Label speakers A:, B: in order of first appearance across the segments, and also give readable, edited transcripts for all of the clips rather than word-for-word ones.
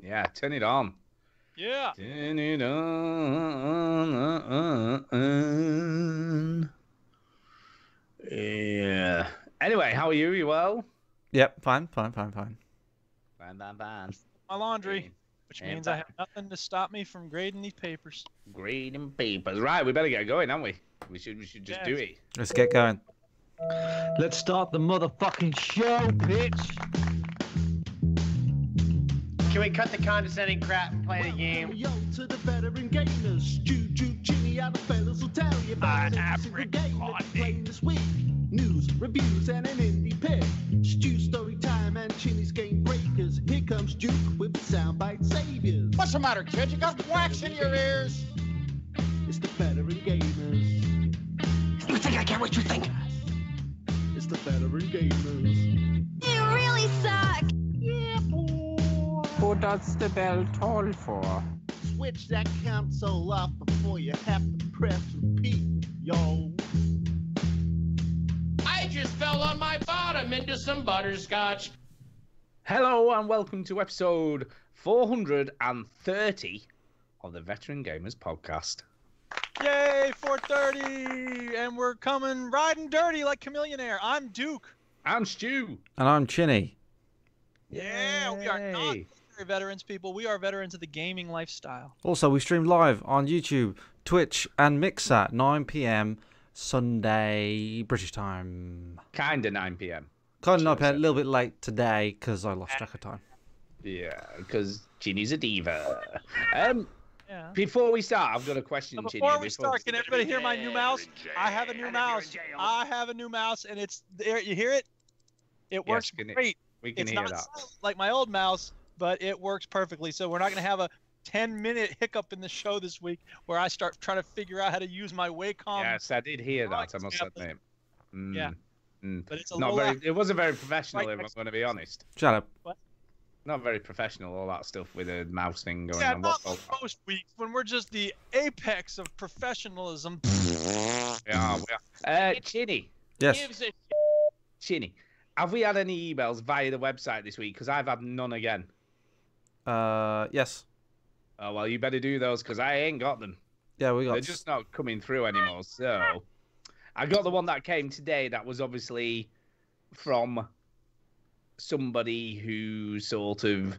A: Yeah, turn it on.
B: Yeah.
A: Turn it on. Yeah. Anyway, how are you? You well?
C: Yep, fine.
A: Fine.
B: My laundry,
A: Yeah.
B: which
A: Yeah,
B: means I have nothing to stop me from grading these papers.
A: Grading papers. Right, we better get going, haven't we? We should just do it.
C: Let's get going.
D: Let's start the motherfucking show, bitch.
E: Can we cut the condescending crap and play the game?
D: Yo, to the veteran gamers, Juju, Jimmy, other fellas will tell you about every single game that's playing this week. News, reviews, and an indie pick. Stu story time and Chinny's game breakers. Here comes Duke with the soundbite saviors.
E: What's the matter, kid? You got wax in your ears?
D: It's the veteran gamers.
E: You think I care what you think?
D: It's the veteran gamers.
F: You really suck!
D: Yeah, boy.
G: Who does the bell toll for?
D: Switch that console off before you have to press repeat, yo.
H: I just fell on my bottom into some butterscotch.
A: Hello and welcome to episode 430 of the Veteran Gamers Podcast.
B: Yay, 430! And we're coming riding dirty like Chameleonaire. I'm Duke.
A: I'm Stu.
C: And I'm Chinny.
B: Yeah, we are not
A: Yay.
B: military veterans, people. We are veterans of the gaming lifestyle.
C: Also, we stream live on YouTube, Twitch, and Mixer 9 p.m. Sunday British time.
A: Kinda 9 p.m.
C: Kind of
A: Sure,
C: a little bit late today because I lost track of time.
A: Yeah, because Ginny's a diva.
B: Yeah.
A: Before we start, I've got a question,
B: So
A: Ginny.
B: before we start, can everybody hear my new mouse? I have a new mouse. I have a new mouse, and it's there. You hear it? It works great.
A: We can
B: It's
A: hear
B: not
A: that.
B: silent like my old mouse, but it works perfectly. So we're not going to have a 10-minute hiccup in the show this week where I start trying to figure out how to use my Wacom.
A: Yes, I did hear that. I must
B: tablet.
A: admit.
B: Yeah.
A: Mm.
B: But it's a
A: Not
B: little
A: very. It wasn't very professional,
B: Right
A: if I'm
B: next-
A: going to be honest.
C: Shut up.
A: Not very professional. All that stuff with a mouse thing going
B: Yeah,
A: on.
B: not
A: What's
B: like most weeks when we're just the apex of professionalism.
A: Yeah, we are. Chinny,
C: Yes.
H: Gives a
A: Chinny, have we had any emails via the website this week? Because I've had none again.
C: Yes.
A: Oh well, you better do those because I ain't got them.
C: Yeah, we got.
A: They're just not coming through anymore. So I got the one that came today. That was obviously from somebody who sort of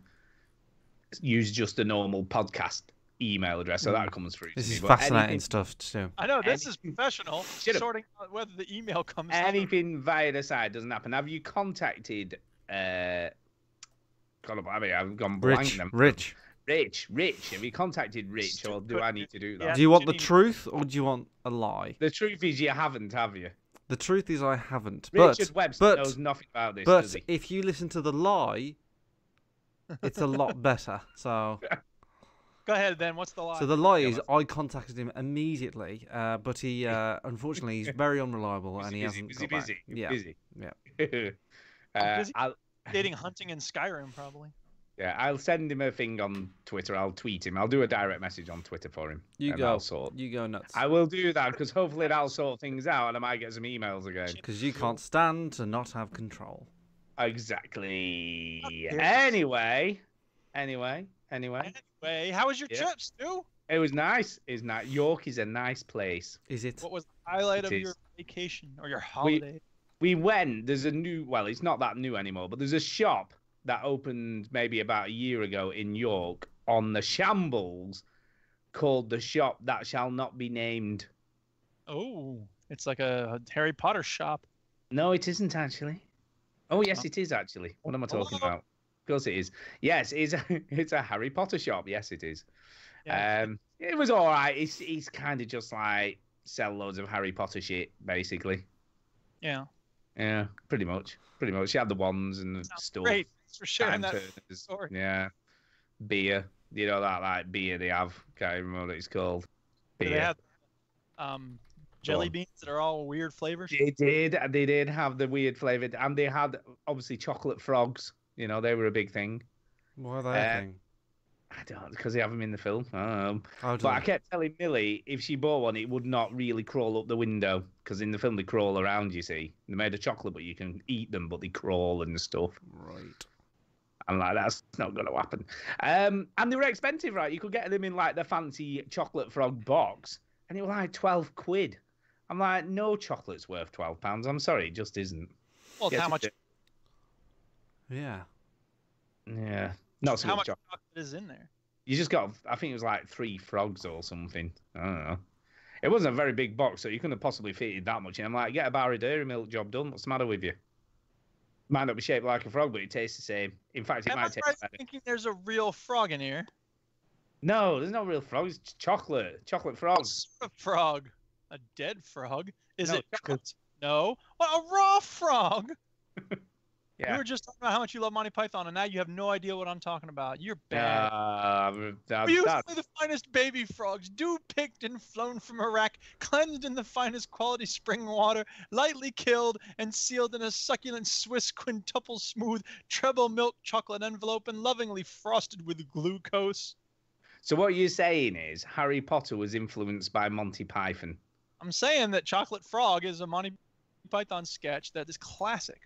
A: used just a normal podcast email address. So that comes through.
C: This
A: to
C: is
A: me. But
C: fascinating
A: anything-
C: stuff too.
B: I know this is professional.
A: Shut up.
B: Sorting out whether the email comes.
A: Anything via the site doesn't happen. Have you contacted? God, I mean, I've gone blank.
C: Rich.
A: Now.
C: Rich.
A: Rich. Have you contacted Rich, or do I need to do that?
B: Yeah.
C: Do you want the
B: Ginny-
C: truth or do you want a lie?
A: The truth is, you haven't, have you?
C: The truth is I haven't.
A: Richard Webster
C: but
A: knows nothing about this, does
C: but
A: he?
C: if you listen to the lie, it's a lot better. So
B: Go ahead then. What's the lie?
C: so the lie is I contacted him immediately, but he unfortunately he's very unreliable and he hasn't got back. Yeah.
A: Busy.
C: Yeah.
B: Busy.
A: I'll,
B: Dating hunting in Skyrim, probably.
A: yeah, I'll send him a thing on Twitter. I'll tweet him. I'll do a direct message on Twitter for him.
C: You
A: and
C: go.
A: I'll sort.
C: You go nuts.
A: I will do that because hopefully that'll sort things out and I might get some emails again.
C: Because you can't stand to not have control.
A: Exactly.
B: Okay.
A: Anyway.
B: Anyway, how was your
A: Yeah.
B: trip, Stu?
A: It was nice. It's nice. York is a nice place.
C: Is it?
B: What was the highlight
A: It
B: of
A: is.
B: your vacation or your holiday?
A: We went. There's a new. Well, it's not that new anymore, but there's a shop that opened maybe about a year ago in York on the Shambles, called the Shop That Shall Not Be Named.
B: Oh, it's like a Harry Potter shop.
A: No, it isn't actually. Oh yes, it is actually. What am I talking
B: Hello?
A: about? Of course it is. Yes, it's a Harry Potter shop. Yes, it is.
B: Yeah.
A: It was all right. It's kind of just like sell loads of Harry Potter shit, basically.
B: Yeah.
A: Yeah, pretty much. She had the wands and the
B: Sounds
A: stuff.
B: Great. Thanks for sharing
A: Time
B: that
A: turners,
B: story.
A: yeah. Beer. You know that like beer they have. Can't even remember what it's called.
B: Do
A: Beer.
B: they have jelly
A: on.
B: beans that are all weird flavors?
A: They did have the weird flavored, and they had obviously chocolate frogs. You know, they were a big thing.
C: Why are they a thing?
A: I don't, because they have them in the film. I don't know.
C: Oh,
A: But I kept telling Millie if she bought one, it would not really crawl up the window because in the film they crawl around. You see, they're made of chocolate, but you can eat them, but they crawl and stuff.
C: Right.
A: I'm like, that's not going to happen. And they were expensive, right? You could get them in like the fancy chocolate frog box, and it was like 12 quid. I'm like, no chocolate's worth £12. I'm sorry, it just isn't.
B: Well,
A: Yes,
B: how much?
C: Yeah.
A: Yeah, not so
B: How
A: much
B: much
A: chocolate.
B: chocolate is in there?
A: You just got, I think it was like 3 frogs or something. I don't know. It wasn't a very big box, so you couldn't have possibly fitted that much in. I'm like, get a bar of dairy milk, job done. What's the matter with you? Might not be shaped like a frog, but it tastes the same. In fact, it
B: Am I
A: might taste
B: right
A: better.
B: thinking there's a real frog in here?
A: No, there's no real frog. It's chocolate. Chocolate frogs.
B: A frog. A dead frog? Is
A: No,
B: it
A: chocolate.
B: cooked? No. What, a raw frog? You
A: Yeah.
B: were just talking about how much you love Monty Python, and now you have no idea what I'm talking about. You're bad. Usually the finest baby frogs, dew-picked and flown from Iraq, cleansed in the finest quality spring water, lightly killed and sealed in a succulent Swiss quintuple smooth treble milk chocolate envelope and lovingly frosted with glucose.
A: So what you're saying is Harry Potter was influenced by Monty Python.
B: I'm saying that Chocolate Frog is a Monty Python sketch that is classic.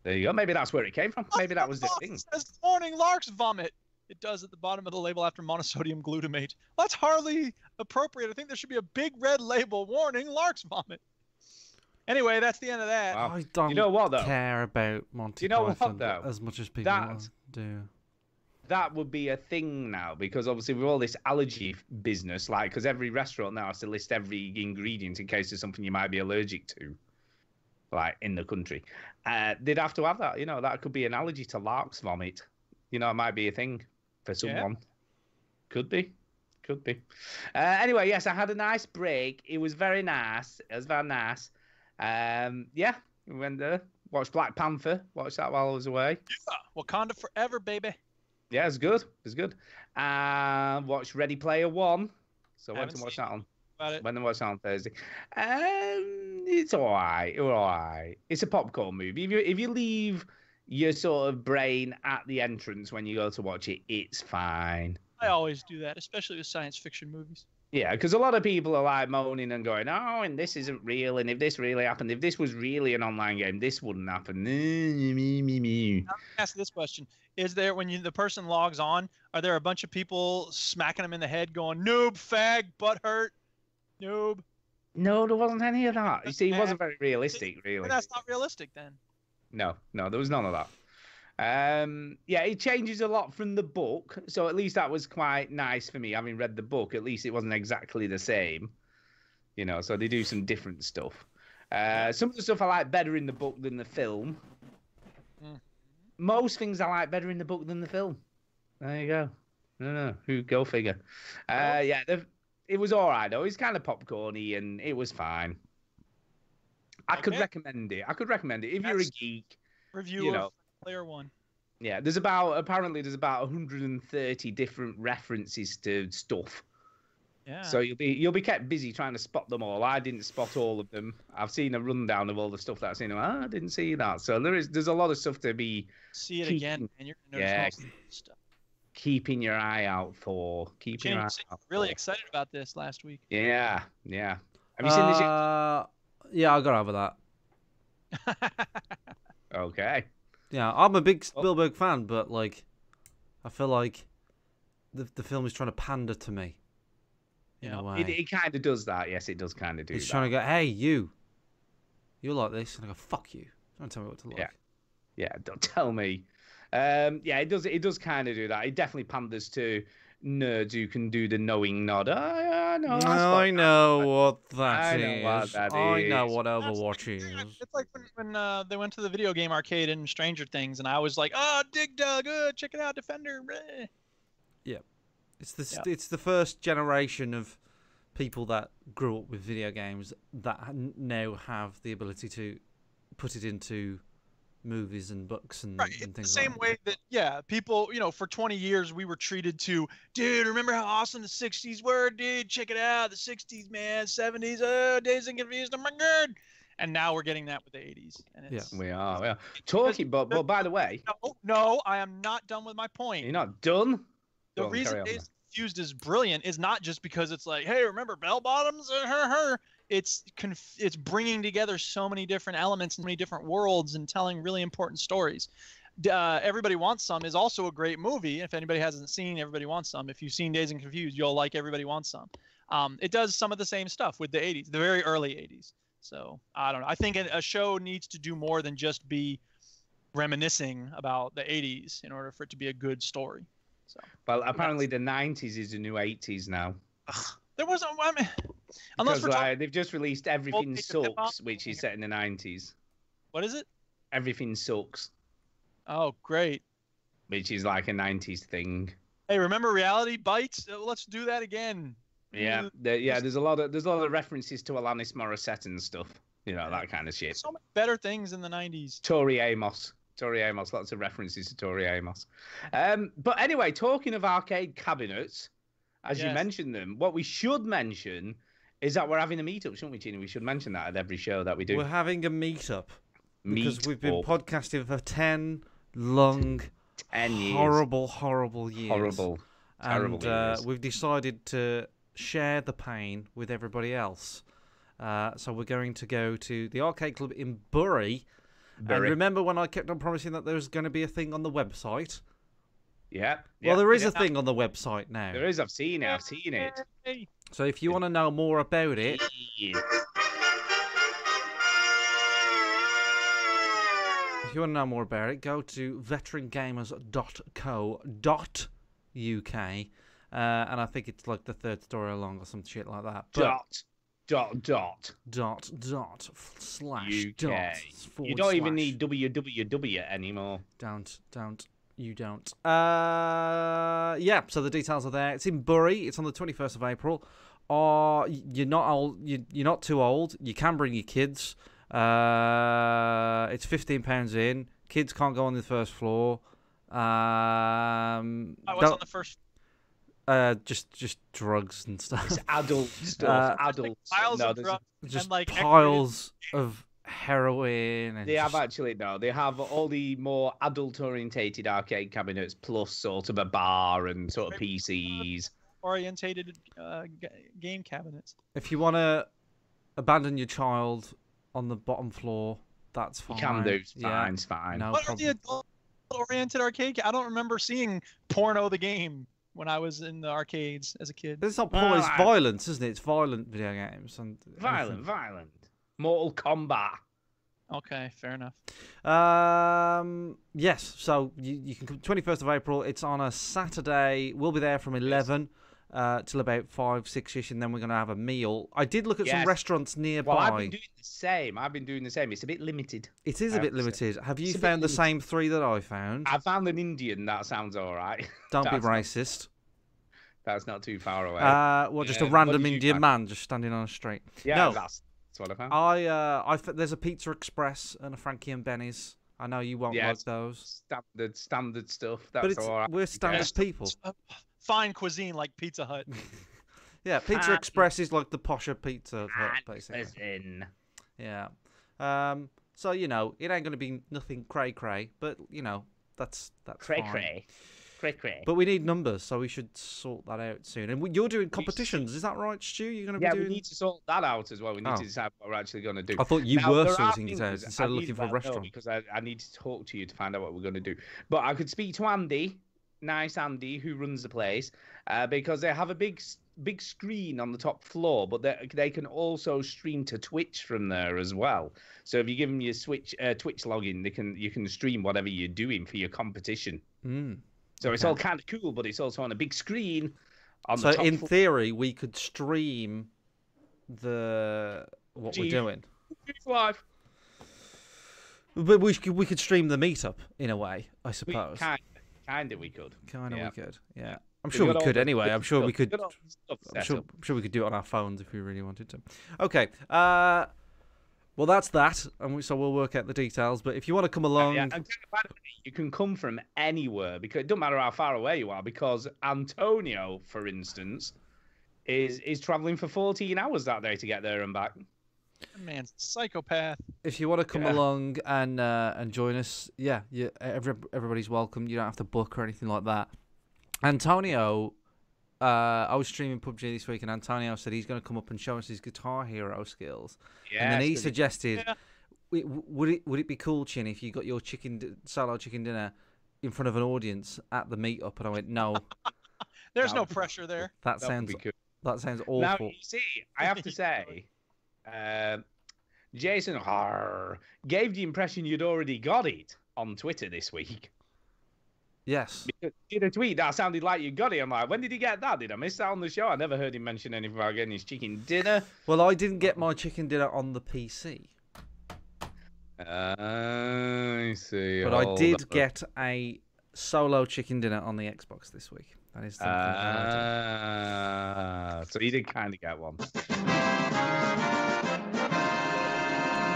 A: There you go. Maybe that's where it came from. Maybe that was the thing.
B: It says morning lark's vomit. It does at the bottom of the label after monosodium glutamate. Well, that's hardly appropriate. I think there should be a big red label warning lark's vomit. Anyway, that's the end of that.
A: Wow.
C: I don't
A: You know what, though?
C: care about Monty
A: You know what,
C: Python
A: though?
C: as much as people do.
A: That would be a thing now, because obviously with all this allergy business, like, because every restaurant now has to list every ingredient in case there's something you might be allergic to, like in the country. They'd have to have that. You know, that could be an allergy to lark's vomit. You know, it might be a thing for someone. Could be. Anyway, yes, I had a nice break. It was very nice. It was very nice. Yeah, we went there, watched Black Panther, watched that while I was away.
B: Yeah, Wakanda forever, baby.
A: Yeah, it's good. It's good. Watched Ready Player One. So I went
B: Haven't
A: to watch
B: seen
A: that on.
B: About it.
A: Went and watched that on Thursday. It's all right. It was all right. It's a popcorn movie. If you leave your sort of brain at the entrance when you go to watch it, it's fine.
B: I always do that, especially with science fiction movies.
A: Yeah, because a lot of people are like moaning and going, "Oh, and this isn't real, and if this really happened, if this was really an online game, this wouldn't happen."
B: Now, let me ask this question: is there, when the person logs on, are there a bunch of people smacking them in the head, going "noob, fag, butt hurt, noob"?
A: No, there wasn't any of that. You see, it wasn't very realistic, really.
B: And that's not realistic, then.
A: No, there was none of that. Yeah, it changes a lot from the book, so at least that was quite nice for me. Having read the book, at least it wasn't exactly the same, you know. So they do some different stuff. Some of the stuff I like better in the book than the film. Most things I like better in the book than the film. There you go. No, go figure. Yeah, it was all right though. It's kind of popcorny and it was fine. I could recommend it. If you're a geek.
B: Review
A: you know,
B: of Player One.
A: Yeah, apparently there's about 130 different references to stuff.
B: Yeah.
A: So you'll be kept busy trying to spot them all. I didn't spot all of them. I've seen a rundown of all the stuff that I've seen. I didn't see that. So there's a lot of stuff to be
B: See it again, and you're gonna notice most of the stuff.
A: keeping your eye out for.
B: Really excited about this last week.
A: Yeah. Have you seen this yet?
C: Yeah, I got over that.
A: Okay.
C: Yeah, I'm a big Spielberg fan, but like, I feel like the film is trying to pander to me. In a way.
A: It kind of does that. Yes, it does kind of do that.
C: It's trying to go, hey, you like this, and I go, fuck you. Don't tell me what to like.
A: Yeah, don't tell me. Yeah, it does kind of do that. It definitely panders to nerds who can do the knowing nod. I know
C: what that
A: I know what that
C: I know
A: is.
C: what Overwatch is.
B: It's like when they went to the video game arcade in Stranger Things, and I was like, "Oh, Dig Dug, check it out, Defender." Bleh.
C: Yeah, it's the first generation of people that grew up with video games that now have the ability to put it into movies and books and,
B: Right,
C: and
B: the
C: things
B: same
C: like that.
B: way that people, for 20 years we were treated to, dude, remember how awesome the 60s were, dude, check it out, the 60s, man, 70s, Days and Confused, oh my god. And now we're getting that with the 80s, and it's
A: We are. Talking, but by the way,
B: no, I am not done with my point.
A: you're not done.
B: The
A: Go on,
B: reason
A: carry on,
B: Days
A: then.
B: and Confused is brilliant is not just because it's like, hey, remember bell bottoms, It's bringing together so many different elements and many different worlds and telling really important stories. Everybody Wants Some is also a great movie. If anybody hasn't seen Everybody Wants Some, if you've seen Dazed and Confused, you'll like Everybody Wants Some. It does some of the same stuff with the 80s, the very early 80s. So I don't know. I think a show needs to do more than just be reminiscing about the 80s in order for it to be a good story. So,
A: well, apparently the 90s is the new 80s now.
B: There wasn't. I mean, unless
A: because they've just released Everything Sucks, which is set in the 90s.
B: What is it?
A: Everything Sucks.
B: Oh, great.
A: Which is like a 90s thing.
B: Hey, remember Reality Bites? Let's do that again.
A: Yeah, there's a lot of references to Alanis Morissette and stuff. You know, that kind of shit.
B: So many better things in the 90s.
A: Tori Amos, lots of references to Tori Amos. But anyway, talking of arcade cabinets, as you mentioned them, what we should mention is that we're having a meetup, shouldn't we, Gina? We should mention that at every show that we do.
C: We're having a meetup. Because we've been podcasting for 10 long,
A: 10 years.
C: Horrible years.
A: Terrible years.
C: We've decided to share the pain with everybody else. So we're going to go to the arcade club in Bury. And remember when I kept on promising that there was going to be a thing on the website?
A: Yeah.
C: Well, there is a thing on the website now.
A: There is. I've seen it.
C: So if you want to know more about it... If you want to know more about it, go to veterangamers.co.uk, and I think it's like the third story along or some shit like that. /////
A: You don't even need www anymore.
C: You don't. Yeah. So the details are there. It's in Bury. It's on the 21st of April. You're not old. You're not too old. You can bring your kids. It's £15 in. Kids can't go on the first floor.
B: What's on the first?
C: Just drugs and stuff.
A: It's adult stuff. Adult
B: piles of drugs.
C: Just
B: and
C: piles of heroin. And
A: they have all the more adult orientated arcade cabinets, plus sort of a bar and sort of PCs.
B: Orientated game cabinets.
C: If you want to abandon your child on the bottom floor, that's fine.
A: You can do. It's fine.
C: No
B: what
C: problem.
B: are the adult-oriented arcade? I don't remember seeing Porno the Game when I was in the arcades as a kid.
C: It's not porn, it's violence, isn't it? It's violent video games. And
A: violent. Mortal Kombat.
B: Okay, fair enough.
C: Yes, so you can come 21st of April. It's on a Saturday. We'll be there from 11 till about 5-6ish, and then we're going to have a meal. I did look at some restaurants nearby.
A: Well, I've been doing the same. It's a bit limited.
C: It is a bit limited. Have you found the same 3 that I found?
A: I found an Indian. That sounds all right.
C: Don't be racist.
A: That's not too far away.
C: Just a random Indian man just standing on a street.
A: Yeah,
C: no,
A: that's what I found.
C: There's a Pizza Express and a Frankie and Benny's. I know you won't like those.
A: Standard stuff. That's all right.
C: We're standard people.
B: Fine cuisine like Pizza Hut.
C: Yeah, Pizza Express is like the posher Pizza Hut, basically. Yeah. So, you know, it ain't going to be nothing cray-cray, but, you know, that's
A: cray-cray.
C: But we need numbers, so we should sort that out soon. And you're doing competitions, is that right, Stu? You're going to be doing...
A: we need to sort that out as well. We need to decide what we're actually going to do.
C: I thought you were sorting it out instead of looking for a restaurant.
A: Because I need to talk to you to find out what we're going to do. But I could speak to Andy, nice Andy, who runs the place, because they have a big screen on the top floor, but they can also stream to Twitch from there as well. So if you give them your Twitch login, you can stream whatever you're doing for your competition. So it's all kind of cool, but it's also on a big screen.
C: So in theory, we could stream what we're doing.
A: Live.
C: But we could stream the meetup in a way, I suppose.
A: Kinda we could.
C: We could. Yeah. I'm sure we could anyway. I'm sure we could. I'm sure we could do it on our phones if we really wanted to. Okay. Well, that's that, and so we'll work out the details. But if you want to come along,
A: and you can come from anywhere because it doesn't matter how far away you are. Because Antonio, for instance, is traveling for 14 hours that day to get there and back.
B: Man, psychopath.
C: If you want to come along and join us, everybody's welcome. You don't have to book or anything like that. Antonio, I was streaming PUBG this week, and Antonio said he's going to come up and show us his Guitar Hero skills. Yeah, and then he suggested would it be cool, Chin, if you got your solo chicken dinner in front of an audience at the meetup, and I went, no.
B: There's no pressure there.
C: That sounds awful.
A: Now you see, I have to say, Jason gave the impression you'd already got it on Twitter this week.
C: Yes.
A: He did a tweet that sounded like you got it. I'm like, when did he get that? Did I miss that on the show? I never heard him mention anything about getting his chicken dinner.
C: Well, I didn't get my chicken dinner on the PC.
A: I see.
C: But I did get a solo chicken dinner on the Xbox this week. That is something.
A: So you did kind of get one.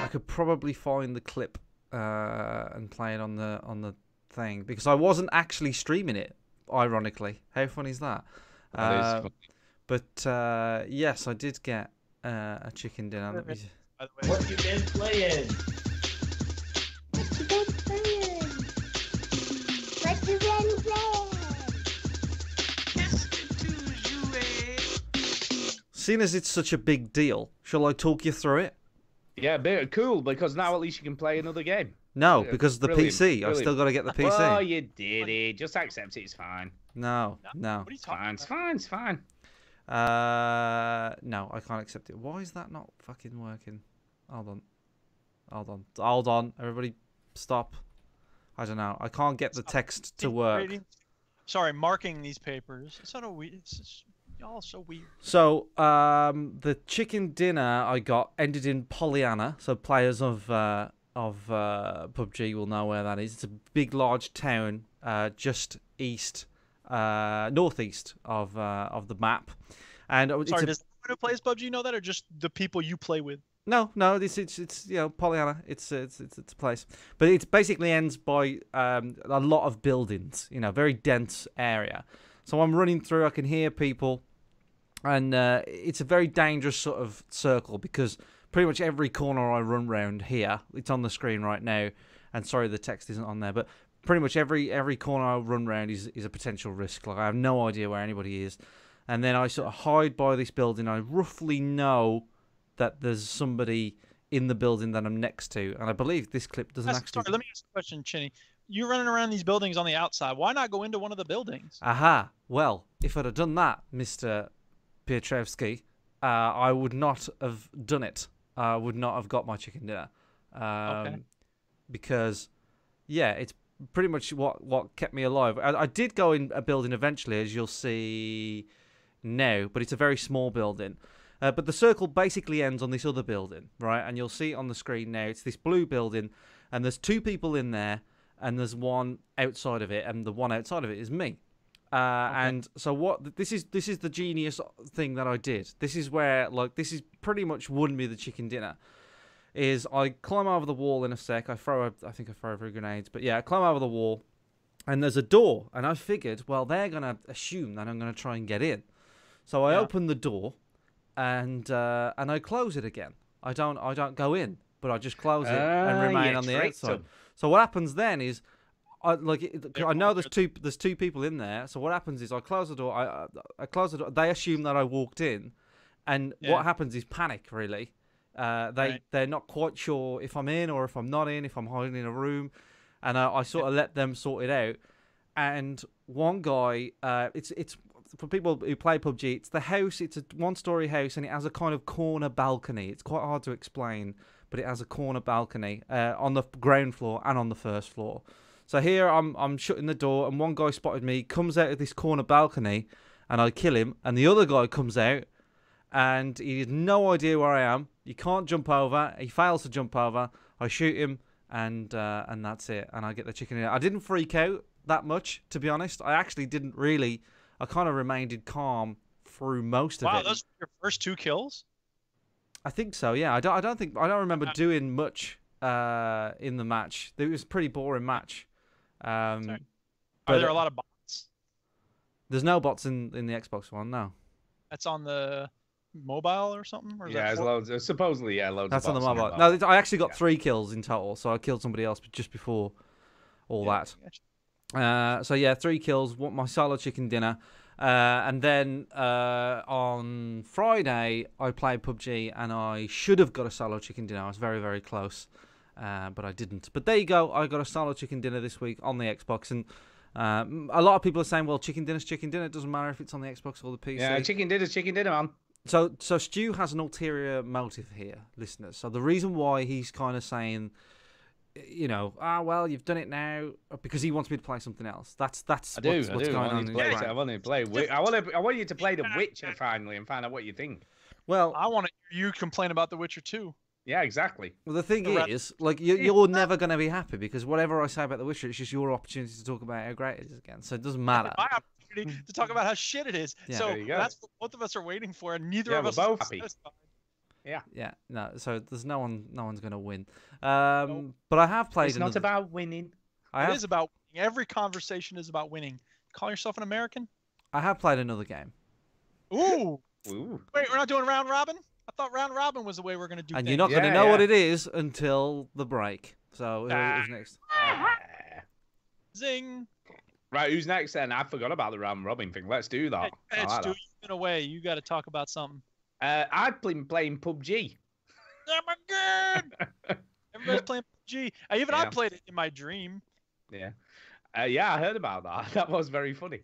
C: I could probably find the clip and play it on the thing, because I wasn't actually streaming it, ironically. How funny is that?
A: That is funny.
C: But yes, I did get a chicken dinner.
H: What you been playing?
F: What you been playing? What you been playing?
C: Seeing as it's such a big deal, shall I talk you through it?
A: Yeah, cool, because now at least you can play another game.
C: No, because the
A: Brilliant,
C: PC.
A: brilliant.
C: I've still got to get the PC.
A: Oh, you did it. Just accept it. It's fine.
C: No.
B: What are you talking about?
A: It's fine. It's fine.
C: No, I can't accept it. Why is that not fucking working? Hold on. Everybody, stop. I don't know. I can't get the text to work.
B: Sorry, marking these papers. It's not weird. It's all so weird.
C: So, the chicken dinner I got ended in Pollyanna. So players of PUBG will know where that is. It's a big, large town just northeast of the map. And
B: sorry, does anyone who plays PUBG know that, or just the people you play with?
C: No, it's Pollyanna. It's a place, but it basically ends by a lot of buildings. Very dense area. So I'm running through. I can hear people, and it's a very dangerous sort of circle, because pretty much every corner I run round here, it's on the screen right now, and sorry the text isn't on there, but pretty much every corner I run round is a potential risk. Like, I have no idea where anybody is, and then I sort of hide by this building. I roughly know that there's somebody in the building that I'm next to, and I believe this clip doesn't actually.
B: Sorry, let me ask a question, Chinny. You're running around these buildings on the outside. Why not go into one of the buildings?
C: Aha. Well, if I'd have done that, Mr. Piotrowski, I would not have done it. I would not have got my chicken dinner.
B: Okay.
C: Because, yeah, it's pretty much what kept me alive. I did go in a building eventually, as you'll see now, but it's a very small building. But the circle basically ends on this other building, right? And you'll see it on the screen now. It's this blue building, and there's two people in there, and there's one outside of it, and the one outside of it is me. Okay. And so this is the genius thing that I did. This is where, this is pretty much won me the chicken dinner. Is I climb over the wall in a sec. I think I throw over grenades, but yeah, I climb over the wall, and there's a door, and I figured, well, they're gonna assume that I'm gonna try and get in. So I open the door, and I close it again. I don't go in, but I just close it and remain on the outside. So what happens then is, I know there's two people in there. So what happens is I close the door. I close the door. They assume that I walked in, and what happens is panic. Really, they're not quite sure if I'm in or if I'm not in, if I'm hiding in a room, and I sort of let them sort it out. And one guy, it's for people who play PUBG. It's the house. It's a one-story house, and it has a kind of corner balcony. It's quite hard to explain, but it has a corner balcony on the ground floor and on the first floor. So here I'm shutting the door, and one guy spotted me, comes out of this corner balcony, and I kill him. And the other guy comes out, and he has no idea where I am. He can't jump over. He fails to jump over. I shoot him, and that's it. And I get the chicken dinner. I didn't freak out that much, to be honest. I actually didn't really. I kind of remained calm through most of it.
B: Wow, those were your first 2 kills?
C: I think so. Yeah, I don't remember doing much in the match. It was a pretty boring match.
B: Are there a lot of bots?
C: There's no bots in the Xbox One, no.
B: That's on the mobile or something? Or is
A: there's loads. Supposedly, loads.
C: That's
A: of bots
C: on the mobile. No, I actually got 3 kills in total, so I killed somebody else just before all that. Gotcha. So yeah, 3 kills. My solo chicken dinner. And then on Friday, I played PUBG, and I should have got a solo chicken dinner. I was very, very close. but I didn't. But there you go. I got a solo chicken dinner this week on the Xbox, and a lot of people are saying, well, chicken dinner's chicken dinner. It doesn't matter if it's on the Xbox or the PC.
A: Yeah, chicken dinner's chicken dinner, man.
C: So Stu has an ulterior motive here, listeners. So the reason why he's kind of saying, well, you've done it now, because he wants me to play something else. That's what's going on.
A: I want to play. I want you to play The Witcher finally and find out what you think.
C: Well,
B: I want to hear you complain about The Witcher 2.
A: Yeah, exactly.
C: Well, the thing is, like, you're never going to be happy, because whatever I say about The Witcher, it's just your opportunity to talk about how great it is again. So it doesn't matter.
B: My opportunity to talk about how shit it is.
C: Yeah.
B: So that's what both of us are waiting for, and neither of us
A: both
B: are
A: happy.
B: satisfied.
C: Yeah. No. So there's no one's going to win. But I have played.
A: It's not about winning.
B: It is about winning. Every conversation is about winning. Call yourself an American?
C: I have played another game.
B: Ooh. Wait, we're not doing round robin? I thought round robin was the way we're going to do
C: And
B: things.
C: you're not going to know what it is until the break. So who's next?
B: Zing.
A: Right, who's next then? I forgot about the round robin thing. Let's do that.
B: Hey, Stu, you've been away. You got to talk about something.
A: I've been playing PUBG.
B: Oh my god! Everybody's playing PUBG. I played it in my dream.
A: Yeah. I heard about that. That was very funny.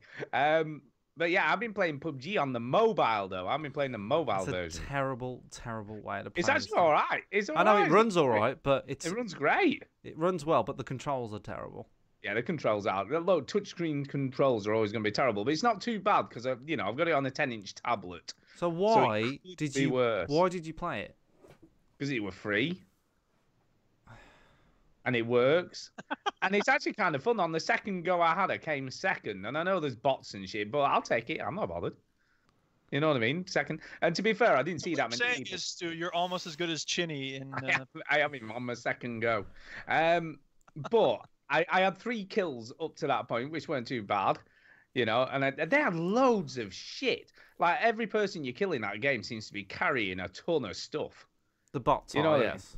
A: But yeah, I've been playing PUBG on the mobile, though. I've been playing the mobile version.
C: It's a terrible, terrible way to play.
A: It's actually all right.
C: I know it runs all right, but it
A: runs great.
C: It runs well, but the controls are terrible.
A: Yeah, the controls are. Look, touchscreen controls are always going to be terrible, but it's not too bad because I've got it on a 10-inch tablet.
C: So why did you play it?
A: Because it were free. And it works. And it's actually kind of fun. On the second go I had, I came second. And I know there's bots and shit, but I'll take it. I'm not bothered. You know what I mean? Second. And to be fair, I didn't see that many people.
B: What you're saying is, Stu, you're almost as good as Chinny.
A: I am on my second go. But I had 3 kills up to that point, which weren't too bad. And they had loads of shit. Like, every person you kill in that game seems to be carrying a ton of stuff.
C: The bots yes.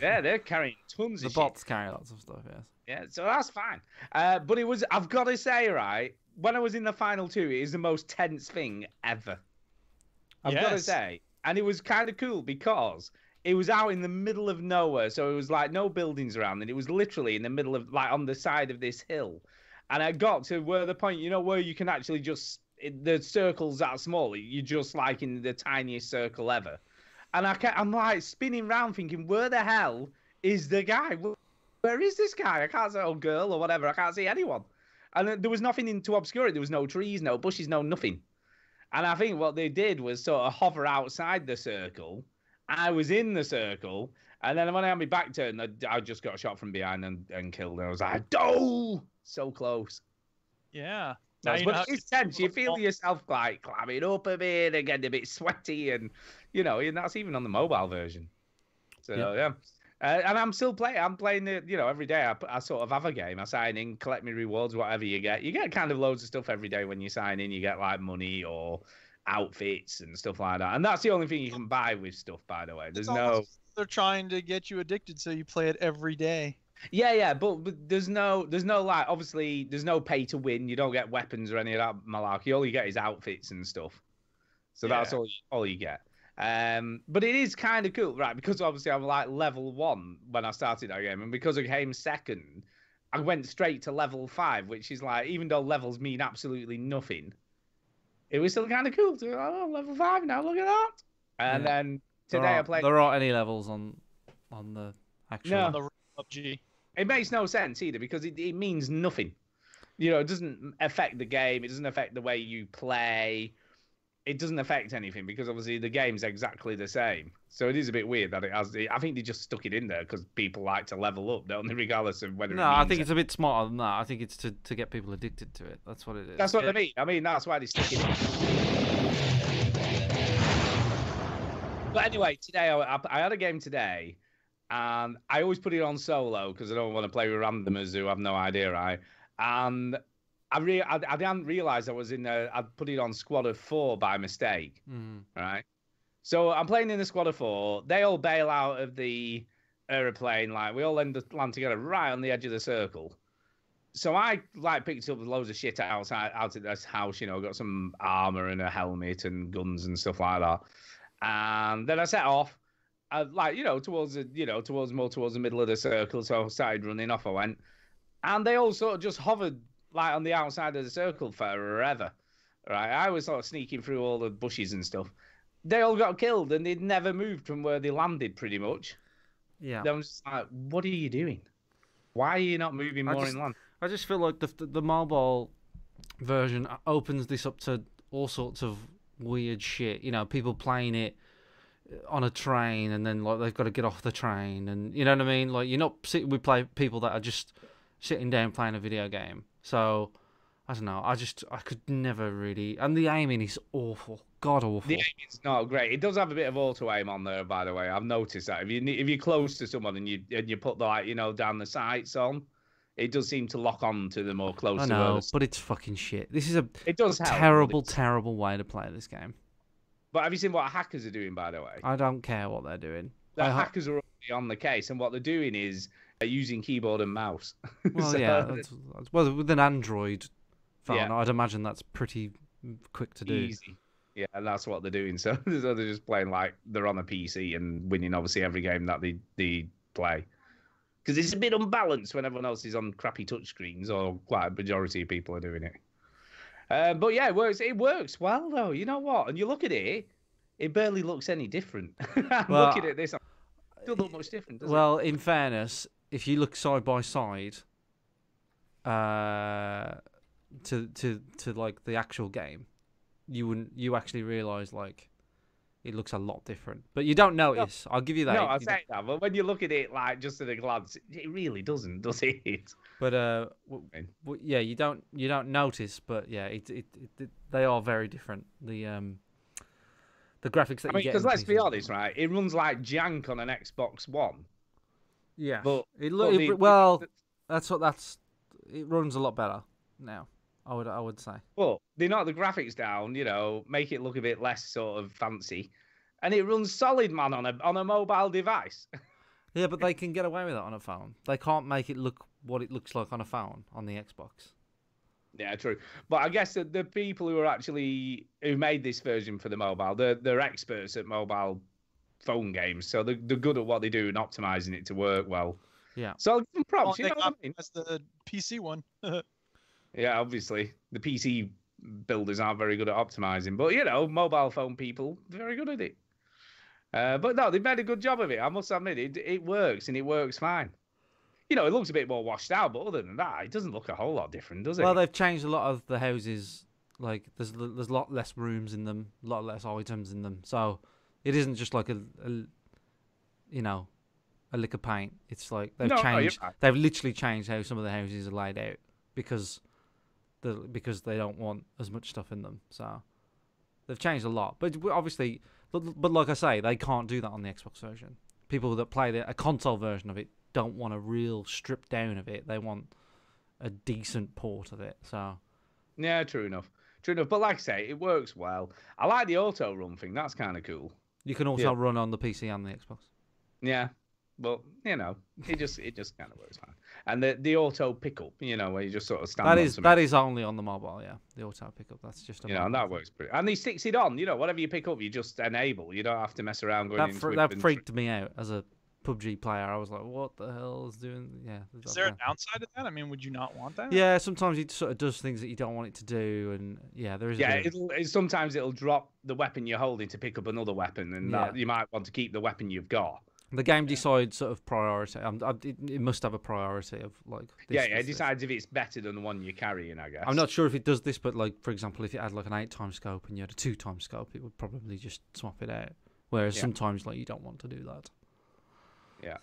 A: Yeah, they're carrying tons of shit.
C: The bots carry lots of stuff, yes.
A: Yeah, so that's fine. But it was, I've got to say, right, when I was in the final 2, it is the most tense thing ever. I've got to say. And it was kind of cool because it was out in the middle of nowhere. So it was like no buildings around, and it was literally in the middle of, like, on the side of this hill. And I got to where the point, where you can actually just, the circle's that small, you're just like in the tiniest circle ever. And I'm like spinning around thinking, where the hell is the guy? Where is this guy? I can't see, or girl or whatever. I can't see anyone. And there was nothing to obscure it. There was no trees, no bushes, no nothing. And I think what they did was sort of hover outside the circle. I was in the circle. And then when I had my back turned, I just got shot from behind and killed. And I was like, oh, so close.
B: Yeah.
A: But it's tense. You feel yourself like clamming up a bit and getting a bit sweaty, and and that's even on the mobile version. So yeah. And I'm still playing. I'm playing it. Every day I sort of have a game. I sign in, collect my rewards, whatever you get. You get kind of loads of stuff every day when you sign in. You get like money or outfits and stuff like that. And that's the only thing you can buy with stuff, by the way.
B: They're trying to get you addicted, so you play it every day.
A: Yeah, but there's no like, obviously there's no pay to win. You don't get weapons or any of that malarkey. All you get is outfits and stuff. So that's all you get. But it is kind of cool, right? Because obviously I'm like level 1 when I started that game, and because I came second, I went straight to level 5, which is like, even though levels mean absolutely nothing, it was still kind of cool to level 5 now. Look at that. And then today I played.
C: There aren't any levels on the actual.
B: On the PUBG.
A: It makes no sense either, because it means nothing. It doesn't affect the game. It doesn't affect the way you play. It doesn't affect anything, because obviously the game's exactly the same. So it is a bit weird that it has. I think they just stuck it in there because people like to level up, don't they? Regardless of whether.
C: No, I think it's a bit smarter than that. I think it's to get people addicted to it. That's what it is.
A: That's what I mean. I mean, that's why they stuck it in. But anyway, today I had a game today. And I always put it on solo because I don't want to play with randomers who have no idea, right? And I didn't realize I'd put it on squad of 4 by mistake, right? So I'm playing in the squad of 4. They all bail out of the aeroplane, like we all land together right on the edge of the circle. So I picked up loads of shit out of this house, got some armor and a helmet and guns and stuff like that. And then I set off. like towards the middle of the circle. So I started running off. I went, and they all sort of just hovered like on the outside of the circle forever. Right, I was sort of sneaking through all the bushes and stuff. They all got killed, and they'd never moved from where they landed, pretty much.
C: Yeah.
A: I was just like, what are you doing? Why are you not moving more inland?
C: I just feel like the mobile version opens this up to all sorts of weird shit. People playing it on a train, and then like they've got to get off the train, and you know what I mean. Like you're not sitting with people that are just sitting down playing a video game. So I don't know. I could never really. And the aiming is awful. God awful.
A: The aiming's not great. It does have a bit of auto aim on there, by the way. I've noticed that if you're close to someone and you put the down the sights on, it does seem to lock on to them more close.
C: I know, but it's fucking shit. This is a terrible way to play this game.
A: But have you seen what hackers are doing, by the way?
C: I don't care what they're doing.
A: The hackers are already on the case, and what they're doing is using keyboard and mouse.
C: Well,
A: so,
C: yeah. Well, with an Android phone, I'd imagine that's pretty quick to do.
A: Easy. Yeah, and that's what they're doing. So they're just playing like they're on a PC and winning, obviously, every game that they play. Because it's a bit unbalanced when everyone else is on crappy touchscreens, or quite a majority of people are doing it. But yeah, it works well, though. You know what? And you look at it, it barely looks any different. Looking at this, it doesn't look much different, does it?
C: Well, in fairness, if you look side by side to like the actual game, you actually realise like it looks a lot different. But you don't notice. I'll give you that.
A: No, I say that, but when you look at it like just at a glance, it really doesn't, does it?
C: But yeah, you don't notice. But yeah, they are very different. The graphics that you get.
A: Because let's be honest, right? It runs like jank on an Xbox One.
C: Yeah,
A: but
C: it runs a lot better now. I would say.
A: Well, they knock the graphics down, make it look a bit less sort of fancy, and it runs solid, man, on a mobile device.
C: Yeah, but they can get away with it on a phone. They can't make it look what it looks like on a phone on the Xbox.
A: Yeah, true. But I guess the people who made this version for the mobile, they're experts at mobile phone games, so they're good at what they do and optimizing it to work well.
C: Yeah.
A: So give them props.
B: You know what I mean? That's the PC one.
A: Yeah, obviously the PC builders aren't very good at optimizing, but mobile phone people, they're very good at it. But no, they've made a good job of it. I must admit, it works, and it works fine. It looks a bit more washed out, but other than that, it doesn't look a whole lot different, does it?
C: Well, they've changed a lot of the houses. Like there's a lot less rooms in them, a lot less items in them. So it isn't just like a lick of paint. It's like they've changed. They've literally changed how some of the houses are laid out because they don't want as much stuff in them. So they've changed a lot. But obviously, but like I say, they can't do that on the Xbox version. People that play a console version of it don't want a real stripped down of it. They want a decent port of it. So
A: yeah, true enough. But like I say, it works well. I like the auto run thing. That's kind of cool.
C: You can also run on the PC and the Xbox.
A: Yeah. But it just kind of works fine. And the auto pickup, where you just sort of stand.
C: That is only on the mobile, yeah. The auto pickup, that's just.
A: And that works pretty. And he sticks it on. Whatever you pick up, you just enable. You don't have to mess around going into it.
C: That freaked me out as a PUBG player. I was like, what the hell is doing? Yeah.
B: Is there a downside to that? I mean, would you not want that?
C: Yeah, sometimes it sort of does things that you don't want it to do, and yeah, there is.
A: Yeah, sometimes it'll drop the weapon you're holding to pick up another weapon, and that you might want to keep the weapon you've got.
C: The game decides sort of priority. It must have a priority of like.
A: It decides if it's better than the one you're carrying, I guess.
C: I'm not sure if it does this, but like for example, if it had like an 8x scope and you had a 2x scope, it would probably just swap it out. Whereas sometimes like you don't want to do that.
A: Yeah,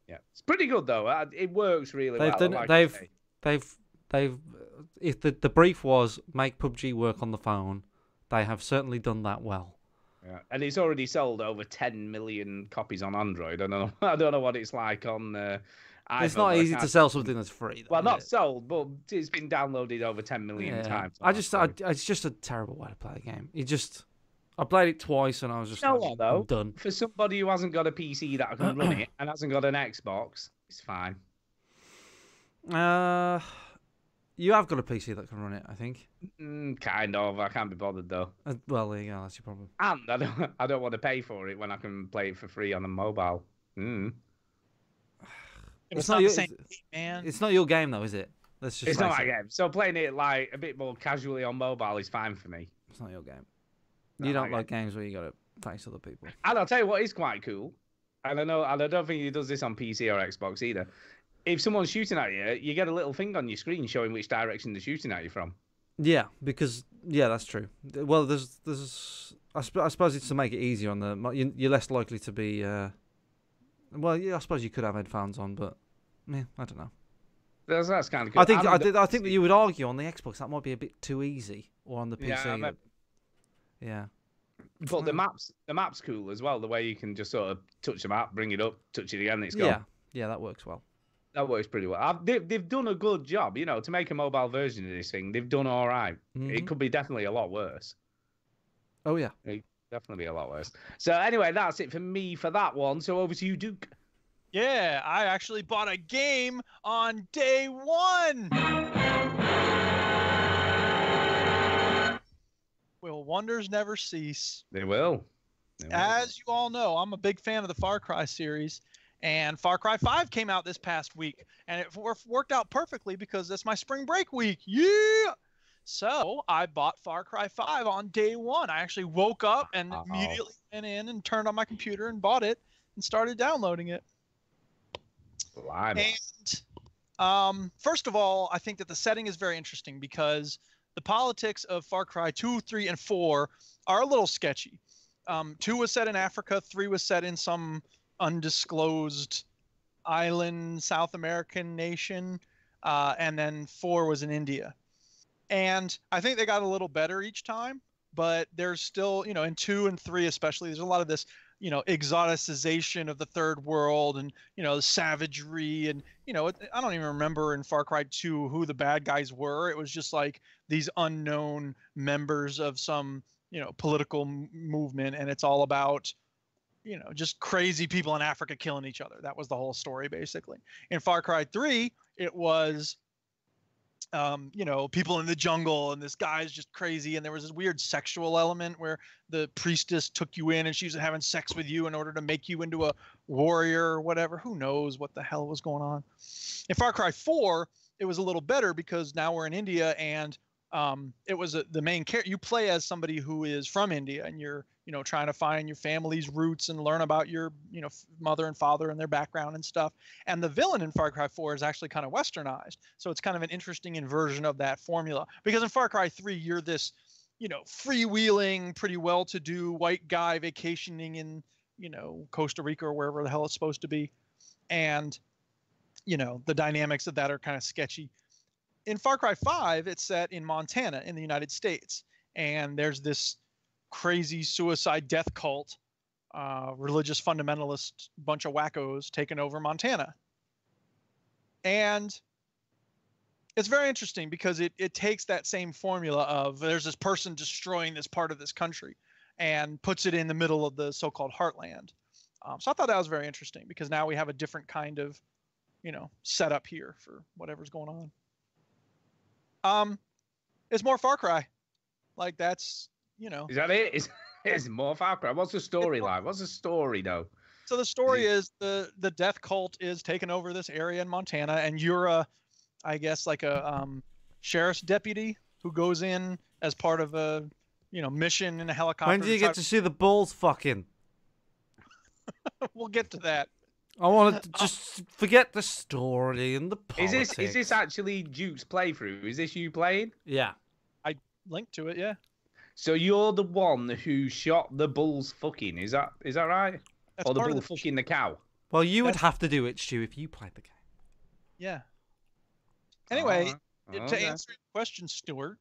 A: yeah, it's pretty good though. It works really well.
C: They've if the brief was make PUBG work on the phone, they have certainly done that well.
A: Yeah, and it's already sold over 10 million copies on Android. I don't know what it's like on iPhone.
C: It's not easy to sell something that's free.
A: Well, not sold, but it's been downloaded over 10 million times.
C: It's just a terrible way to play a game. I played it twice and I was just
A: what, though?
C: I'm done.
A: For somebody who hasn't got a PC that can run it and hasn't got an Xbox, it's fine.
C: You have got a PC that can run it, I think.
A: Kind of. I can't be bothered though.
C: Well, there you go. That's your problem.
A: And I don't want to pay for it when I can play it for free on a mobile.
B: It's not the same game, man.
C: It's not your game though, is it? Let's just.
A: It's not my game. So playing it like a bit more casually on mobile is fine for me.
C: It's not your game. You don't like games where you got to face other people.
A: And I'll tell you what is quite cool. And I don't think he does this on PC or Xbox either. If someone's shooting at you, you get a little thing on your screen showing which direction they're shooting at you from.
C: Yeah, because that's true. Well, there's I suppose it's to make it easier on the. You're less likely to be. Well, yeah, I suppose you could have headphones on, but yeah, I don't know.
A: That's kind of cool.
C: I think that you would argue on the Xbox that might be a bit too easy, or on the PC. Yeah.
A: But the map's cool as well. The way you can just sort of touch the map, bring it up, touch it again, it's gone.
C: Yeah, that works well.
A: That works pretty well. They've done a good job, to make a mobile version of this thing. They've done all right.
C: Mm-hmm.
A: It could be definitely a lot worse.
C: Oh yeah,
A: definitely a lot worse. So anyway, that's it for me for that one. So over to you, Duke.
B: Yeah, I actually bought a game on day one. Will wonders never cease?
A: They will.
B: As you all know, I'm a big fan of the Far Cry series, and Far Cry 5 came out this past week, and it worked out perfectly because it's my spring break week. Yeah! So I bought Far Cry 5 on day one. I actually woke up and immediately went in and turned on my computer and bought it and started downloading it. And first of all, I think that the setting is very interesting because the politics of Far Cry 2, 3, and 4 are a little sketchy. 2 was set in Africa, 3 was set in some undisclosed island, South American nation, and then 4 was in India. And I think they got a little better each time, but there's still, in 2 and 3 especially, there's a lot of this, exoticization of the third world and, the savagery. And, I don't even remember in Far Cry 2 who the bad guys were. It was just like these unknown members of some, political movement. And it's all about, just crazy people in Africa killing each other. That was the whole story, basically. In Far Cry 3, it was, people in the jungle and this guy's just crazy. And there was this weird sexual element where the priestess took you in and she was having sex with you in order to make you into a warrior or whatever. Who knows what the hell was going on? In Far Cry 4, it was a little better because now we're in India and it was the main character. You play as somebody who is from India and you're, trying to find your family's roots and learn about your, mother and father and their background and stuff. And the villain in Far Cry 4 is actually kind of westernized. So it's kind of an interesting inversion of that formula. Because in Far Cry 3, you're this, freewheeling, pretty well-to-do white guy vacationing in, Costa Rica or wherever the hell it's supposed to be. And, the dynamics of that are kind of sketchy. In Far Cry 5, it's set in Montana in the United States. And there's this crazy suicide death cult, religious fundamentalist bunch of wackos taking over Montana. And it's very interesting because it takes that same formula of there's this person destroying this part of this country and puts it in the middle of the so-called heartland. So I thought that was very interesting because now we have a different kind of, setup here for whatever's going on. It's more Far Cry. Like that's,
A: Is that it? It's more Far Cry. What's the storyline? What's the story, though?
B: So the story is the death cult is taking over this area in Montana, and you're I guess like a sheriff's deputy who goes in as part of a, mission in a helicopter.
C: When do you get to see the balls fucking?
B: We'll get to that.
C: I want to just forget the story and the politics.
A: Is this actually Duke's playthrough? Is this you playing?
C: Yeah.
B: I linked to it, yeah.
A: So you're the one who shot the bulls fucking, is that right?
B: That's
A: or the bull fucking the cow?
C: Well, you would have to do it, Stu, if you played the game.
B: Yeah. Anyway, to answer your question, Stuart,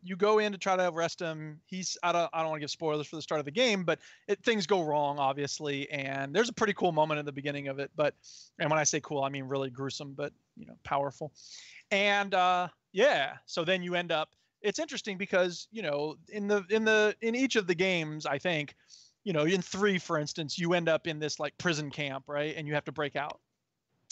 B: you go in to try to arrest him. I don't want to give spoilers for the start of the game, but things go wrong, obviously, and there's a pretty cool moment in the beginning of it. And when I say cool, I mean really gruesome, but powerful. And so then you end up. It's interesting because in each of the games, I think, in 3, for instance, you end up in this like prison camp, right? And you have to break out.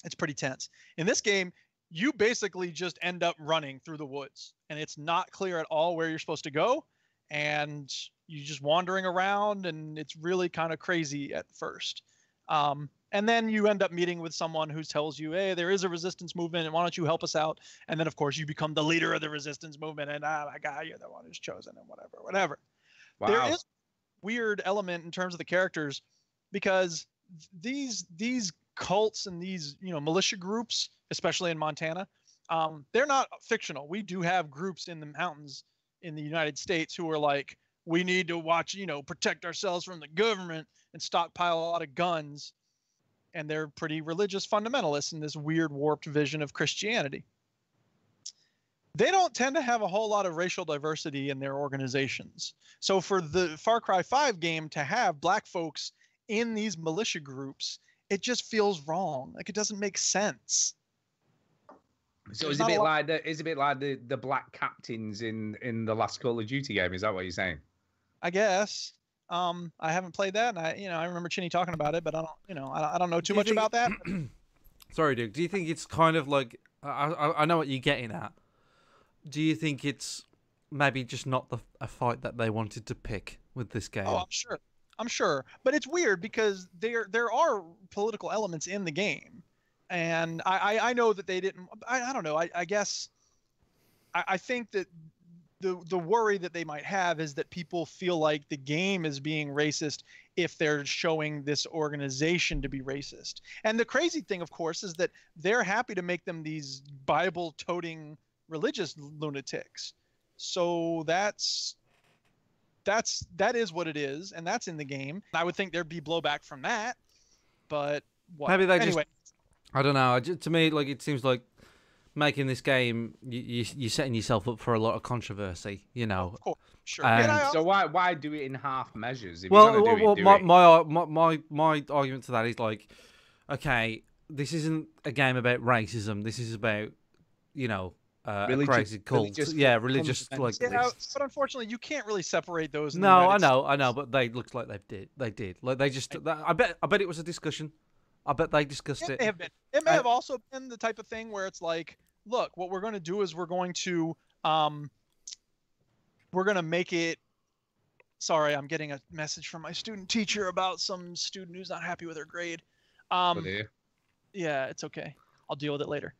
B: It's pretty tense. In this game, you basically just end up running through the woods, and it's not clear at all where you're supposed to go, and you're just wandering around, and it's really kind of crazy at first. And then you end up meeting with someone who tells you, hey, there is a resistance movement, and why don't you help us out? And then, of course, you become the leader of the resistance movement, and my God, you're the one who's chosen, and whatever.
A: Wow.
B: There is a weird element in terms of the characters, because these cults and these militia groups, especially in Montana, they're not fictional. We do have groups in the mountains in the United States who are like, we need to protect ourselves from the government and stockpile a lot of guns. And they're pretty religious fundamentalists in this weird warped vision of Christianity. They don't tend to have a whole lot of racial diversity in their organizations. So for the Far Cry 5 game to have black folks in these militia groups, it just feels wrong. Like, it doesn't make sense.
A: So it's a bit like the black captains in the last Call of Duty game. Is that what you're saying?
B: I guess. I haven't played that, and I remember Chinny talking about it, but I don't know too much about that.
C: Sorry, Duke. Do you think it's kind of like I know what you're getting at? Do you think it's maybe just not a fight that they wanted to pick with this game?
B: Oh, I'm sure, but it's weird because there are political elements in the game, and I know that they didn't. I don't know. I guess I think that the worry that they might have is that people feel like the game is being racist if they're showing this organization to be racist. And the crazy thing, of course, is that they're happy to make them these Bible-toting religious lunatics. So that is what it is, and that's in the game. I would think there'd be blowback from that, but what?
C: Maybe they
B: anyway.
C: I don't know. To me, like, it seems like making this game, you're setting yourself up for a lot of controversy,
B: Of course, sure.
A: So why do it in half measures? If
C: well,
A: you're do
C: my argument to that is like, okay, this isn't a game about racism. This is about, crazy cults. Religious like.
B: Yeah, but unfortunately, you can't really separate those.
C: No, I know, but they looks like they did. Like they just. I bet it was a discussion. I bet they discussed it.
B: May have been. It may have also been the type of thing where it's like, look, what we're going to do is we're going to make it. Sorry, I'm getting a message from my student teacher about some student who's not happy with her grade. Yeah, it's okay. I'll deal with it later.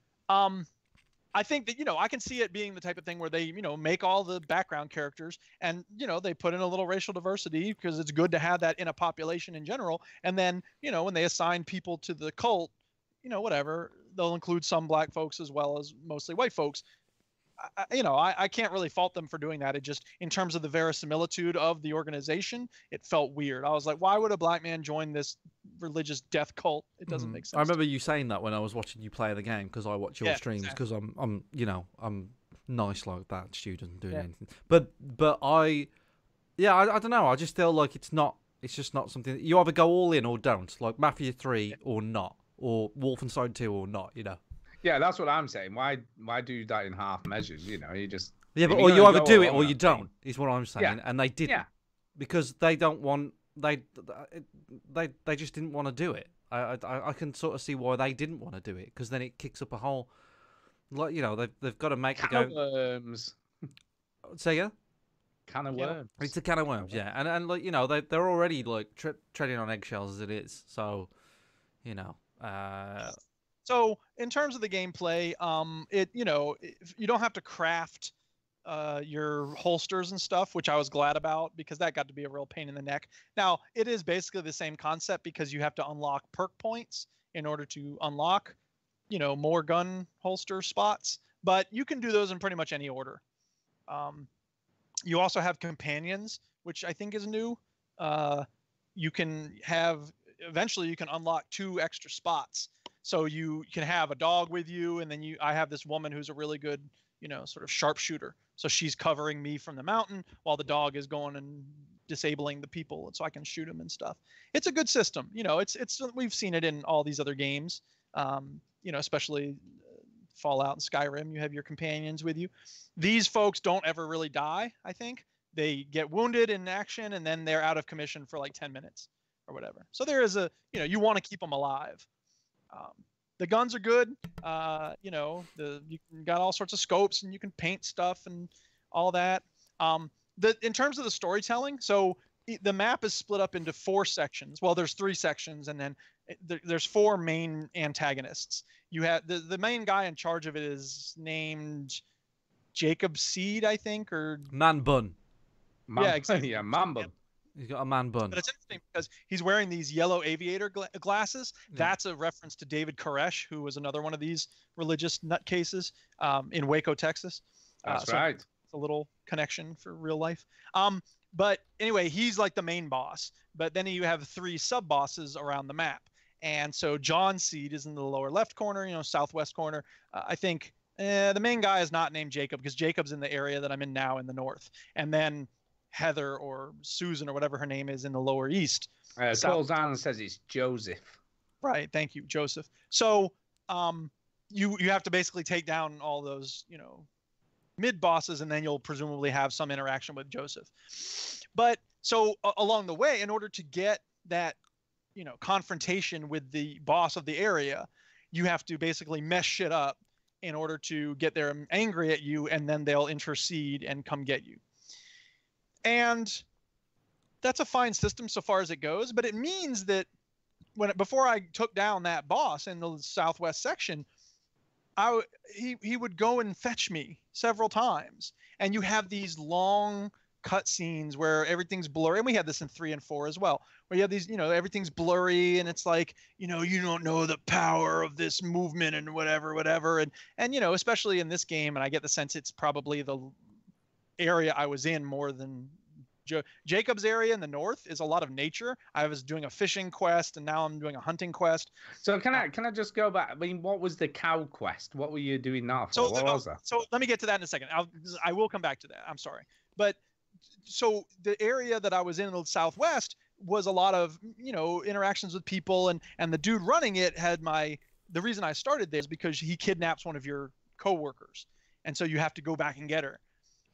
B: I think that, I can see it being the type of thing where they, make all the background characters and, they put in a little racial diversity because it's good to have that in a population in general. And then, when they assign people to the cult, whatever, they'll include some black folks as well as mostly white folks. I can't really fault them for doing that. It just, in terms of the verisimilitude of the organization, it felt weird. I was like, why would a black man join this religious death cult? It doesn't make sense.
C: I remember you saying that when I was watching you play the game, because I watch your streams, because I'm nice like that student doing anything. But I don't know. I just feel like it's just not something that you either go all in or don't, like Mafia 3 or not, or Wolfenstein 2 or not,
A: Yeah, that's what I'm saying. Why do that in half measures? You just
C: but or you either do it or you don't. Is what I'm saying.
A: Yeah.
C: And they didn't because they don't want they just didn't want to do it. I can sort of see why they didn't want to do it, because then it kicks up a whole they've got to make
A: can of worms.
C: Say again?
A: Can of worms.
C: It's a can of worms, yeah. And like they're already like treading on eggshells as it is. So
B: So in terms of the gameplay, you don't have to craft your holsters and stuff, which I was glad about, because that got to be a real pain in the neck. Now, it is basically the same concept, because you have to unlock perk points in order to unlock, more gun holster spots, but you can do those in pretty much any order. You also have companions, which I think is new. Eventually you can unlock 2 extra spots. So you can have a dog with you, and then I have this woman who's a really good, sort of sharpshooter. So she's covering me from the mountain while the dog is going and disabling the people, and so I can shoot them and stuff. It's a good system. We've seen it in all these other games. Especially Fallout and Skyrim. You have your companions with you. These folks don't ever really die. I think they get wounded in action, and then they're out of commission for like 10 minutes or whatever. So there is you want to keep them alive. The guns are good. You know, you got all sorts of scopes and you can paint stuff and all that. In terms of the storytelling, so the map is split up into 4 sections. Well, there's 3 sections, and then there's 4 main antagonists. You have the main guy in charge of it is named Jacob Seed, I think, or
C: Man Bun.
B: Yeah, exactly.
A: Yeah, Man Bun.
C: He's got a man bun.
B: But it's interesting because he's wearing these yellow aviator glasses.
C: Yeah.
B: That's a reference to David Koresh, who was another one of these religious nutcases in Waco, Texas.
A: That's right.
B: It's a little connection for real life. But anyway, he's like the main boss. But then you have 3 sub bosses around the map. And so John Seed is in the lower left corner, you know, southwest corner. I think the main guy is not named Jacob because Jacob's in the area that I'm in now in the north. And then Heather or Susan or whatever her name is in the lower east.
A: Colzan says it's Joseph.
B: Right. Thank you, Joseph. So you have to basically take down all those, you know, mid bosses, and then you'll presumably have some interaction with Joseph. But so along the way, in order to get that, you know, confrontation with the boss of the area, you have to basically mess shit up in order to get them angry at you, and then they'll intercede and come get you. And that's a fine system so far as it goes, but it means that before I took down that boss in the southwest section, he would go and fetch me several times, and you have these long cutscenes where everything's blurry, and we had this in 3 and 4 as well, where you have these, you know, everything's blurry, and it's like, you know, you don't know the power of this movement and whatever, and you know, especially in this game, and I get the sense it's probably the area I was in more than Jacob's area in the north is a lot of nature. I was doing a fishing quest, and now I'm doing a hunting quest.
A: So can I just go back? I mean, what was the cow quest? What were you doing now for? What was that?
B: So let me get to that in a second. I will come back to that. I'm sorry. But so the area that I was in the southwest was a lot of, you know, interactions with people, and the dude running it had the reason I started there is because he kidnaps one of your coworkers, and so you have to go back and get her.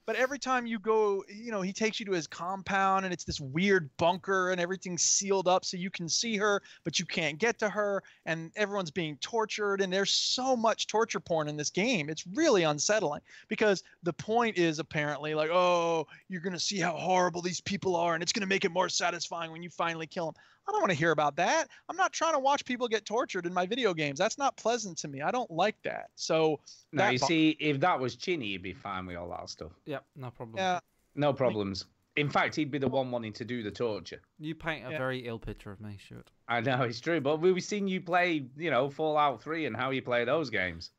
B: But every time you go, you know, he takes you to his compound, and it's this weird bunker, and everything's sealed up so you can see her, but you can't get to her, and everyone's being tortured, and there's so much torture porn in this game. It's really unsettling because the point is apparently like, oh, you're going to see how horrible these people are, and it's going to make it more satisfying when you finally kill them. I don't want to hear about that. I'm not trying to watch people get tortured in my video games. That's not pleasant to me. I don't like that. So
A: now you see, if that was Chinny, he'd be fine with all that stuff.
C: Yep, no problem.
B: Yeah,
A: no problems. In fact, he'd be the one wanting to do the torture.
C: You paint a very ill picture of me, Stuart.
A: I know, it's true, but we've seen you play, you know, Fallout 3 and how you play those games.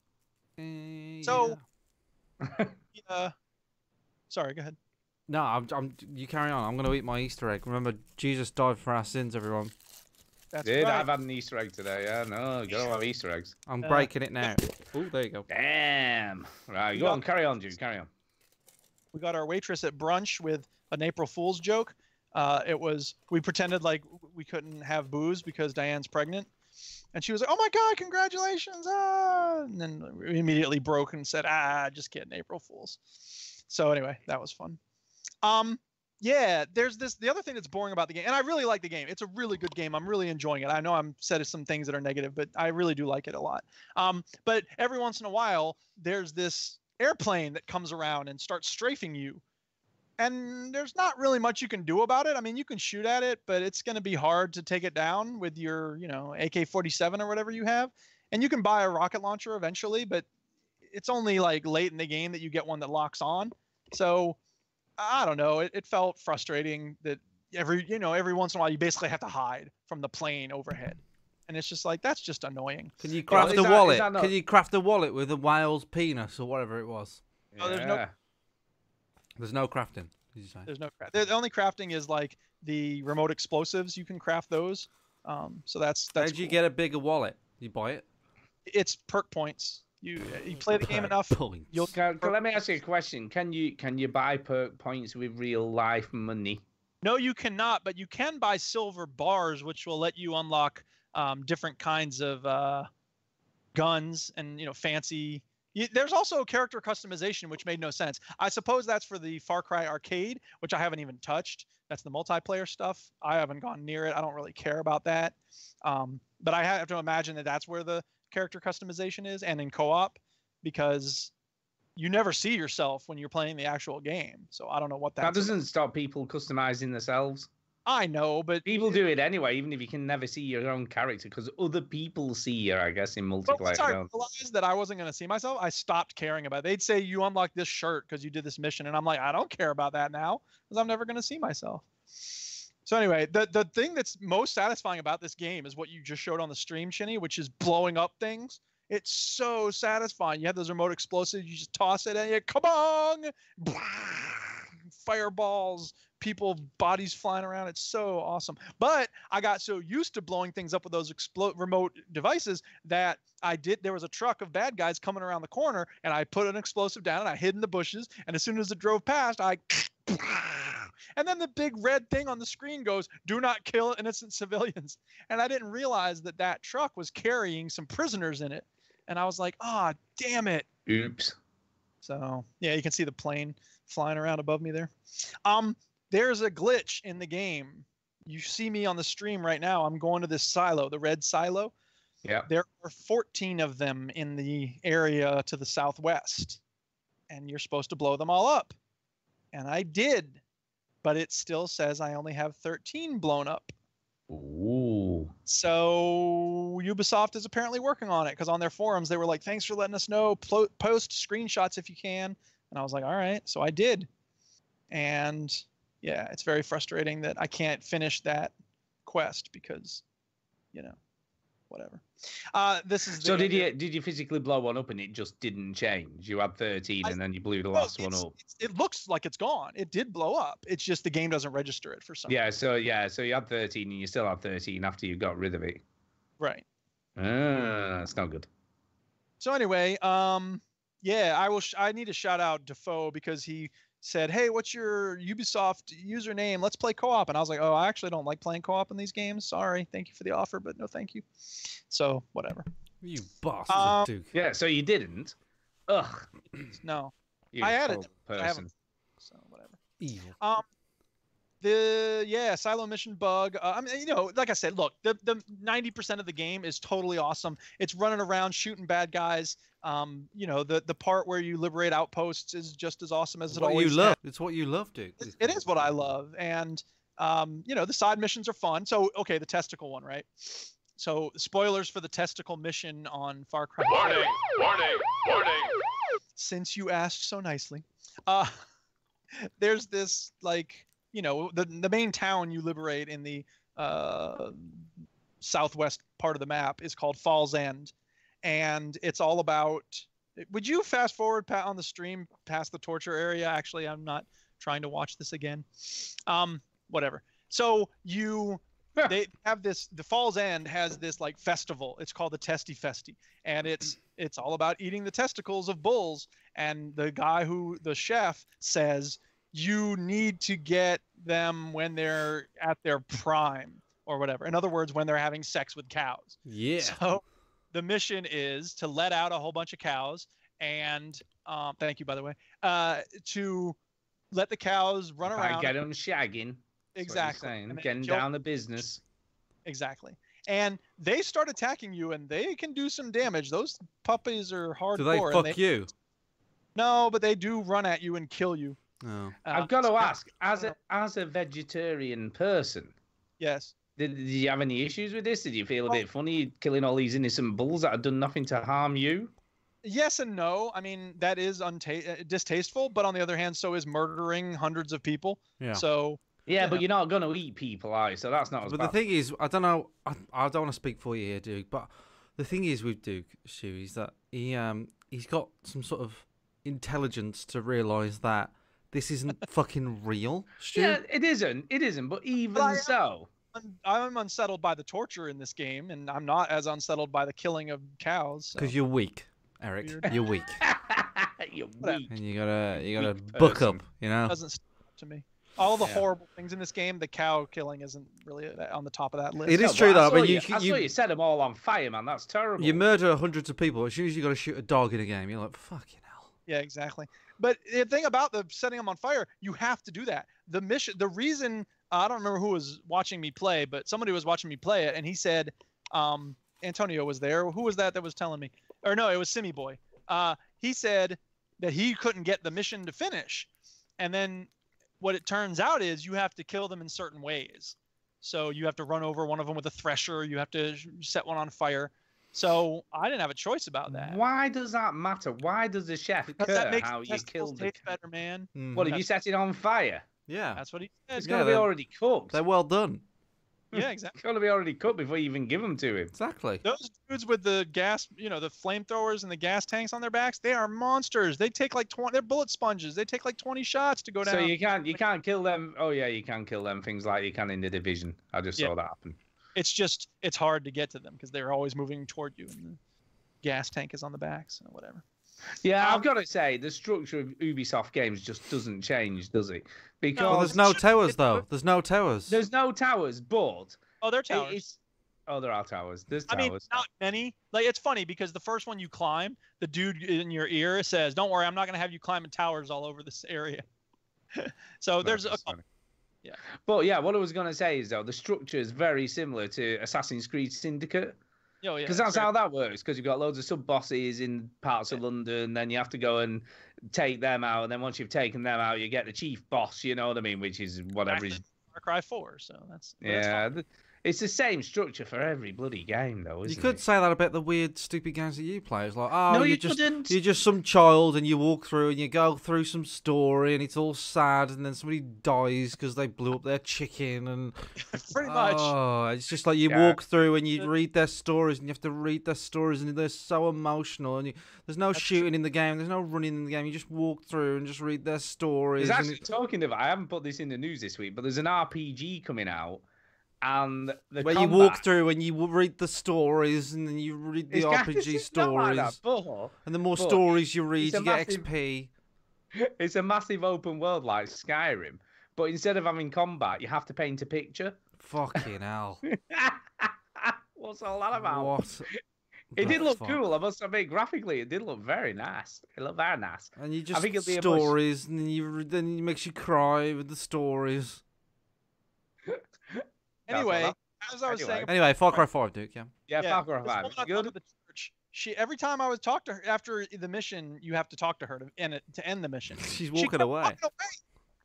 B: So, sorry, go ahead.
C: No, you carry on. I'm going to eat my Easter egg. Remember, Jesus died for our sins, everyone.
B: That's
A: right.
B: I've
A: had an Easter egg today. Yeah, no, you gotta have Easter eggs.
C: I'm breaking it now. Oh, there you go.
A: Damn. Right, go on, carry on, Jude. Carry on.
B: We got our waitress at brunch with an April Fool's joke. We pretended like we couldn't have booze because Diane's pregnant. And she was like, oh my God, congratulations. And then we immediately broke and said, just kidding, April Fools. So anyway, that was fun. Yeah, there's the other thing that's boring about the game, and I really like the game. It's a really good game. I'm really enjoying it. I know I'm said some things that are negative, but I really do like it a lot. But every once in a while, there's this airplane that comes around and starts strafing you. And there's not really much you can do about it. I mean, you can shoot at it, but it's going to be hard to take it down with your, you know, AK-47 or whatever you have. And you can buy a rocket launcher eventually, but it's only like late in the game that you get one that locks on. So I don't know. It felt frustrating that every once in a while you basically have to hide from the plane overhead. And it's just like, that's just annoying.
C: Can you craft a wallet? Can you craft a wallet with a whale's penis or whatever it was?
A: Yeah.
C: There's no crafting, did you say?
B: There's no crafting. The only crafting is like the remote explosives. You can craft those. So that's
C: How did you get a bigger wallet? You buy it?
B: It's perk points. You play the game enough.
A: Let me ask you a question. Can you buy perk points with real life money?
B: No, you cannot, but you can buy silver bars, which will let you unlock different kinds of guns and, you know, fancy. There's also character customization, which made no sense. I suppose that's for the Far Cry Arcade, which I haven't even touched. That's the multiplayer stuff. I haven't gone near it. I don't really care about that. But I have to imagine that that's where the character customization is, and in co-op, because you never see yourself when you're playing the actual game. So I don't know what
A: that doesn't stop people customizing themselves.
B: I know, but
A: people do it anyway, even if you can never see your own character, because other people see you, I guess, in multiplayer. But once
B: I realized that I wasn't going to see myself, I stopped caring about it. They'd say, you unlock this shirt because you did this mission, and I'm like, I don't care about that now, because I'm never going to see myself. So anyway, the thing that's most satisfying about this game is what you just showed on the stream, Chinny, which is blowing up things. It's so satisfying. You have those remote explosives, you just toss it and you come on, fireballs, people, bodies flying around. It's so awesome. But I got so used to blowing things up with those remote devices that there was a truck of bad guys coming around the corner, and I put an explosive down and I hid in the bushes, and as soon as it drove past, and then the big red thing on the screen goes, "Do not kill innocent civilians." And I didn't realize that truck was carrying some prisoners in it. And I was like, "Ah, oh, damn it."
A: Oops.
B: So, yeah, you can see the plane flying around above me there. There's a glitch in the game. You see me on the stream right now. I'm going to this silo, the red silo.
A: Yeah.
B: There are 14 of them in the area to the southwest. And you're supposed to blow them all up. And I did. But it still says I only have 13 blown up.
A: Ooh.
B: So Ubisoft is apparently working on it, because on their forums they were like, "Thanks for letting us know. Post screenshots if you can." And I was like, "All right." So I did. And yeah, it's very frustrating that I can't finish that quest because, whatever.
A: So did you physically blow one up and it just didn't change? You had 13 and then you blew the last one up.
B: It looks like it's gone. It did blow up. It's just the game doesn't register it for some reason.
A: So you had 13 and you still had 13 after you got rid of it.
B: Right.
A: That's not good.
B: So anyway, I need to shout out Defoe, because he said, "Hey, what's your Ubisoft username? Let's play co-op." And I was like, "Oh, I actually don't like playing co-op in these games. Sorry. Thank you for the offer, but no thank you." So, whatever.
C: You bastard, Duke.
A: Yeah, so you didn't? Ugh.
B: No.
A: You
B: I added it.
A: Person.
B: I haven't. So, whatever.
C: Evil.
B: The silo mission bug. I mean, like I said, look, the 90% of the game is totally awesome. It's running around shooting bad guys. The part where you liberate outposts is just as awesome as it always is.
C: It's what you love, Duke.
B: It is what I love, and the side missions are fun. So, okay, the testicle one, right? So, spoilers for the testicle mission on Far Cry.
H: Warning!
B: Since you asked so nicely, there's this the main town you liberate in the southwest part of the map is called Falls End, and it's all about. Would you fast forward on the stream past the torture area? Actually, I'm not trying to watch this again. Whatever. So they have this. The Falls End has this festival. It's called the Testy Festi, and it's all about eating the testicles of bulls. And the chef says, you need to get them when they're at their prime or whatever. In other words, when they're having sex with cows.
C: Yeah.
B: So the mission is to let out a whole bunch of cows and thank you, by the way, to let the cows run around.
A: Get them shagging.
B: Exactly.
A: Getting down the business.
B: Exactly. And they start attacking you, and they can do some damage. Those puppies are hardcore.
C: Do they fuck you?
B: No, but they do run at you and kill you.
C: Oh.
A: I've got to ask, as a vegetarian person,
B: yes,
A: did you have any issues with this? Did you feel a bit funny killing all these innocent bulls that had done nothing to harm you?
B: Yes and no. I mean, that is distasteful, but on the other hand, so is murdering hundreds of people.
C: Yeah.
B: So
A: yeah, but you're not going to eat people, are you? So that's not as bad.
C: But the thing is, I don't know. I don't want to speak for you here, Duke. But the thing is with Duke, Stu, is that he's got some sort of intelligence to realise that this isn't fucking real, Stu.
A: Yeah, it isn't. But even so,
B: I'm unsettled by the torture in this game, and I'm not as unsettled by the killing of cows.
C: Because you're weak, Eric. You're weak.
A: You're weak.
C: And you gotta book up.
B: Doesn't stand up to me. All the horrible things in this game, the cow killing isn't really on the top of that list.
C: It is true though. But
A: I saw you set them all on fire, man. That's terrible.
C: You murder hundreds of people. As soon as you got to shoot a dog in a game, you're like, fucking hell.
B: Yeah, exactly. But the thing about the setting them on fire, you have to do that. The mission, the reason, I don't remember who was watching me play, but somebody was watching me play it, and he said, Antonio was there. Who was that was telling me? Or no, it was Simi Boy. He said that he couldn't get the mission to finish, and then what it turns out is you have to kill them in certain ways. So you have to run over one of them with a thresher. You have to set one on fire. So I didn't have a choice about that.
A: Why does that matter? Why does the chef care how you killed the
B: better, man?
A: What, if you set it on fire?
C: Yeah.
B: That's what he said.
A: It's got to be already cooked.
C: They're well done.
B: Yeah, exactly.
A: It's got to be already cooked before you even give them to him.
C: Exactly.
B: Those dudes with the gas, the flamethrowers and the gas tanks on their backs, they are monsters. They take like 20. They're bullet sponges. They take like 20 shots to go down.
A: So you can't kill them. Oh yeah, you can kill them. Things like you can in the Division. I just saw that happen.
B: It's hard to get to them because they're always moving toward you, and the gas tank is on the back, so whatever.
A: Yeah, I've got to say the structure of Ubisoft games just doesn't change, does it? Because
C: there's no towers though. There's no towers.
A: There's no towers, but
B: there are towers.
A: There are towers. There's towers.
B: I mean, not many. Like, it's funny because the first one you climb, the dude in your ear says, "Don't worry, I'm not going to have you climbing towers all over this area." So there's a couple. Yeah.
A: But yeah, what I was going to say is though the structure is very similar to Assassin's Creed Syndicate.
B: Oh, yeah.
A: Because that's how that works. Because you've got loads of sub bosses in parts of London, then you have to go and take them out, and then once you've taken them out, you get the chief boss. You know what I mean? Which is whatever.
B: Far Cry 4. So that's
A: it's the same structure for every bloody game, though, isn't it?
C: You could say that about the weird, stupid games that you play. It's like, oh,
A: no,
C: you're just some child, and you walk through, and you go through some story, and it's all sad, and then somebody dies because they blew up their chicken, and
B: pretty much.
C: Oh, it's just like you walk through, and you read their stories, and you have to read their stories, and they're so emotional, and there's no shooting in the game, there's no running in the game. You just walk through and just read their stories.
A: There's actually talking of. I haven't put this in the news this week, but there's an RPG coming out. And
C: where you walk through and you read the stories, and then you read the RPG stories, and the more stories you read, you get XP.
A: It's a massive open world like Skyrim, but instead of having combat, you have to paint a picture.
C: Fucking hell!
A: What's all that about?
C: What?
A: It did look cool. I must admit, graphically, it did look very nice. It looked very nice.
C: And you just stories, and then it makes you cry with the stories.
B: Anyway, as I was saying.
C: Anyway, Far Cry 5, Duke.
A: Yeah, Far Cry 5. Good.
B: The church, every time I would talk to her after the mission, you have to talk to her to end the mission.
C: She's walking away.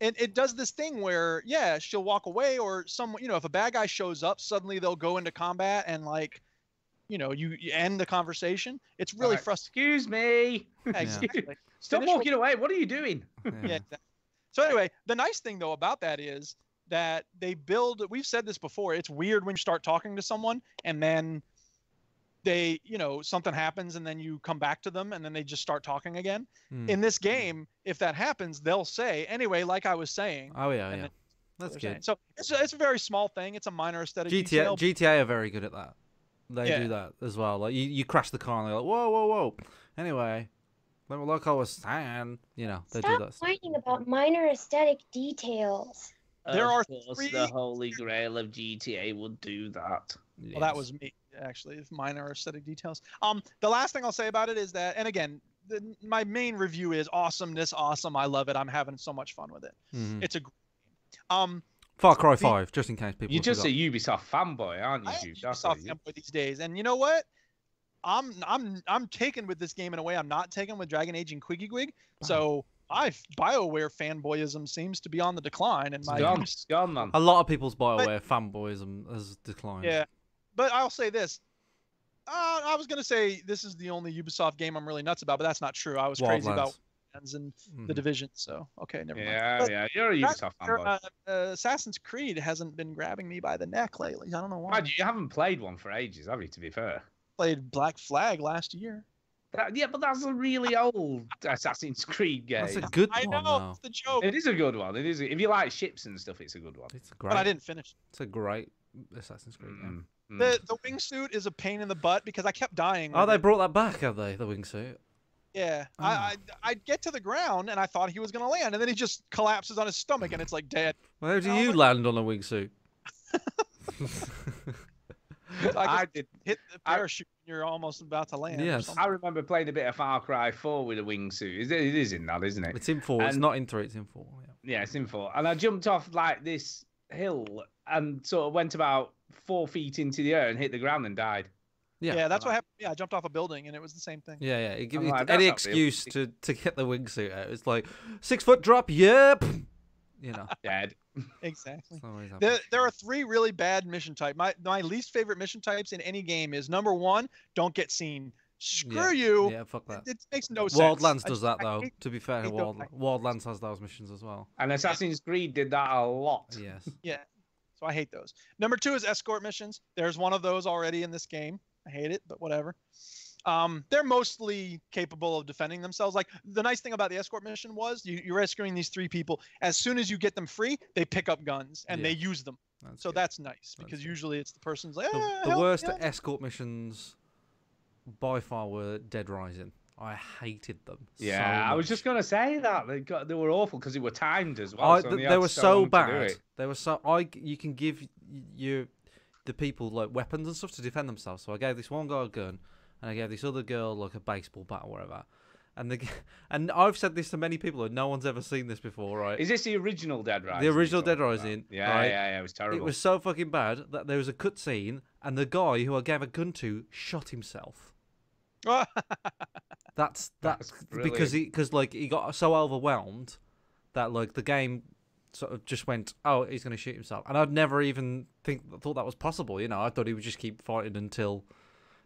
B: And it does this thing where, she'll walk away, or if a bad guy shows up, suddenly they'll go into combat and you end the conversation. It's really frustrating.
A: Excuse me.
B: Exactly.
A: Stop walking away. What are you doing?
B: Yeah, exactly. So anyway, the nice thing though about that is that they build. We've said this before. It's weird when you start talking to someone and then they, something happens and then you come back to them and then they just start talking again. In this game, if that happens, they'll say, anyway, like I was saying.
C: Oh yeah. That's good.
B: So it's a very small thing. It's a minor aesthetic detail.
C: GTA are very good at that. They do that as well. Like you crash the car and they're like, whoa. Anyway, like I was saying, they do that.
F: Stop whining about minor aesthetic details.
B: There are
A: three. The holy grail of GTA would do that.
B: Well, that was me, actually. Minor aesthetic details. The last thing I'll say about it is that, and again, my main review is awesomeness. Awesome. I love it. I'm having so much fun with it.
C: Mm-hmm.
B: It's a great game.
C: Far Cry 5, just in case people.
A: You're just a Ubisoft fanboy, aren't you?
B: I am a Ubisoft fanboy these days, and you know what? I'm taken with this game in a way I'm not taken with Dragon Age and Quiggy Gwig. So my BioWare fanboyism seems to be on the decline, and
A: it's gone, man.
C: A lot of people's BioWare fanboyism has declined.
B: Yeah, but I'll say this. I was gonna say this is the only Ubisoft game I'm really nuts about, but that's not true. I was crazy about Wildlands and the Division. So okay, never mind.
A: Yeah, you're a Ubisoft fanboy.
B: Assassin's Creed hasn't been grabbing me by the neck lately. I don't know why.
A: You haven't played one for ages, have you? To be fair,
B: played Black Flag last year.
A: Yeah, but that's a really old Assassin's Creed game.
C: That's a good one.
B: I know, it's the joke.
A: It is a good one. It is. If you like ships and stuff, it's a good one.
C: It's great.
B: But I didn't finish.
C: It's a great Assassin's Creed game.
B: The wingsuit is a pain in the butt because I kept dying.
C: Oh, they brought that back, have they? The wingsuit.
B: Yeah, I'd get to the ground and I thought he was gonna land, and then he just collapses on his stomach and it's like dead.
C: Well, how do you land on a wingsuit?
B: I did hit the parachute. You're almost about to land.
C: Yes.
A: I remember playing a bit of Far Cry 4 with a wingsuit. It is in that, isn't it?
C: It's in 4. It's not in 3. It's in 4.
A: Yeah, it's in 4. And I jumped off like this hill and sort of went about 4 feet into the air and hit the ground and died.
B: Yeah, that's what happened. Yeah, I jumped off a building and it was the same thing.
C: Yeah, yeah. Give
A: like,
C: any excuse to get the wingsuit out. It's like 6 foot drop. Yep. You know.
A: Dead.
B: Exactly. There are 3 really bad mission types. My least favorite mission types in any game is number 1, don't get seen. Screw you.
C: Yeah, fuck that.
B: It makes no sense.
C: Wildlands does that though. To be fair, Wildlands has those missions as well.
A: And Assassin's Creed did that a lot.
C: Yes.
B: Yeah. So I hate those. Number 2 is escort missions. There's one of those already in this game. I hate it, but whatever. They're mostly capable of defending themselves. Like the nice thing about the escort mission was you're rescuing these 3 people. As soon as you get them free, they pick up guns and they use them. That's nice because usually it's the person's like,
C: the worst escort missions by far were Dead Rising. I hated them.
A: Yeah,
C: so
A: I was just gonna say that they were awful because they were timed as well.
C: They were so bad. They were so you can give the people like weapons and stuff to defend themselves. So I gave this one guy a gun, and I gave this other girl like a baseball bat or whatever. And I've said this to many people, and no one's ever seen this before, right?
A: Is this the original Dead Rising?
C: The original Dead Rising.
A: Yeah,
C: right?
A: yeah, it was terrible.
C: It was so fucking bad that there was a cutscene, and the guy who I gave a gun to shot himself. That's because he got so overwhelmed that like the game sort of just went, oh, he's gonna shoot himself, and I'd never even thought that was possible. You know, I thought he would just keep fighting until.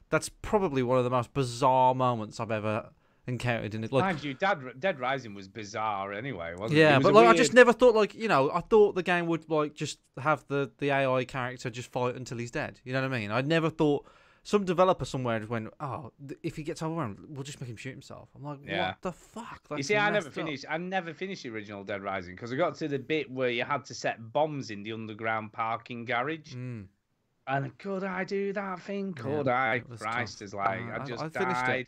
C: That's probably one of the most bizarre moments I've ever encountered in it. Like,
A: mind you, Dead Rising was bizarre anyway, wasn't it?
C: Yeah, but like I just never thought I thought the game would like just have the AI character just fight until he's dead. You know what I mean? I never thought. Some developer somewhere just went, oh, if he gets overwhelmed, we'll just make him shoot himself. I'm like, what the fuck?
A: You see, I never finished the original Dead Rising because I got to the bit where you had to set bombs in the underground parking garage. And could I do that thing? Could I? Christ is like, I just died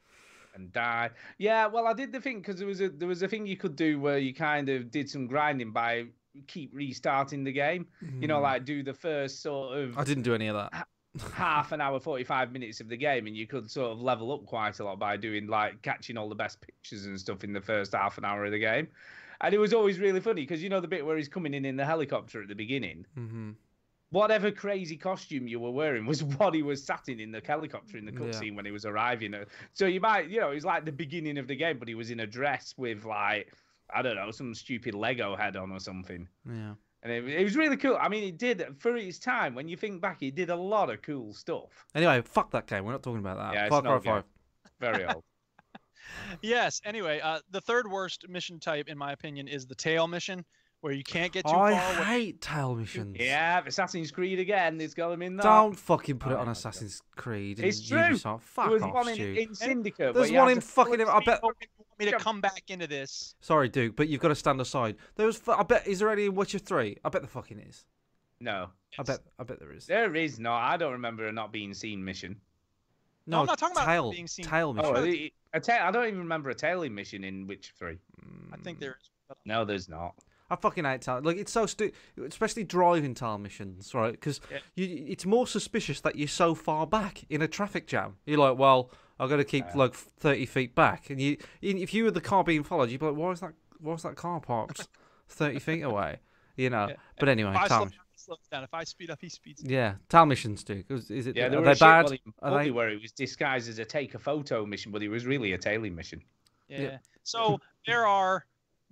A: and died. Yeah, well, I did the thing because there was a thing you could do where you kind of did some grinding by keep restarting the game. You know, like do the first sort of.
C: I didn't do any of that.
A: Half an hour, 45 minutes of the game, and you could sort of level up quite a lot by doing like catching all the best pictures and stuff in the first half an hour of the game. And it was always really funny because you know the bit where he's coming in the helicopter at the beginning. Whatever crazy costume you were wearing was what he was sat in the helicopter in the cutscene when he was arriving. So you might, you know, it's like the beginning of the game, but he was in a dress with like, I don't know, some stupid Lego head on or something.
C: Yeah.
A: And it was really cool. I mean, it did, for its time, when you think back, it did a lot of cool stuff.
C: Anyway, fuck that game. We're not talking about that.
A: Yeah,
C: Far Cry 5.
A: Very old.
B: Yes, anyway, the third worst mission type, in my opinion, is the tail mission, where you can't get too far away.
C: I hate tail missions.
A: Yeah, Assassin's Creed again. It's got them in there.
C: Don't fucking put it on Assassin's Creed.
A: It's true.
C: Ubisoft. Fuck
A: there was
C: off,
A: one
C: Stu.
A: in Syndicate.
C: There's one in fucking.
B: I bet. Me to come back into this.
C: Sorry, Duke, but you've got to stand aside. I bet. Is there any in Witcher 3? I bet there fucking is.
A: No.
C: Yes. I bet there is.
A: There is not. I don't remember a not being seen mission.
B: No, I'm not talking about being seen.
C: Tail mission.
A: I don't even remember a tailing mission in Witcher 3.
B: I think there is.
A: No, there's not.
C: I fucking hate tail. Like, it's so stupid, especially driving tail missions, right? Because it's more suspicious that you're so far back in a traffic jam. You're like, well, I've got to keep like 30 feet back, and if you were the car being followed, you'd be like, why is that car parked 30 feet away? You know. Yeah. But anyway,
B: if I speed up, he speeds.
C: Yeah, tail missions, Duke. Is it?
A: Yeah,
C: are they bad?
A: Where it was disguised as a take a photo mission, but it was really a tailing mission.
B: Yeah. So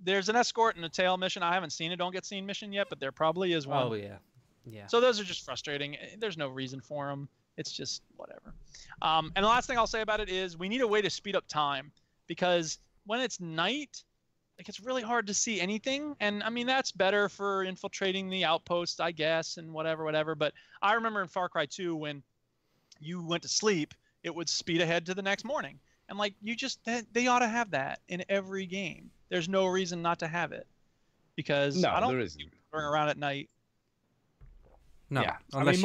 B: there's an escort and a tail mission. I haven't seen a don't get seen mission yet, but there probably is one.
C: Oh yeah. Yeah.
B: So those are just frustrating. There's no reason for them. It's just whatever. And the last thing I'll say about it is we need a way to speed up time, because when it's night, like, it's really hard to see anything. And I mean, that's better for infiltrating the outpost, I guess, and whatever. But I remember in Far Cry 2, when you went to sleep, it would speed ahead to the next morning. And like, they ought to have that in every game. There's no reason not to have it, because I don't think going around at night.
C: No,
A: yeah.
C: unless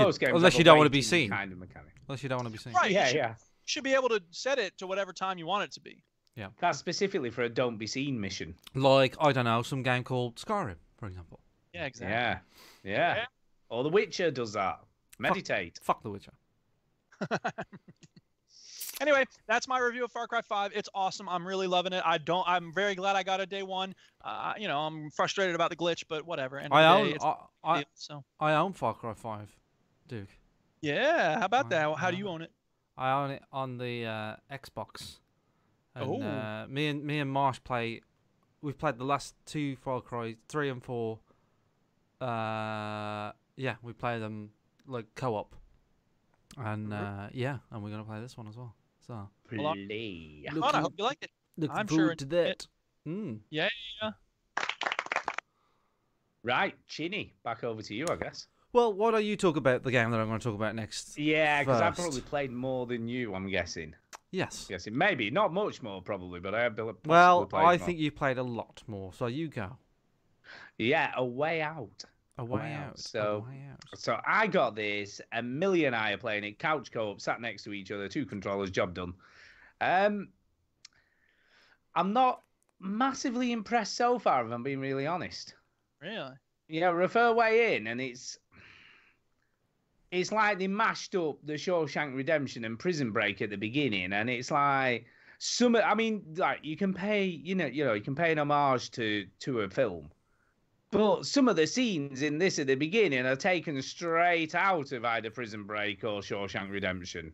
C: you don't want to be seen.
A: Kind of mechanic.
C: Unless you don't want to be seen.
B: Right.
A: Yeah.
B: You should be able to set it to whatever time you want it to be.
C: Yeah.
A: That's specifically for a don't be seen mission.
C: Like, I don't know, some game called Skyrim, for example.
B: Yeah, exactly.
A: Yeah. Or The Witcher does that. Meditate.
C: Fuck The Witcher.
B: Anyway, that's my review of Far Cry 5. It's awesome. I'm really loving it. I'm very glad I got it day one. I'm frustrated about the glitch, but whatever.
C: I own Far Cry 5, Duke.
B: Yeah, how about that? How do you own it?
C: I own it on the Xbox. And me and Marsh play. We've played the last 2 Far Cry 3 and 4. Yeah, we play them like co-op. And yeah, and we're gonna play this one as well. So
A: play.
B: I hope you like it.
C: Looking forward to that.
B: Yeah.
A: Right, Chinny, back over to you, I guess.
C: Well, why don't you talk about the game that I'm going to talk about next?
A: Yeah, because I probably played more than you, I'm guessing.
C: Yes.
A: Guessing. Maybe. Not much more, probably, but I have played
C: I think you played a lot more, so you go.
A: Yeah, A Way Out.
C: A Way Out.
A: So I got this. Millie and I are playing it. Couch co-op, sat next to each other, 2 controllers, job done. I'm not massively impressed so far, if I'm being really honest.
B: Really?
A: Yeah, refer way in, and it's like they mashed up the Shawshank Redemption and Prison Break at the beginning, and it's like you can pay, you can pay an homage to a film, but some of the scenes in this at the beginning are taken straight out of either Prison Break or Shawshank Redemption.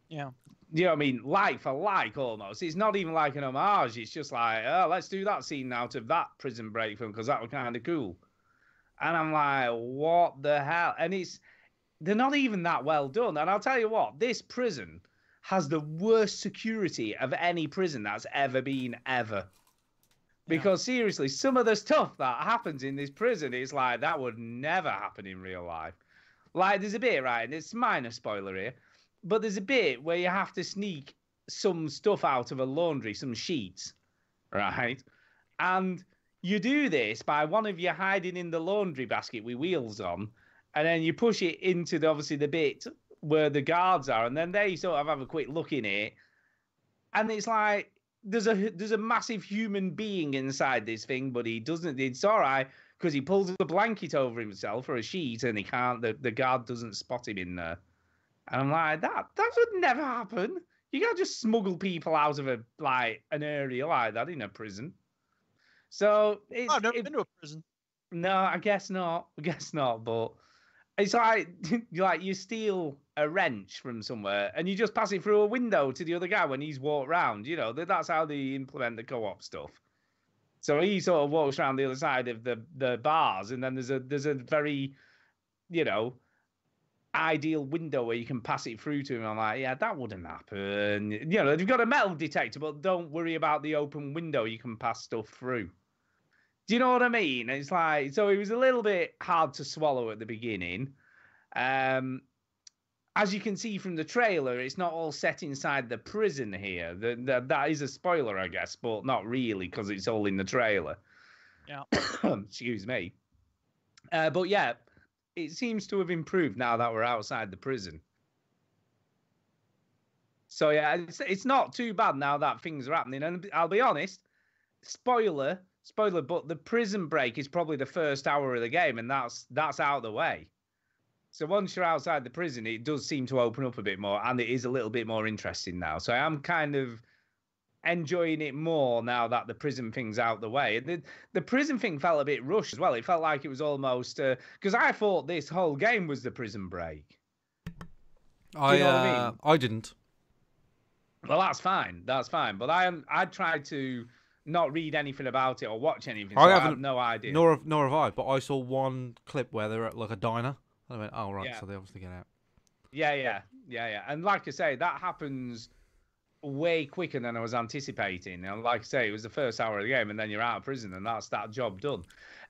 B: Yeah.
A: You know what I mean? Like for like, almost. It's not even like an homage. It's just like, oh, let's do that scene out of that Prison Break film because that was kind of cool. And I'm like, what the hell? And they're not even that well done. And I'll tell you what, this prison has the worst security of any prison that's ever been, ever. Because seriously, some of the stuff that happens in this prison is like, that would never happen in real life. Like, there's a bit, right, and it's minor spoiler here, but there's a bit where you have to sneak some stuff out of a laundry, some sheets, right? And you do this by one of you hiding in the laundry basket with wheels on, and then you push it into obviously the bit where the guards are, and then they sort of have a quick look in it, and it's like there's a massive human being inside this thing, but he doesn't. It's all right because he pulls a blanket over himself or a sheet, and he can't. The guard doesn't spot him in there. And I'm like, that would never happen. You can't just smuggle people out of an area like that in a prison. So
B: I've never been to a prison.
A: No, I guess not. But it's like you steal a wrench from somewhere and you just pass it through a window to the other guy when he's walked round. You know, that's how they implement the co-op stuff. So he sort of walks around the other side of the bars, and then there's a very, ideal window where you can pass it through to him. I'm like, yeah, that wouldn't happen. They've got a metal detector, but don't worry about the open window you can pass stuff through. Do you know what I mean? It's like, so it was a little bit hard to swallow at the beginning. As you can see from the trailer, it's not all set inside the prison here. That is a spoiler, I guess, but not really because it's all in the trailer.
B: Yeah.
A: Excuse me. But yeah, it seems to have improved now that we're outside the prison. So yeah, it's not too bad now that things are happening. And I'll be honest, spoiler, but the Prison Break is probably the first hour of the game, and that's out of the way. So once you're outside the prison, it does seem to open up a bit more, and it is a little bit more interesting now. So I am kind of enjoying it more now that the prison thing's out the way. The prison thing felt a bit rushed as well. It felt like it was almost because I thought this whole game was the Prison Break.
C: I mean? I didn't.
A: Well, that's fine. But I tried to not read anything about it or watch anything.
C: I
A: have no idea.
C: Nor have I. But I saw one clip where they're at like a diner. And I went, oh right, so they obviously get out.
A: Yeah. And like I say, that happens way quicker than I was anticipating. And like I say, it was the first hour of the game, and then you're out of prison, and that's that job done.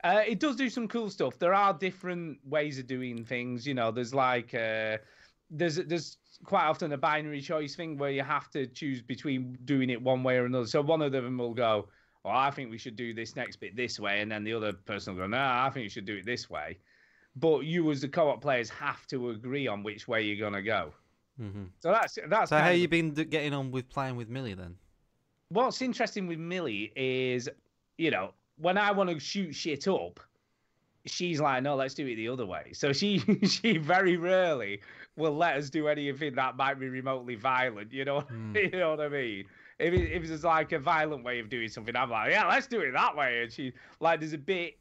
A: It does do some cool stuff. There are different ways of doing things. There's like there's quite often a binary choice thing where you have to choose between doing it one way or another. So one of them will go, well, I think we should do this next bit this way, and then the other person will go, no, I think you should do it this way. But you as the co-op players have to agree on which way you're gonna go.
C: Mm-hmm.
A: So that's.
C: So how you been getting on with playing with Millie then?
A: What's interesting with Millie is, when I want to shoot shit up, she's like, no, let's do it the other way. So she very rarely will let us do anything that might be remotely violent. You know what I mean? If it's like a violent way of doing something, I'm like, yeah, let's do it that way. And she there's a bit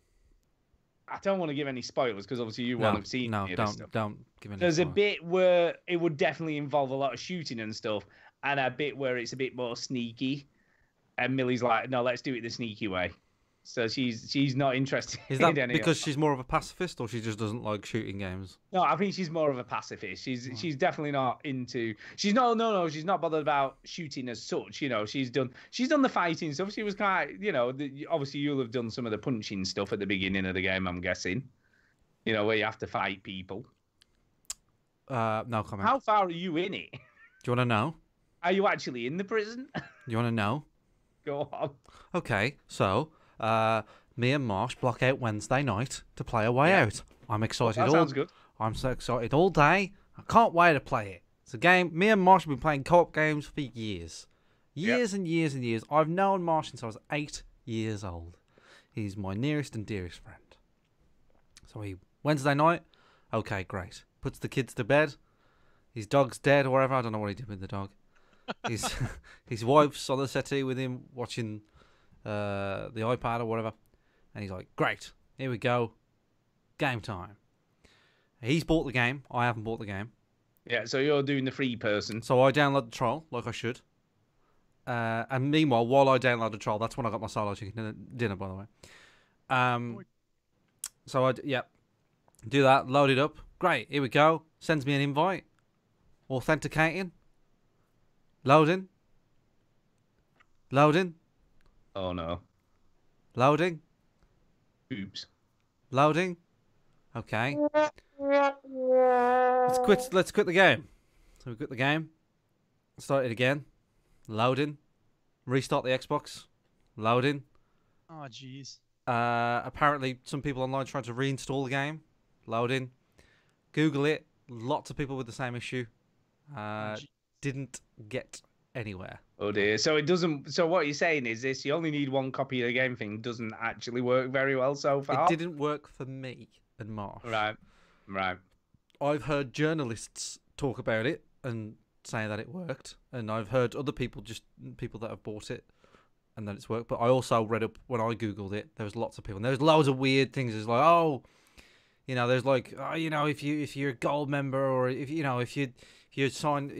A: I don't want to give any spoilers because obviously you won't have seen
C: no,
A: any of this stuff.
C: don't give any.
A: There's
C: spoilers.
A: a bit where it would definitely involve a lot of shooting and stuff, and a bit where it's a bit more sneaky. And Millie's like, no, let's do it the sneaky way. So she's not interested.
C: Is that
A: in
C: because she's more of a pacifist, or she just doesn't like shooting games?
A: No, I think she's more of a pacifist. She's definitely not into. She's no. She's not bothered about shooting as such. You know, she's done the fighting stuff. She was kind of, you know, obviously you'll have done some of the punching stuff at the beginning of the game. I'm guessing. You know, where you have to fight people.
C: No comment.
A: How far are you in it?
C: Do you want to know?
A: Are you actually in the prison?
C: You want to know?
A: Go on.
C: Okay, so me and Marsh block out Wednesday night to play A Way Out. I'm excited.
A: That sounds good.
C: I'm so excited all day. I can't wait to play it. It's a game. Me and Marsh have been playing co-op games for years. Years and years and years. I've known Marsh since I was 8 years old. He's my nearest and dearest friend. So Wednesday night, okay, great. Puts the kids to bed. His dog's dead or whatever. I don't know what he did with the dog. His wife's on the settee with him watching the iPad or whatever. And he's like, great, here we go. Game time. He's bought the game. I haven't bought the game.
A: Yeah, so you're doing the free person.
C: So I download the trial, like I should. And meanwhile, while I download the trial, that's when I got my solo chicken dinner, by the way. So do that, load it up. Great, here we go. Sends me an invite. Authenticating. Loading.
A: Oh no.
C: Loading.
A: Oops.
C: Loading. Okay. Let's quit the game. So we quit the game. Start it again. Loading. Restart the Xbox. Loading.
B: Oh jeez.
C: Apparently some people online trying to reinstall the game. Loading. Google it. Lots of people with the same issue. Didn't get anywhere.
A: Oh dear. So it doesn't. So what you're saying is this: you only need one copy of the game. Thing doesn't actually work very well so far.
C: It didn't work for me and Marsh.
A: Right.
C: I've heard journalists talk about it and say that it worked, and I've heard other people that have bought it and that it's worked. But I also read up when I googled it. There was lots of people. And there was loads of weird things. It's like, oh, you know, there's like, oh, you know, if you're a gold member, or if you're offline,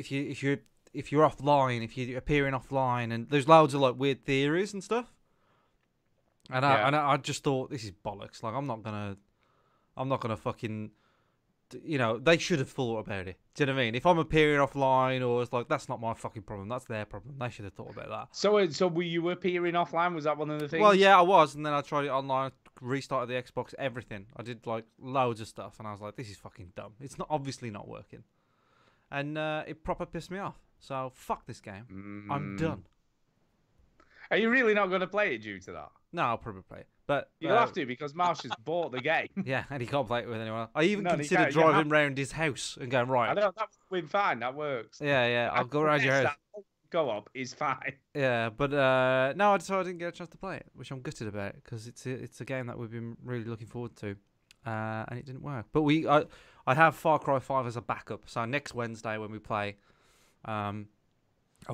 C: if you're appearing offline, and there's loads of like weird theories and stuff. And I just thought, this is bollocks. Like I'm not gonna fucking, you know, they should have thought about it. Do you know what I mean? If I'm appearing offline, or it's like, that's not my fucking problem. That's their problem. They should have thought about that.
A: So were you appearing offline? Was that one of the things?
C: Well, yeah, I was, and then I tried it online, restarted the Xbox, everything. I did like loads of stuff, and I was like, this is fucking dumb. It's obviously not working, and it proper pissed me off. So fuck this game. I'm done.
A: Are you really not going to play it due to that?
C: No, I'll probably play it. But
A: you'll have to, because Marsh has bought the game.
C: Yeah, and he can't play it with anyone. I even considered driving round his house and going, right.
A: I know, that's been fine. That works.
C: Yeah, I'll go around your house.
A: Go-op is fine.
C: Yeah, but no, I didn't get a chance to play it, which I'm gutted about, because it's a game that we've been really looking forward to, and it didn't work. But I have Far Cry 5 as a backup, so next Wednesday when we play, I've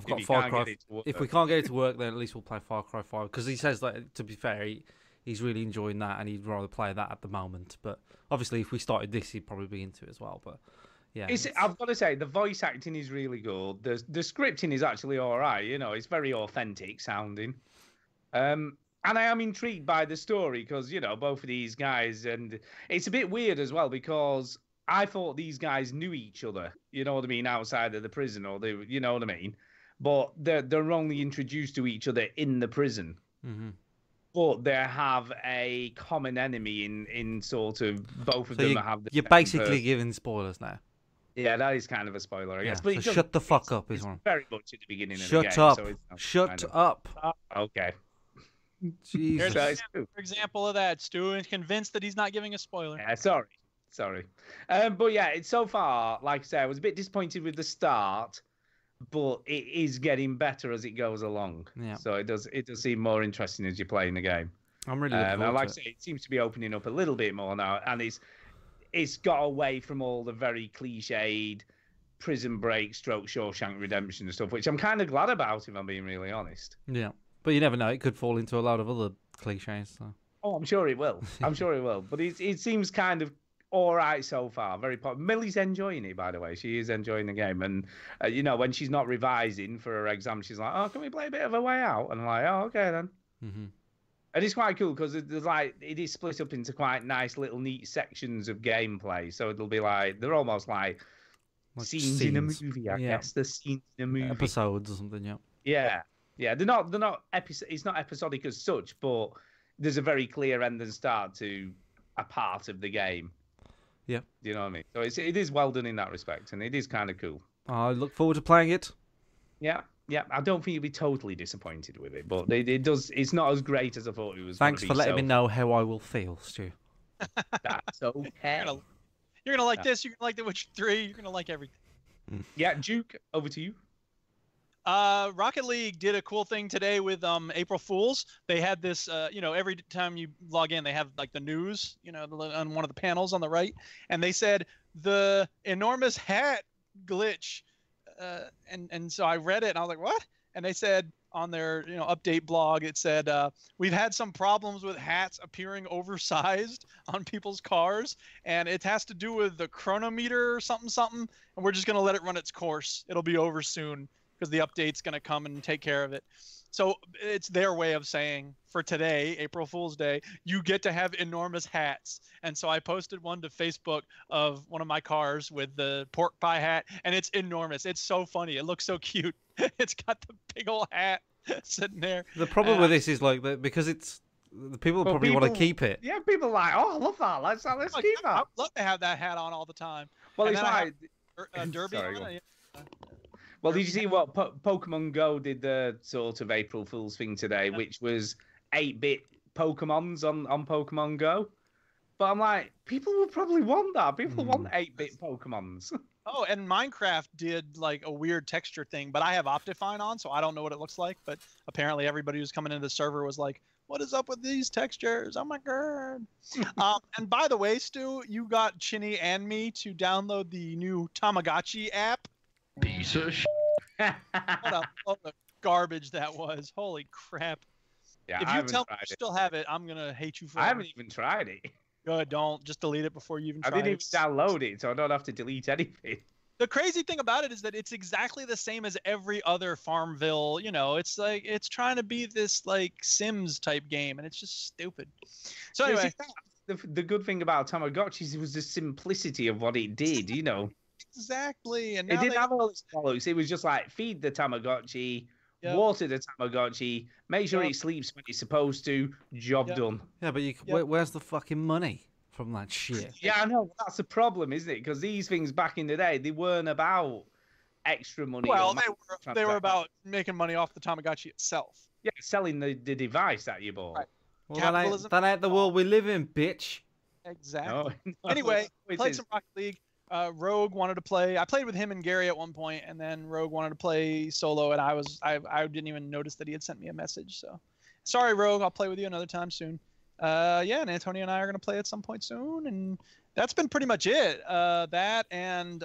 C: got Far Cry. If we can't get it to work, then at least we'll play Far Cry 5. Because he says that, to be fair, he's really enjoying that, and he'd rather play that at the moment. But obviously, if we started this, he'd probably be into it as well. But yeah,
A: I've got to say, the voice acting is really good. The scripting is actually all right. You know, it's very authentic sounding. And I am intrigued by the story because, you know, both of these guys, and it's a bit weird as well because I thought these guys knew each other. You know what I mean? Outside of the prison, or you know what I mean? But they're only introduced to each other in the prison.
C: Mm-hmm.
A: But they have a common enemy in sort of both of them have.
C: You're basically giving spoilers now.
A: Yeah, that is kind of a spoiler, I guess.
C: Yeah,
A: But
C: so shut the fuck up, is one.
A: Very much at the beginning of
C: the
A: game.
C: Shut up.
A: Okay.
C: Jesus.
B: For example of that, Stu is convinced that he's not giving a spoiler.
A: Yeah, sorry. But yeah, it's so far, like I said, I was a bit disappointed with the start, but it is getting better as it goes along.
C: Yeah.
A: So it does seem more interesting as you're playing the game.
C: I'm really looking forward
A: like
C: to
A: I say, it seems to be opening up a little bit more now, and it's got away from all the very cliched Prison Break, Shawshank Redemption and stuff, which I'm kind of glad about, if I'm being really honest.
C: Yeah, but you never know; it could fall into a lot of other cliches. So.
A: Oh, I'm sure it will. I'm sure it will. But it seems kind of all right so far. Very popular. Millie's enjoying it, by the way. She is enjoying the game. And, you know, when she's not revising for her exam, she's like, oh, can we play a bit of A Way Out? And I'm like, oh, okay then.
C: Mm-hmm.
A: And it's quite cool because there's like it is split up into quite nice little neat sections of gameplay. So it'll be like they're almost like scenes in a movie, I guess. The scenes in a movie.
C: Episodes or something, yeah.
A: Yeah. Yeah. They're not it's not episodic as such, but there's a very clear end and start to a part of the game.
C: Yeah.
A: Do you know what I mean? So it is well done in that respect, and it is kind of cool.
C: I look forward to playing it.
A: Yeah. Yeah, I don't think you'll be totally disappointed with it, but it does. It's not as great as I thought it was.
C: Thanks for letting me know how I will feel, Stu.
A: That's okay.
B: You're gonna like this. You're gonna like The Witcher 3. You're gonna like everything.
A: Yeah, Duke, over to you.
B: Rocket League did a cool thing today with April Fools. They had this, every time you log in, they have like the news, on one of the panels on the right, and they said the enormous hat glitch. And so I read it and I was like, what? And they said on their update blog, it said we've had some problems with hats appearing oversized on people's cars, and it has to do with the chronometer or something, and we're just gonna let it run its course. It'll be over soon because the update's gonna come and take care of it. So it's their way of saying for today, April Fool's Day, you get to have enormous hats. And so I posted one to Facebook of one of my cars with the pork pie hat, and it's enormous. It's so funny. It looks so cute. It's got the big old hat sitting there.
C: The problem with this is like that because it's the people probably want to keep it.
A: Yeah, people are like, oh, I love that. Let's keep that.
B: I'd love to have that hat on all the time.
A: Well, it's like
B: Derby.
A: Sorry, well, did you see what Pokemon Go did the sort of April Fool's thing today, which was 8-bit Pokemons on Pokemon Go? But I'm like, people will probably want that. People want 8-bit Pokemons.
B: Oh, and Minecraft did like a weird texture thing, but I have Optifine on, so I don't know what it looks like. But apparently everybody who's coming into the server was like, what is up with these textures? Oh my god. And by the way, Stu, you got Chinny and me to download the new Tamagotchi app.
H: Piece of shit.
B: What a garbage that was. Holy crap.
A: Yeah,
B: if you tell me you still have it, I'm going to hate you for it.
A: I haven't even tried it.
B: Good, don't. Just delete it before you even try it.
A: I didn't even download it, so I don't have to delete anything.
B: The crazy thing about it is that it's exactly the same as every other Farmville. It's like it's trying to be this like Sims type game, and it's just stupid. So anyway,
A: the good thing about Tamagotchis was the simplicity of what it did.
B: Exactly, and
A: it didn't have all its bollocks. It was just like feed the Tamagotchi, water the Tamagotchi, make sure it sleeps when it's supposed to. Job done.
C: Yeah, but where's the fucking money from that shit?
A: Yeah, I know. That's the problem, isn't it? Because these things back in the day, they weren't about extra money.
B: Well, they were about making money off the Tamagotchi itself.
A: Yeah, selling the device that you bought. Right.
C: Well, that ain't the world we live in, bitch.
B: Exactly. No, anyway, played some Rocket League. Rogue wanted to play. I played with him and Gary at one point, and then Rogue wanted to play solo, and I didn't even notice that he had sent me a message. So, sorry, Rogue. I'll play with you another time soon. And Antonio and I are going to play at some point soon, and that's been pretty much it. That and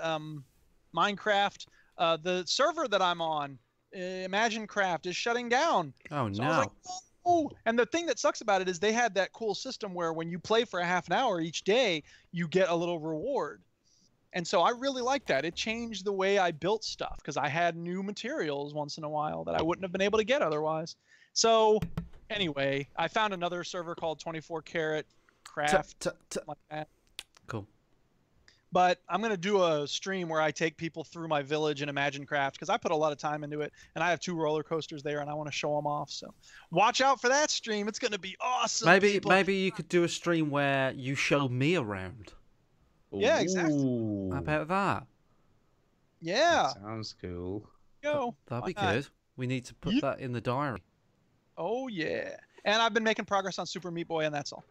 B: Minecraft. The server that I'm on, ImagineCraft, is shutting down.
C: Oh,
B: so
C: no.
B: I was like, oh. And the thing that sucks about it is they had that cool system where when you play for a half an hour each day, you get a little reward. And so I really like that. It changed the way I built stuff because I had new materials once in a while that I wouldn't have been able to get otherwise. So anyway, I found another server called 24 Karat Craft. Like that.
C: Cool.
B: But I'm going to do a stream where I take people through my village in ImagineCraft because I put a lot of time into it. And I have 2 roller coasters there and I want to show them off. So watch out for that stream. It's going to be awesome.
C: Maybe you could do a stream where you show me around.
B: Yeah, exactly.
C: How about that?
B: Yeah.
A: That sounds cool.
B: Go.
C: That'd be good. We need to put that in the diary.
B: Oh, yeah. And I've been making progress on Super Meat Boy, and that's all.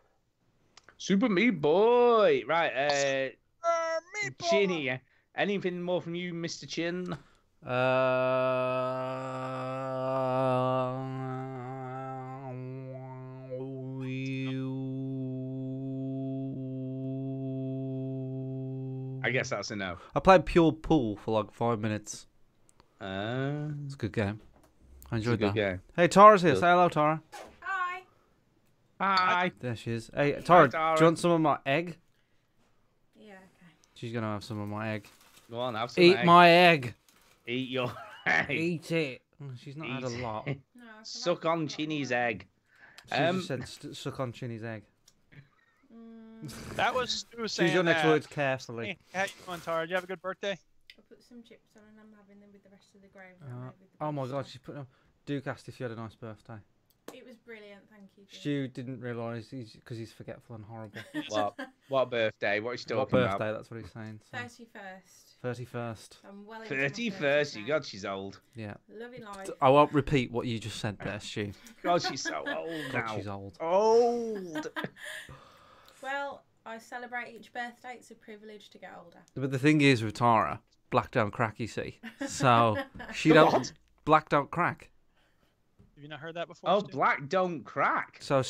A: Super Meat Boy. Right.
B: Meat Boy.
A: Chinny, anything more from you, Mr. Chin? I guess that's a no.
C: I played Pure Pool for like 5 minutes.
A: It's
C: a good game. I enjoyed that.
A: Game.
C: Hey, Tara's here. Say hello, Tara.
I: Hi.
A: Hi.
C: There she is. Hey, Tara, do
A: Tara.
C: you want some of my egg?
I: Yeah, okay.
C: She's gonna have some of my egg.
A: Go on, have some
C: Eat
A: egg.
C: my egg.
A: Eat your egg.
C: Eat it. She's not had a
A: Eat
C: lot.
A: it.
I: No, I
A: Suck
I: forgot
A: on
I: to put
A: Chinny's
I: mine.
A: egg.
C: She just said suck on Chinny's egg.
B: That was Stu saying
C: Choose your next
B: that.
C: words carefully.
B: Hey, how you doing, Tara? Did you have a good birthday?
I: I put some chips on and I'm having them with the rest of the gravy.
C: Oh my god, she's putting. Duke asked if you had a nice birthday.
I: It was brilliant, thank you. Duke.
C: Stu didn't realise because he's forgetful and horrible.
A: What birthday? What are you talking
C: What birthday?
A: about?
C: That's what he's saying. So.
I: 31st.
C: 31st.
I: I'm well into my
A: 31st. You
I: now.
A: God, she's old.
C: Yeah.
I: Loving life.
C: I won't repeat what you just said there, Stu.
A: God, she's so old
C: God,
A: now.
C: she's old.
A: Old.
I: Well, I celebrate each birthday. It's a privilege to get older.
C: But the thing is with Tara, black don't crack, you see. So she don't black don't crack.
B: Have you not heard that before?
A: Oh,
B: Stu?
A: black don't crack.
C: So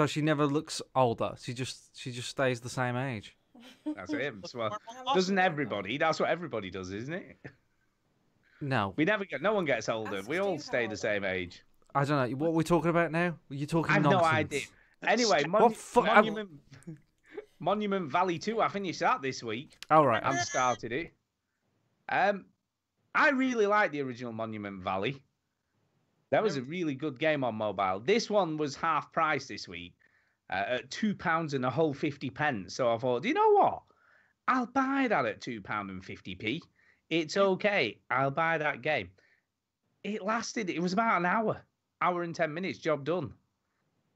C: she never looks older. She just stays the same age.
A: That's it. Doesn't everybody? That's what everybody does, isn't it?
C: No.
A: We never get. No one gets older.
I: Ask
A: We all
I: Stu
A: stay
I: how
A: the
I: old
A: same age.
C: I don't know. What are we talking about now? Are you talking
A: I have
C: nonsense?
A: no idea. Anyway, Monument Valley 2. I finished that this week.
C: All right.
A: I've started it. I really like the original Monument Valley. That was a really good game on mobile. This one was half price this week at £2 and a whole 50 pence. So I thought, do you know what? I'll buy that at £2 and 50p. It's okay. I'll buy that game. It was about an hour and 10 minutes, job done.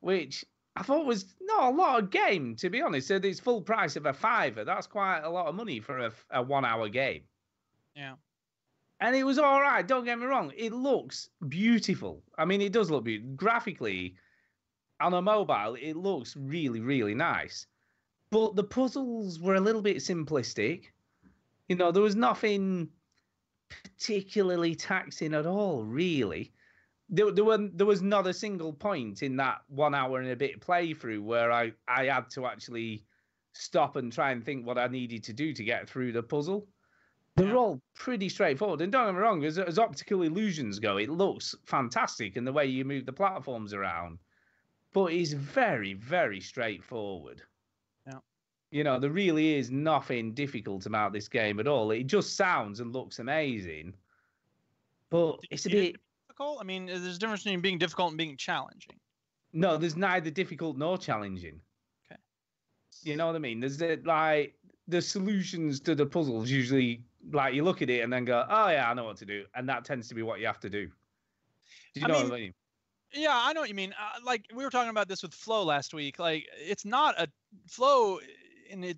A: Which I thought was not a lot of game, to be honest. So it's full price of a £5. That's quite a lot of money for a 1 hour game.
B: Yeah.
A: And it was all right. Don't get me wrong. It looks beautiful. I mean, it does look beautiful. Graphically, on a mobile, it looks really, really nice. But the puzzles were a little bit simplistic. You know, there was nothing particularly taxing at all, really. There was not a single point in that 1 hour and a bit playthrough where I had to actually stop and try and think what I needed to do to get through the puzzle. They're all pretty straightforward. And don't get me wrong, as optical illusions go, it looks fantastic in the way you move the platforms around. But it's very, very straightforward.
B: Yeah.
A: You know, there really is nothing difficult about this game at all. It just sounds and looks amazing. But it's a bit
B: difficult. I mean, there's a difference between being difficult and being challenging.
A: No, there's neither difficult nor challenging.
B: Okay.
A: You know what I mean? There's the solutions to the puzzles usually, like, you look at it and then go, oh yeah, I know what to do, and that tends to be what you have to do. Do you know what I mean?
B: Yeah, I know what you mean. Like, we were talking about this with Flow last week. Like, it's not a Flow,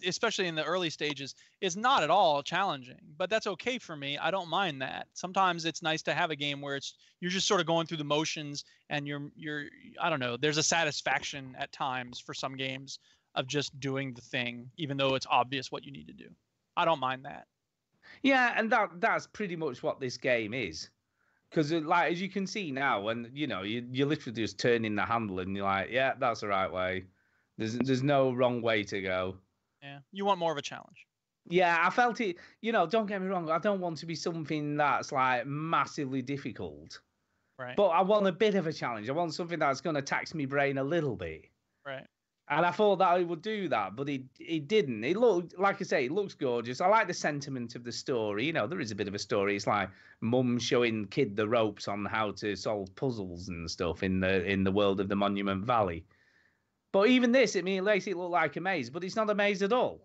B: especially in the early stages, is not at all challenging. But that's okay for me. I don't mind that. Sometimes it's nice to have a game where you're just sort of going through the motions, and you're I don't know. There's a satisfaction at times for some games of just doing the thing, even though it's obvious what you need to do. I don't mind that.
A: Yeah, and that's pretty much what this game is. Because, like, as you can see now, when, you know, you're literally just turning the handle and you're like, yeah, that's the right way. There's no wrong way to go.
B: Yeah, you want more of a challenge.
A: Yeah, I felt it, you know, don't get me wrong, I don't want to be something that's, like, massively difficult.
B: Right.
A: But I want a bit of a challenge. I want something that's going to tax my brain a little bit.
B: Right.
A: And I thought that it would do that, but it didn't. It looked, like I say, it looks gorgeous. I like the sentiment of the story. You know, there is a bit of a story. It's like mum showing kid the ropes on how to solve puzzles and stuff in the world of the Monument Valley. But even this, I mean, it makes it look like a maze, but it's not a maze at all.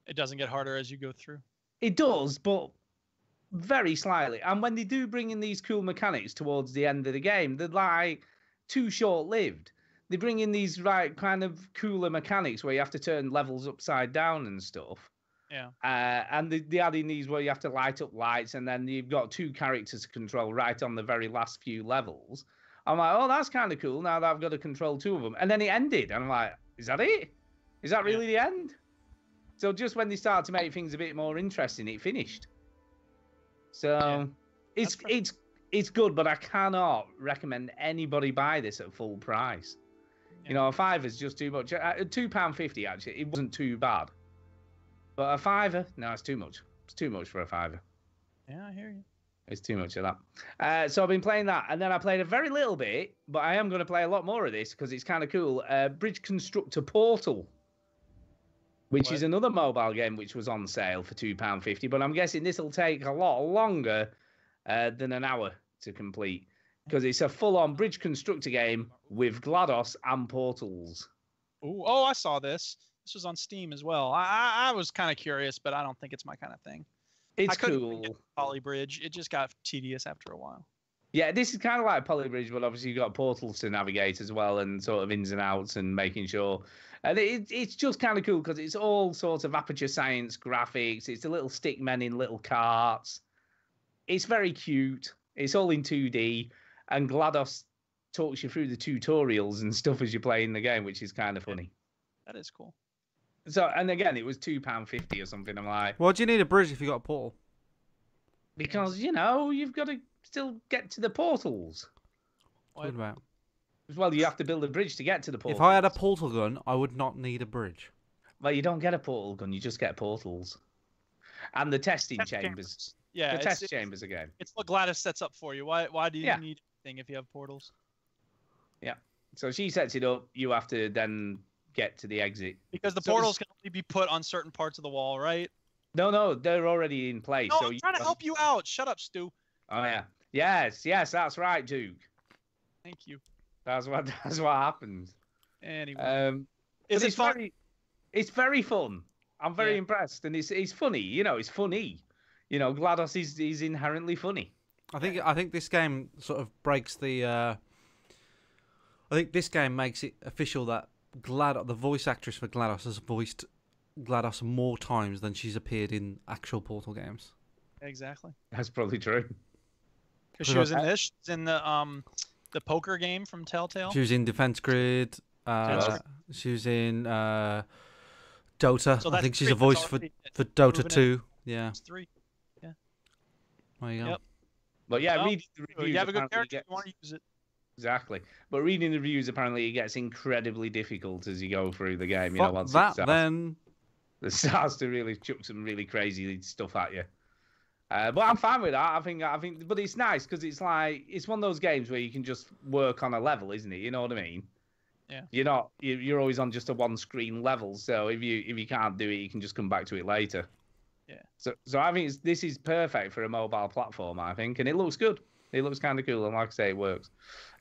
B: It doesn't get harder as you go through.
A: It does, but very slightly. And when they do bring in these cool mechanics towards the end of the game, they're like too short-lived. They bring in these kind of cooler mechanics where you have to turn levels upside down and stuff.
B: Yeah.
A: And they add in these where you have to light up lights, and then you've got two characters to control right on the very last few levels. I'm like, oh, that's kind of cool. Now that I've got to control two of them. And then it ended. And I'm like, is that it? Is that really the end? So just when they start to make things a bit more interesting, it finished. So it's good, but I cannot recommend anybody buy this at full price. You know, a £5 is just too much. £2.50 actually, it wasn't too bad. But a £5, no, it's too much. It's too much for a £5.
B: Yeah, I hear you.
A: It's too much of that. So I've been playing that, and then I played a very little bit, but I am going to play a lot more of this because it's kind of cool. Bridge Constructor Portal, which is another mobile game which was on sale for £2.50, but I'm guessing this will take a lot longer than an hour to complete because it's a full-on Bridge Constructor game with GLaDOS and portals.
B: Ooh, oh, I saw this. This was on Steam as well. I was kind of curious, but I don't think it's my kind of thing.
A: It's cool.
B: Polybridge. It just got tedious after a while.
A: Yeah, this is kind of like Polybridge, but obviously you've got portals to navigate as well and sort of ins and outs and making sure. And it's just kind of cool because it's all sorts of Aperture Science graphics. It's the little stick men in little carts. It's very cute. It's all in 2D. And GLaDOS talks you through the tutorials and stuff as you're playing the game, which is kind of funny.
B: That is cool.
A: So, and again, it was £2.50 or something. I'm like,
C: why do you need a bridge if you got a portal?
A: Because, you know, you've got to still get to the portals.
C: What about?
A: Well, you have to build a bridge to get to the portals.
C: If I had a portal gun, I would not need a bridge.
A: Well, you don't get a portal gun, you just get portals. And the testing chambers.
B: Yeah,
A: the test chambers again.
B: It's what GLaDOS sets up for you. Why do you need anything if you have portals?
A: Yeah. So she sets it up, you have to then get to the exit.
B: Because the portals can only be put on certain parts of the wall, right?
A: No, they're already in place.
B: No,
A: so
B: I'm trying to help you out. Shut up, Stu.
A: Oh, yeah. Yes, that's right, Duke.
B: Thank you.
A: That's what happens.
B: Anyway.
A: Is it fun? It's very fun. I'm very impressed. And it's funny. You know, it's funny. You know, GLaDOS is inherently funny.
C: I think this game sort of breaks the... I think this game makes it official that GLaDOS, the voice actress for GLaDOS, has voiced GLaDOS more times than she's appeared in actual Portal games.
B: Exactly.
A: That's probably true.
B: Because she was in this. She was in the poker game from Telltale.
C: She was in Defense Grid. She was in Dota.
B: So
C: I think she's a voice for Dota 2. Yeah.
B: It's 3. Yeah.
C: There you go.
B: Yep.
A: But yeah, reading the reviews.
B: You have a good character, you want to use it.
A: Exactly. But reading the reviews, apparently it gets incredibly difficult as you go through the game. You
C: Fuck
A: know, once
C: that, then.
A: It starts to really chuck some really crazy stuff at you. But I'm fine with that. I think, but it's nice because it's like it's one of those games where you can just work on a level, isn't it? You know what I mean?
B: Yeah.
A: You're always on just a one-screen level. So if you can't do it, you can just come back to it later.
B: Yeah.
A: So I think this is perfect for a mobile platform. I think, and it looks good. It looks kind of cool, and like I say, it works.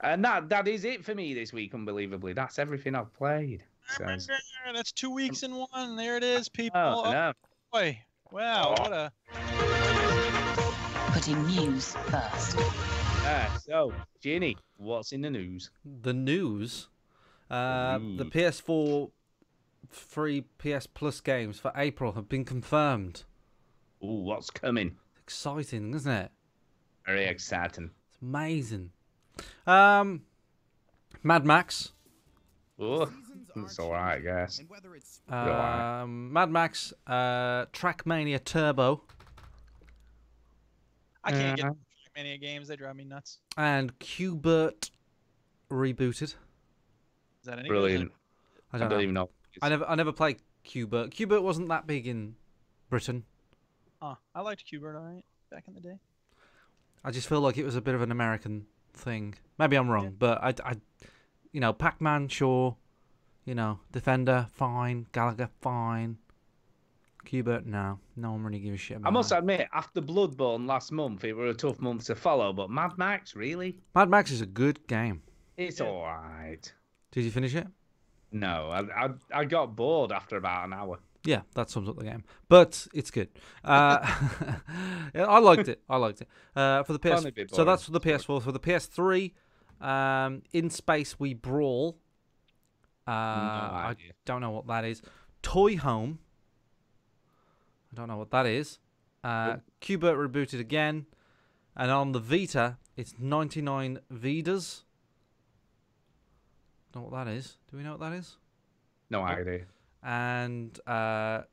A: And that is it for me this week. Unbelievably, that's everything I've played. So.
B: That's 2 weeks in one. There it is, people.
A: Oh,
B: boy. Wow, what a...
J: Putting news first.
A: So, Ginny, what's in the news?
C: The news? The PS4 free PS Plus games for April have been confirmed.
A: Ooh, what's coming?
C: Exciting, isn't it?
A: Very exciting.
C: It's amazing. Mad Max.
A: Oh, it's alright, I guess.
C: Mad Max, Trackmania Turbo.
B: I can't get Trackmania games. They drive me nuts.
C: And Q*bert rebooted.
B: Is that any
A: brilliant?
C: I don't
A: even know.
C: I never played Q*bert. Q*bert wasn't that big in Britain.
B: I liked Q*bert alright back in the day.
C: I just feel like it was a bit of an American thing. Maybe I'm wrong, but I Pac-Man, sure. Defender, fine. Galaga, fine. Q*bert, no one really gives a shit about.
A: I must admit, after Bloodborne last month, it was a tough month to follow. But Mad Max, really?
C: Mad Max is a good game.
A: It's all right.
C: Did you finish it?
A: No, I got bored after about an hour.
C: Yeah, that sums up the game. But it's good. I liked it. For the PS, so that's for the PS4. For the PS3, In Space We Brawl. I don't know what that is. Toy Home. I don't know what that is. Q*bert rebooted again. And on the Vita, it's 99 Vidas. Don't know what that is. Do we know what that is?
A: No idea.
C: And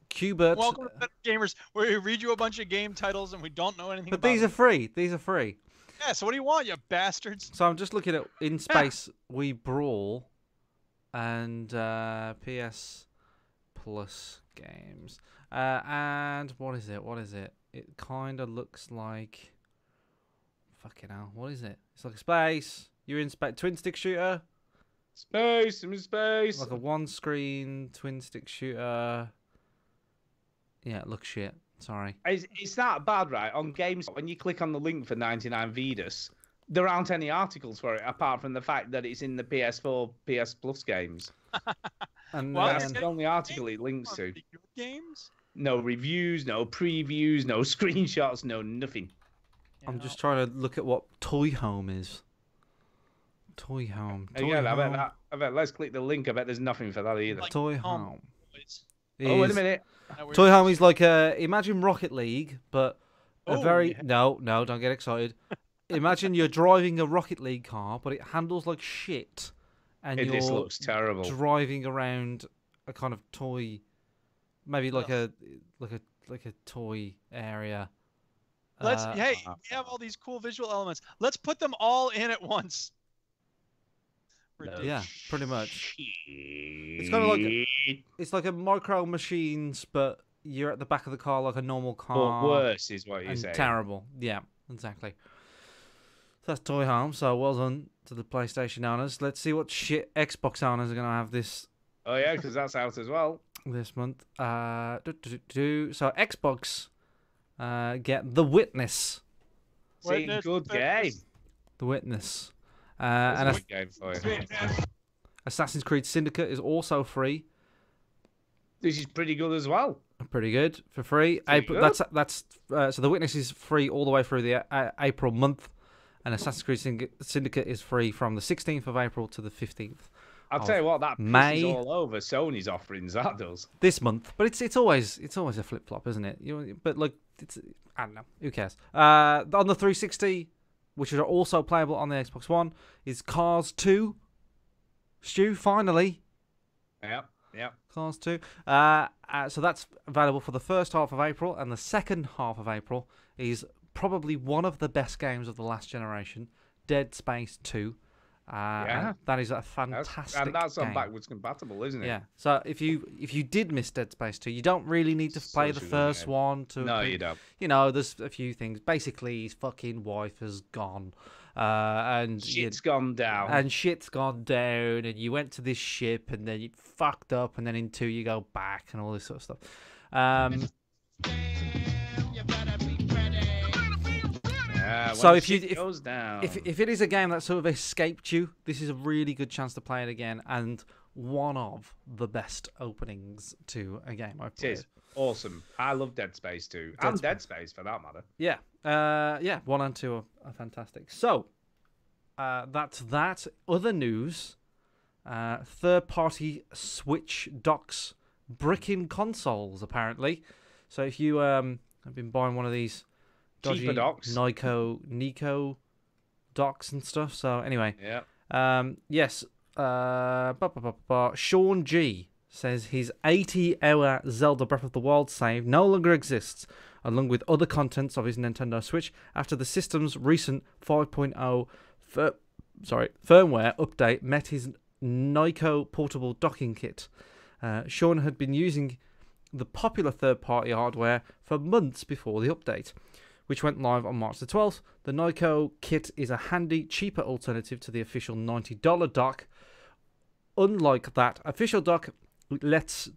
C: Q*bert.
B: Welcome to Better Gamers, where we read you a bunch of game titles and we don't know anything about them.
C: But these are free. These are free.
B: Yeah, so what do you want, you bastards?
C: So I'm just looking at In Space We Brawl and PS Plus games. And what is it? It kind of looks like... fucking hell. What is it? It's like a space. You're in space. Twin stick shooter.
A: Space. I'm in space.
C: Like a one-screen twin stick shooter. Yeah, it looks shit. Sorry.
A: It's that bad, right? On games, when you click on the link for 99 Vidas, there aren't any articles for it apart from the fact that it's in the PS4, PS Plus games.
C: And
A: that's the only article it links to.
B: Games?
A: No reviews, no previews, no screenshots, no nothing.
C: I'm just trying to look at what Toy Home is. Toy Home.
A: Again, I bet let's click the link. I bet there's nothing for that either.
C: Like Toy Home.
A: Oh, wait a minute.
C: Toy Home is like imagine Rocket League, but no, don't get excited. Imagine you're driving a Rocket League car, but it handles like shit, and
A: This looks terrible.
C: Driving around a kind of toy, maybe like a toy area.
B: Hey, we have all these cool visual elements. Let's put them all in at once.
C: Yeah, pretty much. It's kind of like a Micro Machines, but you're at the back of the car like a normal car.
A: But worse is what you're saying.
C: Terrible. Yeah, exactly. So that's Toy Home. So well done to the PlayStation owners. Let's see what shit Xbox owners are gonna have this.
A: Oh yeah, because that's out as well
C: this month. So Xbox get The Witness.
A: Good game.
C: The Witness.
A: And a good game for you.
C: Assassin's Creed Syndicate is also free.
A: This is pretty good as well.
C: Pretty good for free. April, that's so The Witness is free all the way through the April month, and Assassin's Creed Syndicate is free from the 16th of April to the 15th.
A: I'll tell you what, that
C: May
A: pisses all over Sony's offerings. That does
C: this month, but it's always a flip flop, isn't it? But like I don't know. Who cares? On the 360. Which are also playable on the Xbox One, is Cars 2. Stu, finally.
A: Yep.
C: Cars 2. So that's available for the first half of April, and the second half of April is probably one of the best games of the last generation, Dead Space 2. That is a fantastic
A: and that's
C: game.
A: on backwards compatible, isn't it?
C: Yeah. So if you did miss Dead Space 2, you don't really need to play the first one.
A: No, you don't.
C: You know, there's a few things. Basically, his fucking wife has gone. And
A: shit's gone down.
C: And shit's gone down, and you went to this ship, and then you fucked up, and then in 2 you go back, and all this sort of stuff. So if it is a game that sort of escaped you, this is a really good chance to play it again, and one of the best openings to a game I've played.
A: It is awesome. I love Dead Space 2 and Dead Space for that matter.
C: Yeah, 1 and 2 are fantastic. So that's that. Other news: third-party Switch docks bricking consoles apparently. So if you have been buying one of these dodgy Nico docks and stuff. So anyway, yes. Sean G says his 80-hour Zelda Breath of the Wild save no longer exists, along with other contents of his Nintendo Switch, after the system's recent 5.0 firmware update met his Nico portable docking kit. Sean had been using the popular third-party hardware for months before the update, which went live on March the 12th. The Nico kit is a handy, cheaper alternative to the official $90 dock. Unlike that official dock, it lets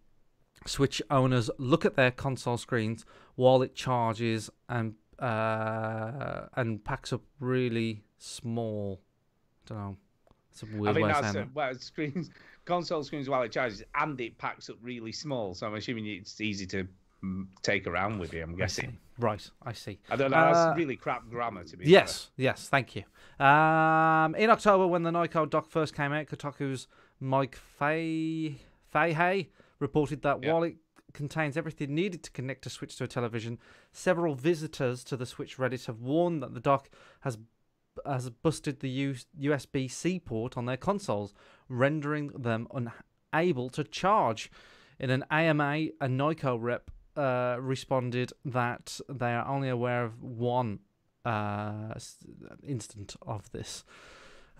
C: Switch owners look at their console screens while it charges and packs up really small. I don't know. It's a weird way of saying that.
A: Console screens while it charges, and it packs up really small. So I'm assuming it's easy to take around with you, I'm guessing.
C: Right, I see.
A: I don't know, that's really crap grammar to be
C: Yes, thank you. In October, when the Nico dock first came out, Kotaku's Mike Fahey reported that while it contains everything needed to connect a Switch to a television, several visitors to the Switch Reddit have warned that the dock has busted the USB-C port on their consoles, rendering them unable to charge. In an AMA, a Nico rep responded that they are only aware of one instant of this.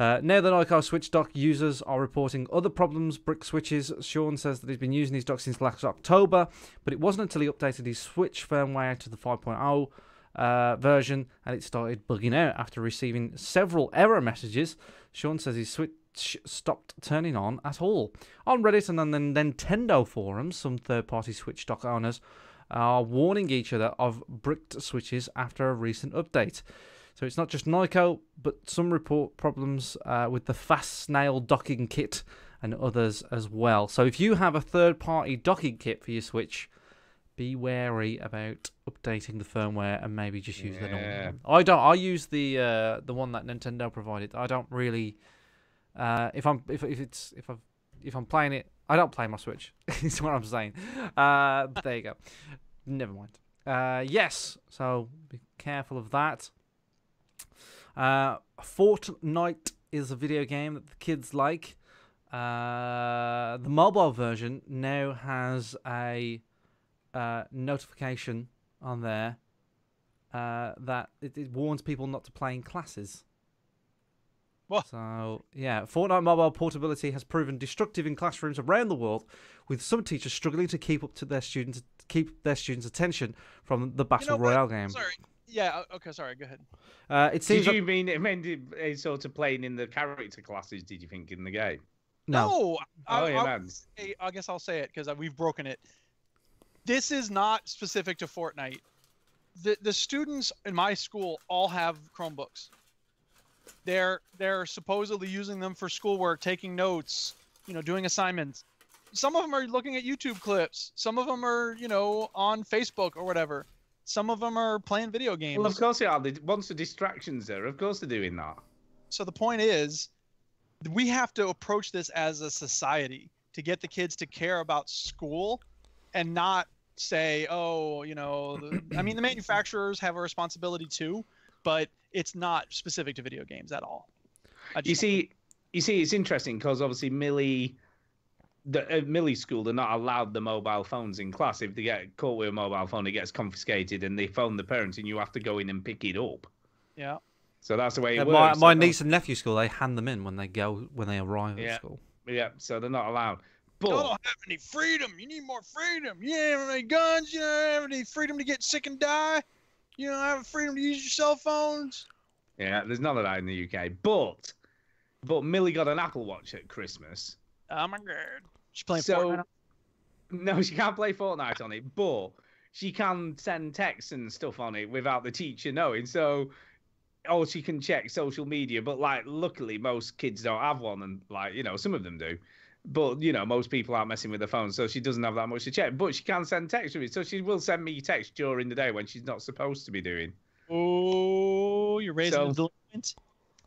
C: Now the Nico Switch dock users are reporting other problems. Brick switches. Sean says that he's been using these docks since last October, but it wasn't until he updated his Switch firmware to the 5.0 version, and it started bugging out after receiving several error messages. Sean says his Switch stopped turning on at all. On Reddit and on the Nintendo forums, some third-party Switch stock owners are warning each other of bricked Switches after a recent update. So it's not just Nyko, but some report problems with the Fast Snail docking kit and others as well. So if you have a third-party docking kit for your Switch, be wary about updating the firmware and maybe just use the normal one. I don't. I use the one that Nintendo provided. I don't really. If I'm playing it, I don't play my Switch. Is what I'm saying. But there you go. Never mind. Yes. So be careful of that. Fortnite is a video game that the kids like. The mobile version now has a notification on there that it warns people not to play in classes.
B: What?
C: So, yeah, Fortnite mobile portability has proven destructive in classrooms around the world, with some teachers struggling to keep their students' attention from the Battle Royale game.
B: Sorry. Yeah, okay, sorry, go ahead.
C: It seems
A: did you mean it meant sort of playing in the character classes, did you think, in the game?
C: No.
B: I guess I'll say it because we've broken it. This is not specific to Fortnite. The students in my school all have Chromebooks. They're supposedly using them for schoolwork, taking notes, doing assignments. Some of them are looking at YouTube clips. Some of them are, on Facebook or whatever. Some of them are playing video games.
A: Well, of course they are. Once the distraction's there, of course they're doing that.
B: So the point is, we have to approach this as a society to get the kids to care about school and not say, the manufacturers have a responsibility too, but it's not specific to video games at all.
A: You see, it's interesting because obviously Millie's school, they're not allowed the mobile phones in class. If they get caught with a mobile phone, it gets confiscated and they phone the parents and you have to go in and pick it up.
B: Yeah.
A: So that's the way it works.
C: My niece and nephew school, they hand them in when they arrive at school.
A: Yeah, so they're not allowed. But
B: you don't have any freedom. You need more freedom. You don't have any guns. You don't have any freedom to get sick and die. You don't have freedom to use your cell phones.
A: Yeah, there's none of that in the UK. But Millie got an Apple Watch at Christmas.
B: Oh my God. She's playing Fortnite?
A: No, she can't play Fortnite on it, but she can send texts and stuff on it without the teacher knowing. So, or she can check social media. But luckily, most kids don't have one, and some of them do. But most people aren't messing with their phone, so she doesn't have that much to check. But she can send text with it, so she will send me text during the day when she's not supposed to be doing.
B: Oh, you're raising the delinquent.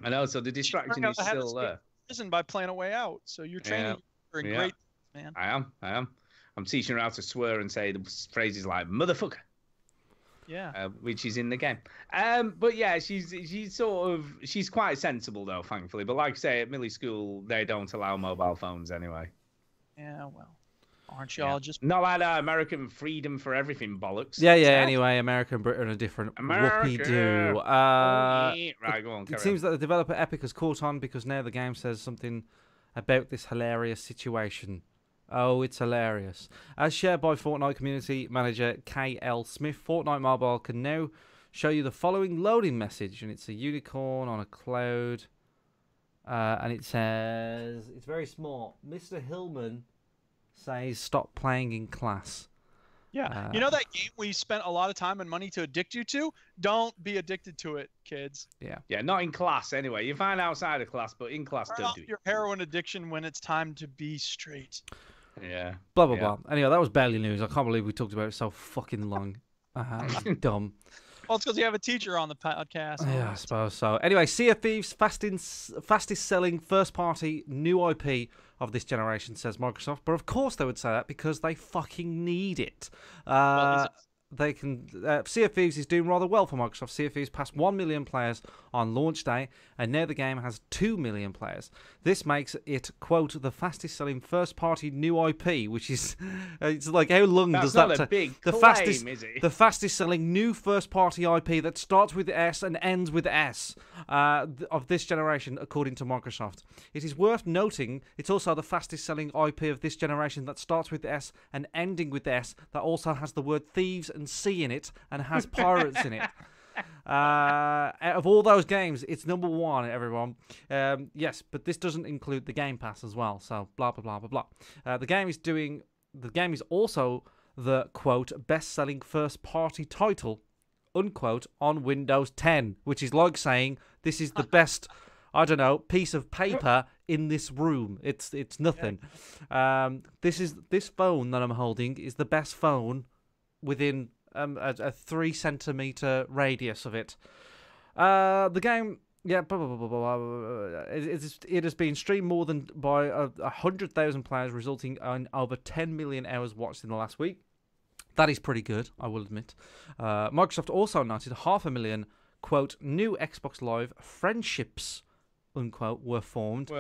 A: I know. So the distraction is still there.
B: By playing a way out, so you're training her in great, man.
A: I am. I'm teaching her how to swear and say the phrases like "motherfucker."
B: Yeah.
A: Which is in the game. But yeah, she's quite sensible though, thankfully. But like I say, at Millie's school, they don't allow mobile phones anyway.
B: Yeah, well, aren't y'all just
A: not like that American freedom for everything bollocks?
C: Yeah. Anyway, America and Britain are different. Whoopie-doo.
A: Right, go on.
C: It seems that the developer Epic has caught on because now the game says something about this hilarious situation. Oh, it's hilarious. As shared by Fortnite community manager KL Smith, Fortnite Mobile can now show you the following loading message, and it's a unicorn on a cloud, and it says, it's very small, Mr. Hillman says stop playing in class.
B: Yeah, that game we spent a lot of time and money to addict you to? Don't be addicted to it, kids.
A: Yeah, not in class anyway. You're fine outside of class, but in class, don't do it.
B: Your heroin addiction when it's time to be straight.
A: Yeah.
C: Blah, blah, blah. Anyway, that was barely news. I can't believe we talked about it so fucking long. Dumb.
B: Well, it's because you have a teacher on the podcast.
C: Yeah, I suppose so. Anyway, Sea of Thieves, fastest selling first-party new IP of this generation, says Microsoft. But of course they would say that because they fucking need it. They can. Sea of Thieves is doing rather well for Microsoft. Sea of Thieves passed 1 million players on launch day, and now the game has 2 million players. This makes it, quote, the fastest-selling first-party new IP, which is, it's like, how long does that take? The fastest-selling new first-party IP that starts with S and ends with S of this generation, according to Microsoft. It is worth noting it's also the fastest-selling IP of this generation that starts with S and ending with S that also has the word thieves and sea in it and has pirates in it. Out of all those games, it's number 1, everyone. Yes, but this doesn't include the Game Pass as well. So blah blah blah blah blah. The game is also the quote best-selling first-party title unquote on Windows 10, which is like saying this is the best, I don't know, piece of paper in this room. It's nothing. This phone that I'm holding is the best phone within a 3 centimeter radius of it. The game, yeah, it has been streamed more than by 100,000 players, resulting in over 10 million hours watched in the last week. That is pretty good, I will admit. Microsoft also noted 500,000, quote, new Xbox Live friendships, unquote, were formed.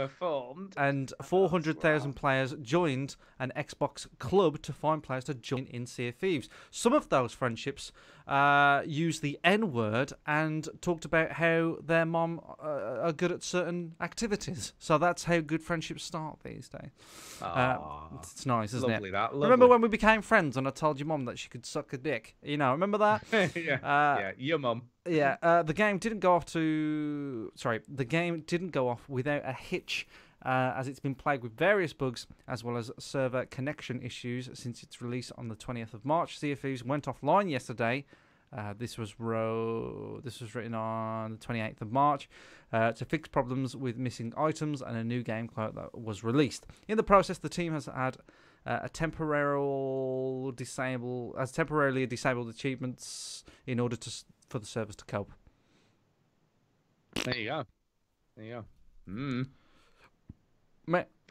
C: And 400,000 players joined an Xbox club to find players to join in Sea of Thieves. Some of those friendships used the N-word and talked about how their mom are good at certain activities. So that's how good friendships start these days. It's nice, isn't
A: lovely,
C: it?
A: Lovely.
C: Remember when we became friends and I told your mom that she could suck a dick? You know, remember that?
A: Yeah, your mum.
C: Yeah, the game didn't go off without a hitch, as it's been plagued with various bugs as well as server connection issues since its release on the 20th of March. Sea of Thieves went offline yesterday. This was written on the 28th of March to fix problems with missing items, and a new game that was released. In the process, the team has had temporarily disabled achievements in order for the servers to cope.
A: There you go.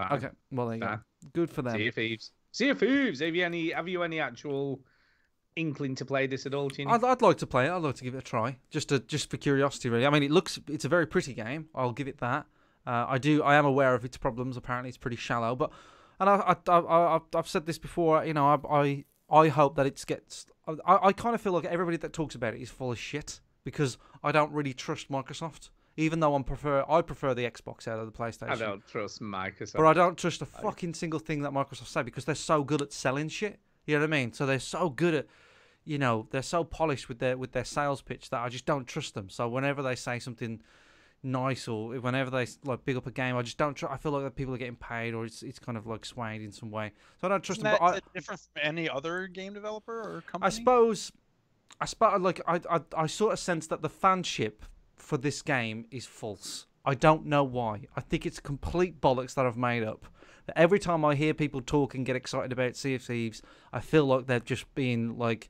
C: Okay, well there you go. Good for them.
A: Sea of Thieves. Sea of Thieves. Have you any actual inkling to play this at all, Ginny?
C: I'd like to play it. I'd like to give it a try, just for curiosity, really. I mean, it's a very pretty game. I'll give it that. I am aware of its problems. Apparently, it's pretty shallow, but I've said this before. You know, I hope that it gets. I kind of feel like everybody that talks about it is full of shit because I don't really trust Microsoft. Even though I prefer the Xbox out of the PlayStation.
A: I don't trust Microsoft.
C: But I don't trust a fucking single thing that Microsoft say because they're so good at selling shit. You know what I mean? So they're so good at, you know, they're so polished with their sales pitch that I just don't trust them. So whenever they say something nice or whenever they like big up a game, I just don't trust. I feel like that people are getting paid or it's kind of like swayed in some way. So I don't trust them.
B: Is it different from any other game developer or company?
C: I suppose like I sort of sense that the fanship for this game is false. I don't know why. I think it's complete bollocks that I've made up. But every time I hear people talk and get excited about Sea of Thieves, I feel like they're just being like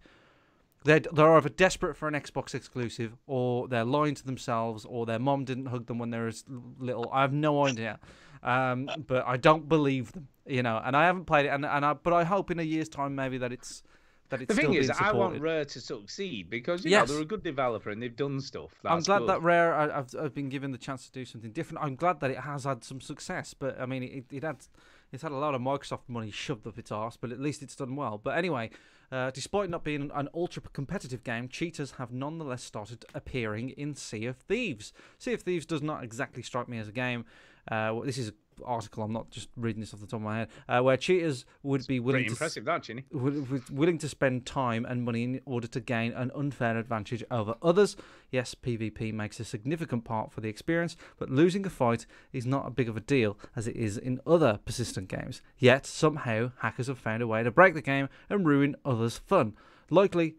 C: they're either desperate for an Xbox exclusive, or they're lying to themselves, or their mom didn't hug them when they were little. I have no idea. But I don't believe them, you know. And I haven't played it, but I hope in a year's time maybe that it's. The thing is,
A: I want Rare to succeed because you know they're a good developer and they've done stuff.
C: I'm glad that Rare I've been given the chance to do something different. I'm glad that it has had some success, but I mean it's had a lot of Microsoft money shoved up its arse, but at least it's done well. But anyway, despite not being an ultra competitive game, cheaters have nonetheless started appearing in Sea of Thieves. Sea of Thieves does not exactly strike me as a game. This is article, I'm not just reading this off the top of my head, where cheaters would be willing willing to spend time and money in order to gain an unfair advantage over others. Yes, PvP makes a significant part for the experience, but losing a fight is not as big of a deal as it is in other persistent games. Yet, somehow, hackers have found a way to break the game and ruin others' fun. Likely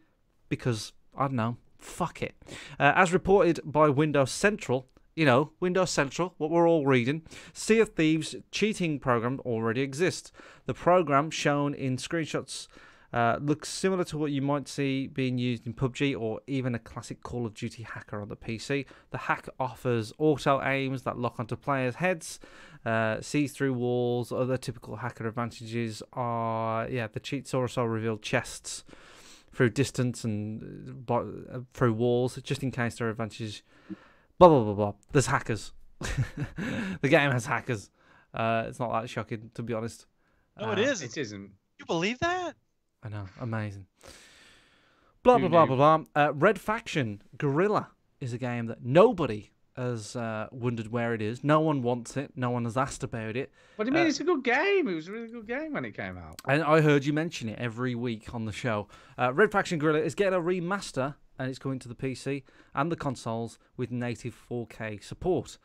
C: because, I don't know, fuck it. As reported by Windows Central, you know, Windows Central, what we're all reading, Sea of Thieves cheating program already exists. The program shown in screenshots looks similar to what you might see being used in PUBG or even a classic Call of Duty hacker on the PC. The hack offers auto aims that lock onto players' heads, sees through walls. Other typical hacker advantages are, the cheats also reveal chests through distance and through walls, just in case there are advantages. Blah, blah, blah, blah. There's hackers. The game has hackers. It's not that shocking, to be honest.
B: No, it is.
A: It isn't.
B: You believe that?
C: I know. Amazing. Blah, blah, blah, blah, blah. Red Faction Guerrilla is a game that nobody has wondered where it is. No one wants it. No one has asked about it.
A: What do you mean? It's a good game. It was a really good game when it came out.
C: And I heard you mention it every week on the show. Red Faction Guerrilla is getting a remaster and it's coming to the PC and the consoles with native 4K support.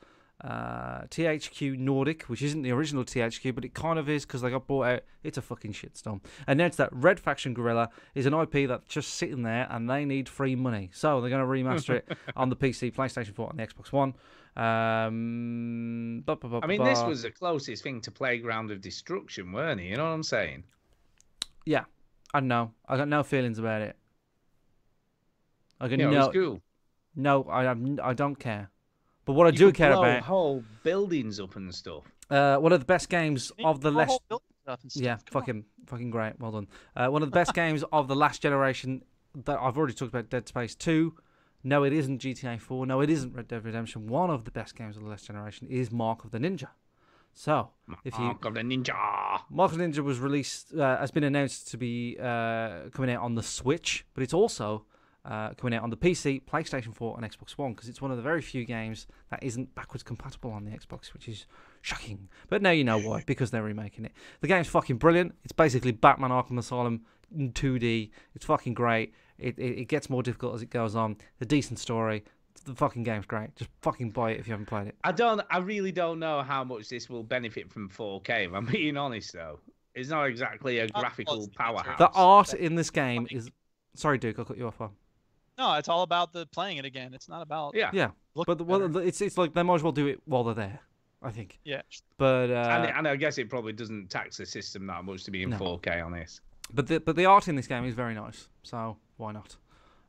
C: THQ Nordic, which isn't the original THQ, but it kind of is because they got bought out. It's a fucking shitstorm. Announced that Red Faction Guerrilla is an IP that's just sitting there and they need free money. So they're going to remaster it on the PC, PlayStation 4, and the Xbox One. I mean,
A: this was the closest thing to Playground of Destruction, weren't it? You know what I'm saying?
C: Yeah, I know. I got no feelings about it. I got
A: it was cool.
C: No, I don't care. But what I do care about
A: whole buildings up and stuff.
C: One of the best games of the last fucking great. Well done. One of the best games of the last generation that I've already talked about, Dead Space 2. No, it isn't GTA 4. No, it isn't Red Dead Redemption. One of the best games of the last generation is Mark of the Ninja. So,
A: Mark of the Ninja
C: was released, has been announced to be coming out on the Switch, but it's also coming out on the PC, PlayStation 4, and Xbox One, because it's one of the very few games that isn't backwards compatible on the Xbox, which is shocking. But now you know why, because they're remaking it. The game's fucking brilliant. It's basically Batman Arkham Asylum in 2D. It's fucking great. It gets more difficult as it goes on. A decent story. The fucking game's great. Just fucking buy it if you haven't played it.
A: I really don't know how much this will benefit from 4K, if I'm being honest, though. It's not exactly a graphical powerhouse.
C: The art in this game is... Sorry, Duke, I'll cut you off.
B: No, it's all about the playing it again. It's not about
C: but it's like they might as well do it while they're there, I think.
B: Yeah.
C: But
A: and I guess it probably doesn't tax the system that much to be in 4K on this.
C: But the art in this game is very nice, so why not?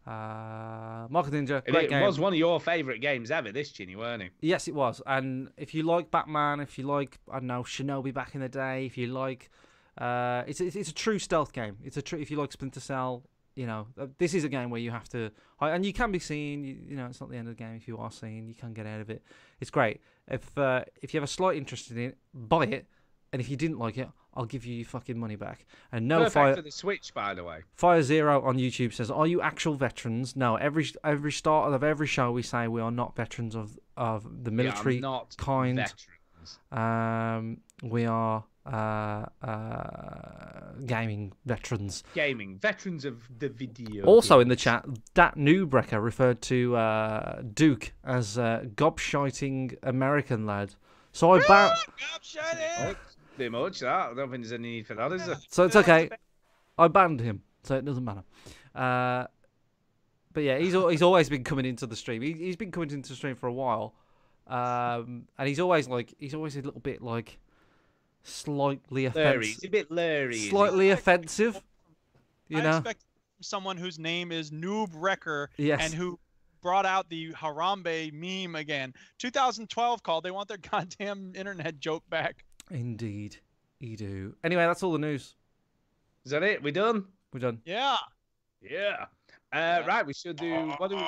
C: Mark of the Ninja, great game.
A: It was one of your favourite games ever, this, Chinny, weren't it?
C: Yes, it was. And if you like Batman, if you like, I don't know, Shinobi back in the day, if you like, it's a true stealth game. If you like Splinter Cell. You know, this is a game where you have to, and you can be seen. You know, it's not the end of the game. If you are seen, you can get out of it. It's great. If you have a slight interest in it, buy it. And if you didn't like it, I'll give you your fucking money back. And no
A: Perfect for the Switch, by the way.
C: Fire Zero on YouTube says, "Are you actual veterans?" No. Every start of every show we say we are not veterans of the military kind.
A: Veterans.
C: We are gaming veterans.
A: Gaming veterans of the video.
C: Also in the chat, Dat Newbrecker referred to Duke as gobshiting American lad. So I
A: Too much. I don't think there's any need for that, is there?
C: So it's okay. I banned him, so it doesn't matter. But yeah, he's always been coming into the stream. He's been coming into the stream for a while, and he's always a little bit like slightly offensive.
A: He's a bit leery.
C: Slightly offensive. You know,
B: I expect someone whose name is Noob Wrecker
C: yes.
B: and who brought out the Harambe meme again. 2012 called. They want their goddamn internet joke back.
C: Indeed, you do. Anyway, that's all the news.
A: Is that it? We done?
C: We're done.
B: Yeah.
A: Yeah. Right, we should do. What do we?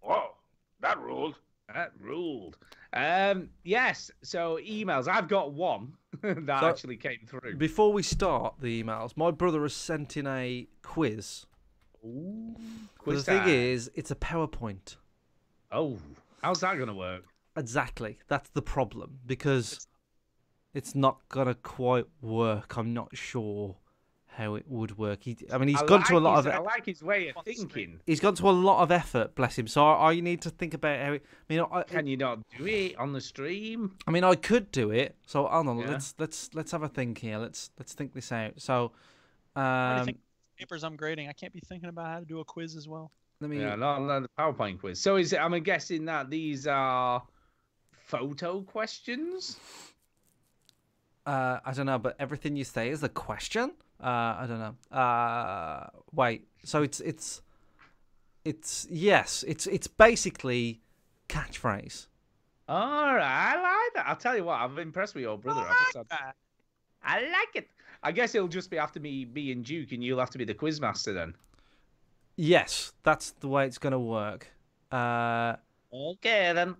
A: Whoa, that ruled. That ruled. Yes. So emails. I've got one that actually came through.
C: Before we start the emails, my brother has sent in a quiz.
A: Ooh, quiz.
C: The thing is, it's a PowerPoint.
A: Oh, how's that gonna work?
C: Exactly. That's the problem because it's not gonna quite work. I'm not sure how it would work. He's gone to a lot of.
A: I like his way of thinking.
C: He's gone to a lot of effort, bless him. So I need to think about how.
A: Can you not do it on the stream?
C: I mean, I could do it. So hold on,
A: Yeah.
C: let's have a think here. Let's think this out. So,
B: Papers I'm grading. I can't be thinking about how to do a quiz as well.
A: Yeah, not the PowerPoint quiz. So is it? I'm guessing that these are photo questions.
C: I don't know, but everything you say is a question. I don't know. Wait. So it's basically catchphrase.
A: All right, I like that. I'll tell you what, I'm impressed with your brother. I like it. I guess it'll just be after me being Duke, and you'll have to be the quizmaster then.
C: Yes, that's the way it's gonna work.
A: Okay then.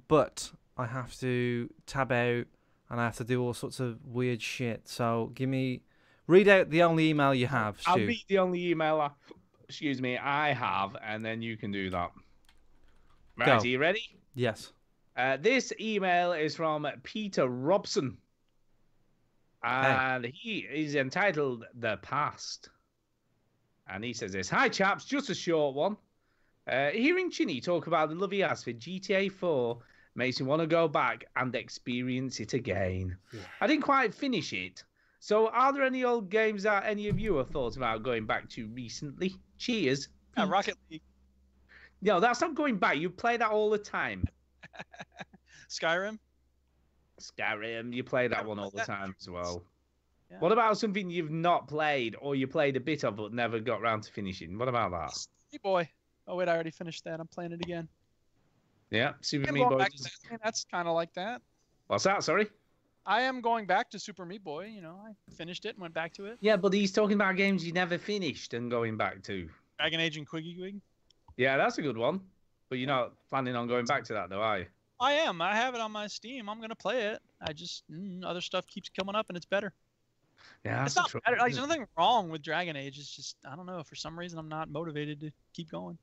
C: But I have to tab out, and I have to do all sorts of weird shit. So read out the only email you have, Stu.
A: I'll read the only email I have, and then you can do that. Right,
C: Go.
A: are you ready?
C: Yes.
A: This email is from Peter Robson. And he is entitled The Past. And he says this. Hi, chaps. Just a short one. Hearing Chinny talk about the love he has for GTA 4 makes me want to go back and experience it again. Yeah. I didn't quite finish it. So are there any old games that any of you have thought about going back to recently? Cheers.
B: Rocket League.
A: No, that's not going back. You play that all the time.
B: Skyrim?
A: Skyrim. You play that one all the time as well. Yeah. What about something you've not played or you played a bit of but never got around to finishing? What about that?
B: Hey, boy. Oh, wait, I already finished that. I'm playing it again.
A: Yeah, Super Meat Boy.
B: That's kind of like that.
A: What's that? Sorry?
B: I am going back to Super Meat Boy. You know, I finished it and went back to it.
A: Yeah, but he's talking about games you never finished and going back to.
B: Dragon Age and Quiggy Wig.
A: Yeah, that's a good one. But you're not planning on going back to that, though, are you?
B: I am. I have it on my Steam. I'm going to play it. I just, other stuff keeps coming up and it's better.
A: Yeah,
B: it's not better. Like, there's nothing wrong with Dragon Age. It's just, I don't know. For some reason, I'm not motivated to keep going.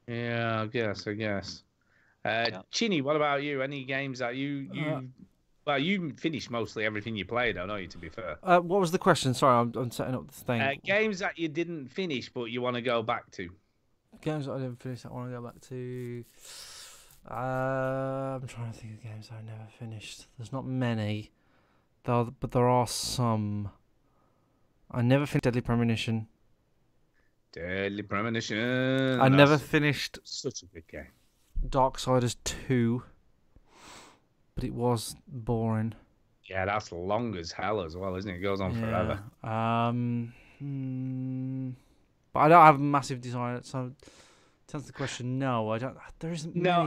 A: Yeah, I guess. Chinny, what about you? Any games that well, you finished mostly everything you played, I know you, to be fair.
C: What was the question? Sorry, I'm setting up the thing.
A: Games that you didn't finish, but you want to go back to.
C: Games that I didn't finish that I want to go back to. I'm trying to think of games I never finished. There's not many, though, but there are some. I never finished Deadly Premonition.
A: Deadly Premonition.
C: I never finished.
A: Such a good game.
C: Darksiders 2, but it was boring.
A: Yeah, that's long as hell as well, isn't it? It goes on forever.
C: But I don't have a massive desire. So, to answer the question, no, I don't. There isn't.
A: No,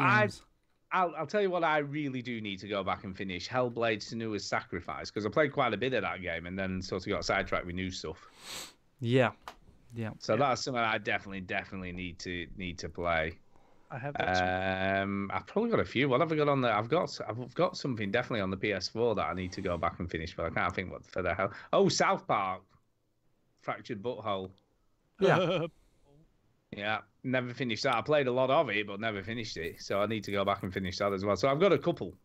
A: I'll tell you what. I really do need to go back and finish Hellblade: Senua's Sacrifice, because I played quite a bit of that game and then sort of got sidetracked with new stuff.
C: Yeah.
A: So that's something I definitely need to play.
B: I have that.
A: I've probably got a few. What have I got on there? I've got something definitely on the PS4 that I need to go back and finish, but I can't think what for the hell. Oh, South Park, Fractured Butthole.
C: Yeah.
A: Yeah, never finished that. I played a lot of it, but never finished it. So I need to go back and finish that as well. So I've got a couple,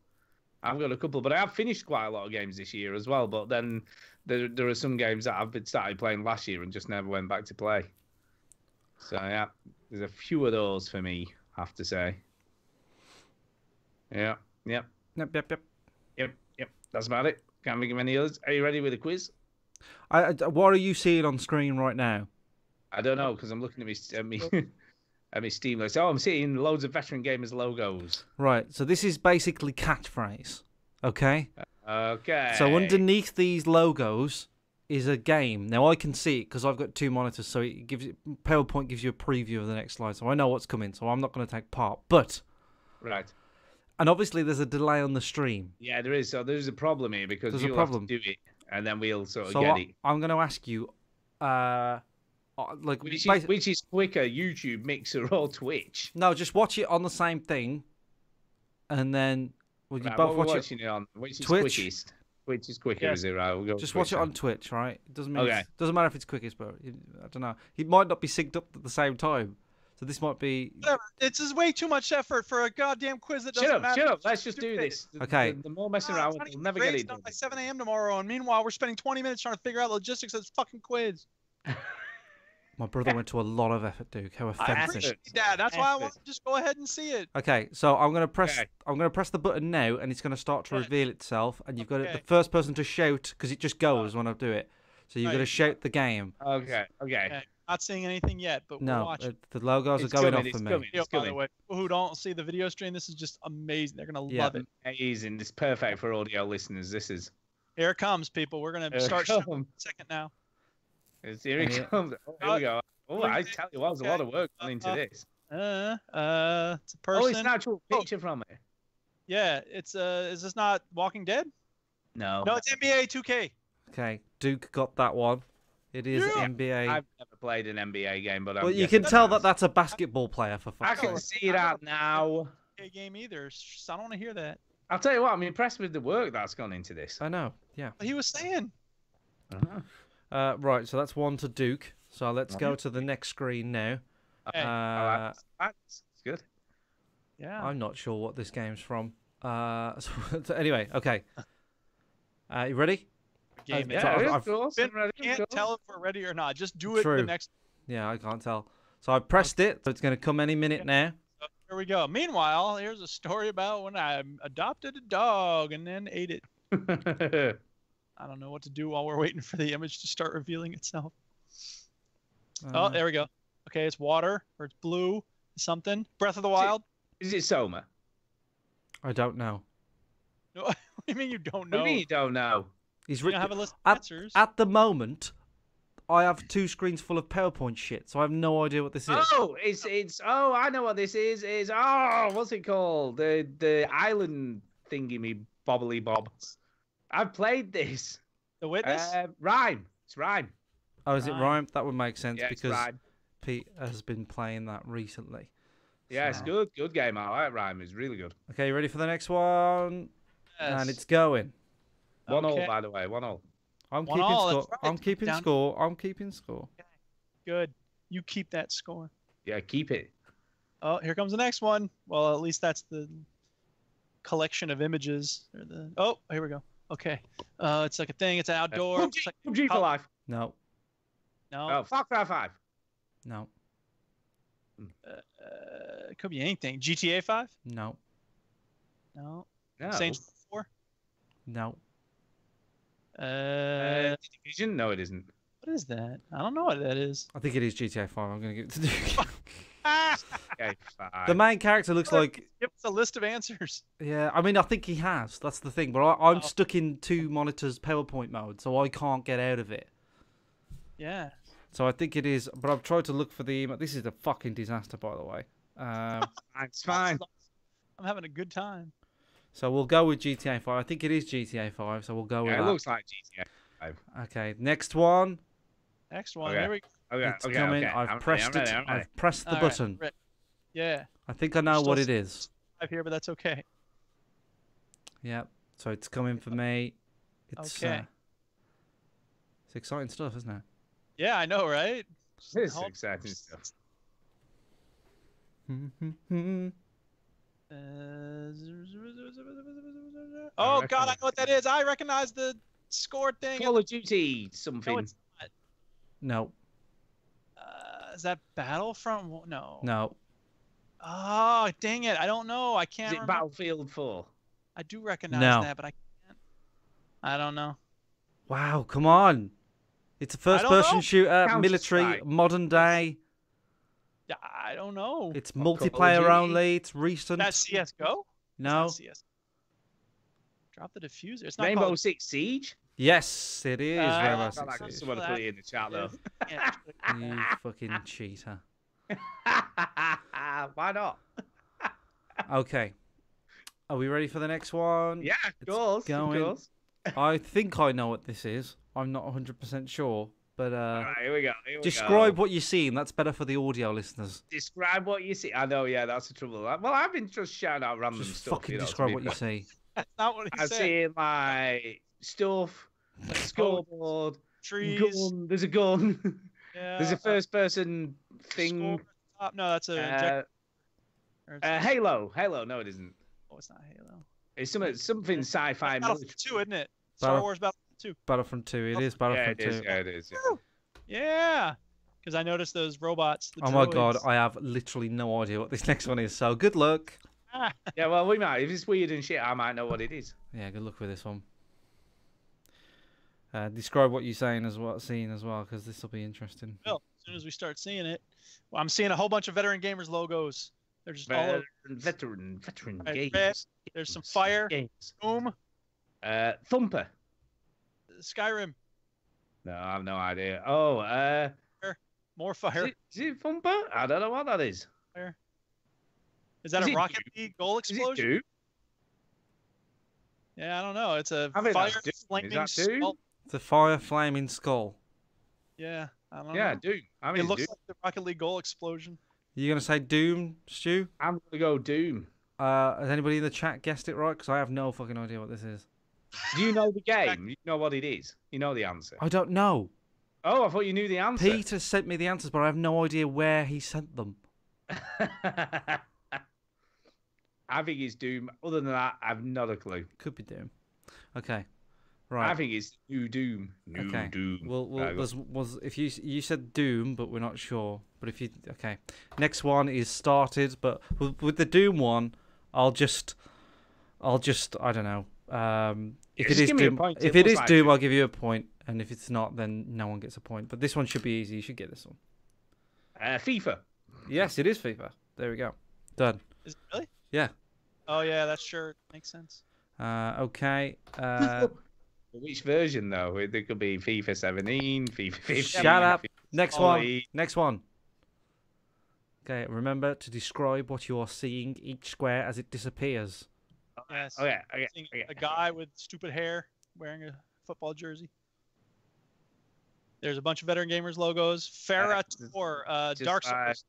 A: but I have finished quite a lot of games this year as well. But then there are some games that I've started playing last year and just never went back to play. So yeah, there's a few of those for me, I have to say. Yep. That's about it. Can't think of any others. Are you ready with the quiz?
C: What are you seeing on screen right now?
A: I don't know, because I'm looking at my Steam list. Oh, I'm seeing loads of Veteran Gamers logos.
C: Right, so this is basically catchphrase, okay?
A: Okay.
C: So underneath these logos is a game. Now I can see it because I've got two monitors, so it PowerPoint gives you a preview of the next slide, so I know what's coming. So I'm not going to take part, but
A: right.
C: And obviously there's a delay on the stream.
A: Yeah, there is. So there's a problem here because you'll have to do it, and then we'll sort of get it.
C: I'm going to ask you,
A: which is quicker, YouTube, Mixer, or Twitch?
C: No, just watch it on the same thing, and then you both watch it
A: on which is
C: Twitch.
A: Quickest. Which is quicker, is it? Right, we'll go
C: just
A: Twitch
C: watch it on Twitch, right? It doesn't matter if it's quickest, but I don't know. It might not be synced up at the same time, so this might be.
B: Whatever. It's just way too much effort for a goddamn quiz that doesn't matter.
A: Shut up! Let's just do this.
C: Okay.
A: The more messing around, we'll never get it done.
B: By 7 a.m. tomorrow, and meanwhile, we're spending 20 minutes trying to figure out logistics of this fucking quiz.
C: My brother went to a lot of effort, Duke. How offensive!
B: I appreciate that. That's why I want to just go ahead and see it.
C: Okay, so I'm gonna press. I'm gonna press the button now, and it's gonna start to reveal itself. And you've got the first person to shout because it just goes when I do it. So you've got to shout the game.
A: Okay.
B: Not seeing anything yet, but we're watching.
C: The logos are going off for me.
B: By the way, people who don't see the video stream, this is just amazing. They're gonna love it.
A: Amazing. It's perfect for audio listeners. This is.
B: Here it comes, people. We're gonna start showing in a second now.
A: Here it comes. Here we go. Oh, I tell you what, there's a lot of work gone into this.
B: It's a person.
A: Oh, it's an actual picture from it.
B: Yeah, it's is this not Walking Dead?
A: No.
B: No, it's NBA 2K.
C: Okay, Duke got that one. It is NBA.
A: I've never played an NBA game, but
C: you can tell that that's a basketball player for fuck's sake.
A: I can see that now.
B: NBA game either. So I don't want to hear that.
A: I'll tell you what, I'm impressed with the work that's gone into this.
C: I know. Yeah.
B: He was saying.
C: Right, so that's one to Duke. So let's go to the next screen now.
A: That's good.
B: Yeah.
C: I'm not sure what this game's from. So anyway, okay. You ready?
B: Game
A: of course.
B: Can't tell if we're ready or not. Just do it the next.
C: Yeah, I can't tell. So I pressed it, so it's going to come any minute now.
B: So here we go. Meanwhile, here's a story about when I adopted a dog and then ate it. I don't know what to do while we're waiting for the image to start revealing itself. Oh, there we go. Okay, it's water or it's blue. Something. Breath of the Wild.
A: Is it Soma?
C: I don't know.
B: No, what do you mean you don't know?
A: What do you mean you don't know?
C: He's
B: You don't have a list of answers.
C: At the moment, I have 2 screens full of PowerPoint shit, so I have no idea what this is.
A: Oh, it's oh, I know what this is. What's it called? The island thingy me bobbly bob. I've played this.
B: The Witness?
A: Rime. It's Rime.
C: Oh, is it Rime? That would make sense because
A: Rime.
C: Pete has been playing that recently.
A: Yeah, it's good. Good game. I like Rime. It's really good.
C: Okay, you ready for the next one?
B: Yes.
C: And it's going.
A: 1-1, by the way. 1-1.
C: I'm
B: 1-1,
C: keeping score.
B: that's right.
C: I'm keeping
B: Down.
C: score. I'm keeping score.
B: Okay. Good. You keep that score.
A: Yeah, keep it.
B: Oh, here comes the next one. Well, at least that's the collection of images. Or the... Oh, here we go. Okay. It's like a thing. It's an outdoor.
A: PUBG,
B: It's
A: PUBG for life.
C: No.
B: No.
A: Oh, Far Cry 5.
C: No.
B: It could be anything. GTA 5?
C: No.
B: No.
A: No.
B: Saints 4?
C: No.
A: Division? No, it isn't.
B: What is that? I don't know what that is.
C: I think it is GTA 5. I'm going to give it to Duke.
A: Okay, 5.
C: The main character looks like...
B: Give us a list of answers.
C: Yeah, I mean, I think he has. That's the thing. But I'm stuck in 2 monitors PowerPoint mode, so I can't get out of it.
B: Yeah.
C: So I think it is, but I've tried to look for the email. This is a fucking disaster, by the way.
A: It's fine.
B: I'm having a good time.
C: So we'll go with GTA 5. I think it is GTA 5, so we'll go with
A: Yeah,
C: that.
A: it looks like GTA 5.
C: Okay, next one.
B: Next one.
A: Okay.
B: Here we go.
A: Okay,
C: It's coming. I've pressed it. I've pressed the button.
B: Right. Yeah.
C: I think I know what it is.
B: I'm here, but that's okay.
C: Yep. So it's coming for me. It's
B: Okay.
C: It's exciting stuff, isn't it?
B: Yeah, I know, right?
A: This is exciting stuff.
B: Oh God, I know what that is. I recognize the score thing.
A: Call of Duty something.
B: No, it's not.
C: No.
B: Is that Battlefront? No.
C: No.
B: Oh, dang it. I don't know. I can't
A: Is it
B: remember.
A: Battlefield 4?
B: I do recognize
C: No.
B: that, but I can't. I don't know.
C: Wow, come on. It's a first-person shooter, military,
A: Counter-Strike.
C: modern day.
B: Yeah, I don't know.
C: It's
A: Call of
C: multiplayer
A: Duty.
C: only. It's recent.
B: That's CS:GO?
C: No.
B: It's not CS. Drop the diffuser. It's not
A: Rainbow
B: called...
A: Six Siege?
C: Yes, it is. Rainbow
A: I like
C: Six Siege.
A: someone to put it in the chat, though.
B: Yeah.
C: You fucking cheater.
A: Why not?
C: Okay. Are we ready for the next one?
A: Yeah, of course.
C: going.
A: Of course.
C: I think I know what this is. I'm not 100% sure. But
A: All right, here we go.
C: describe what you're seeing. That's better for the audio listeners.
A: Describe what you see. I know, yeah, that's the trouble. Well, I've been just shouting out random
C: Just
A: stuff.
C: fucking
A: you know, to
C: describe
A: be
C: what you
A: fair.
C: see.
B: That's not what he
A: I'm
B: said.
A: seeing like stuff, a scoreboard,
B: Trees.
A: gun. There's a gun.
B: Yeah.
A: There's a first-person thing.
B: Score at the top. No, that's a.
A: Halo. Halo. No, it isn't.
B: Oh, it's not Halo.
A: It's something sci-fi military.
B: Battlefield 2, isn't it? Star Wars Battlefront 2.
C: Battlefront 2. It is
A: Yeah,
C: Battlefront
A: it is.
C: 2.
A: Yeah, it is. Yeah.
B: Yeah. Because I noticed those robots. The
C: Oh my god,
B: droids.
C: I have literally no idea what this next one is. So good luck.
A: Yeah, well, we might. If it's weird and shit, I might know what it is.
C: Yeah, good luck with this one. Describe what you're saying as well, seeing as well, because this will be interesting.
B: Well, as soon as we start seeing it, well, I'm seeing a whole bunch of Veteran Gamers logos. They're just all over.
A: Veteran
B: Right,
A: games.
B: red. There's some fire.
A: Games.
B: Boom.
A: Thumper.
B: Skyrim.
A: No, I have no idea. Oh,
B: More fire.
A: is it Thumper? I don't know what that is.
B: Fire. Is that
A: Is
B: a
A: it
B: Rocket League goal
A: Is it
B: explosion?
A: Doom?
B: Yeah, I don't know. It's a
A: I think
B: fire
A: that's Doom. Is
B: flaming
A: that Doom?
B: skull.
C: It's a fire flaming skull.
B: Yeah, I don't
A: Yeah,
B: know.
A: Doom. I mean,
B: It looks
A: Doom.
B: like the Rocket League goal explosion.
C: You gonna say Doom, Stu?
A: I'm gonna go Doom.
C: Has anybody in the chat guessed it right? Because I have no fucking idea what this is.
A: Do you know the game? You know what it is. You know the answer.
C: I don't know.
A: Oh, I thought you knew the answer.
C: Peter sent me the answers, but I have no idea where he sent them.
A: I think it's Doom. Other than that, I've not a clue.
C: Could be Doom. Okay. Right.
A: I think it's New Doom. New Doom.
C: Well, if you said Doom, but we're not sure. But if you next one is started, but with the Doom one, I'll just I don't know. If it is Doom, I'll give you a point, and if it's not, then no one gets a point. But this one should be easy. You should get this one.
A: FIFA.
C: Yes, it is FIFA. There we go. Done.
B: Is it really?
C: Yeah.
B: Oh yeah, that sure makes sense.
C: Okay.
A: Which version though? There could be FIFA 17, FIFA 15.
C: Shut up. Next one. Next one. Okay. Remember to describe what you are seeing each square as it disappears.
B: Yes.
A: Okay.
B: A guy with stupid hair wearing a football jersey. There's a bunch of Veteran Gamers logos. Farah Tor, Dark Souls.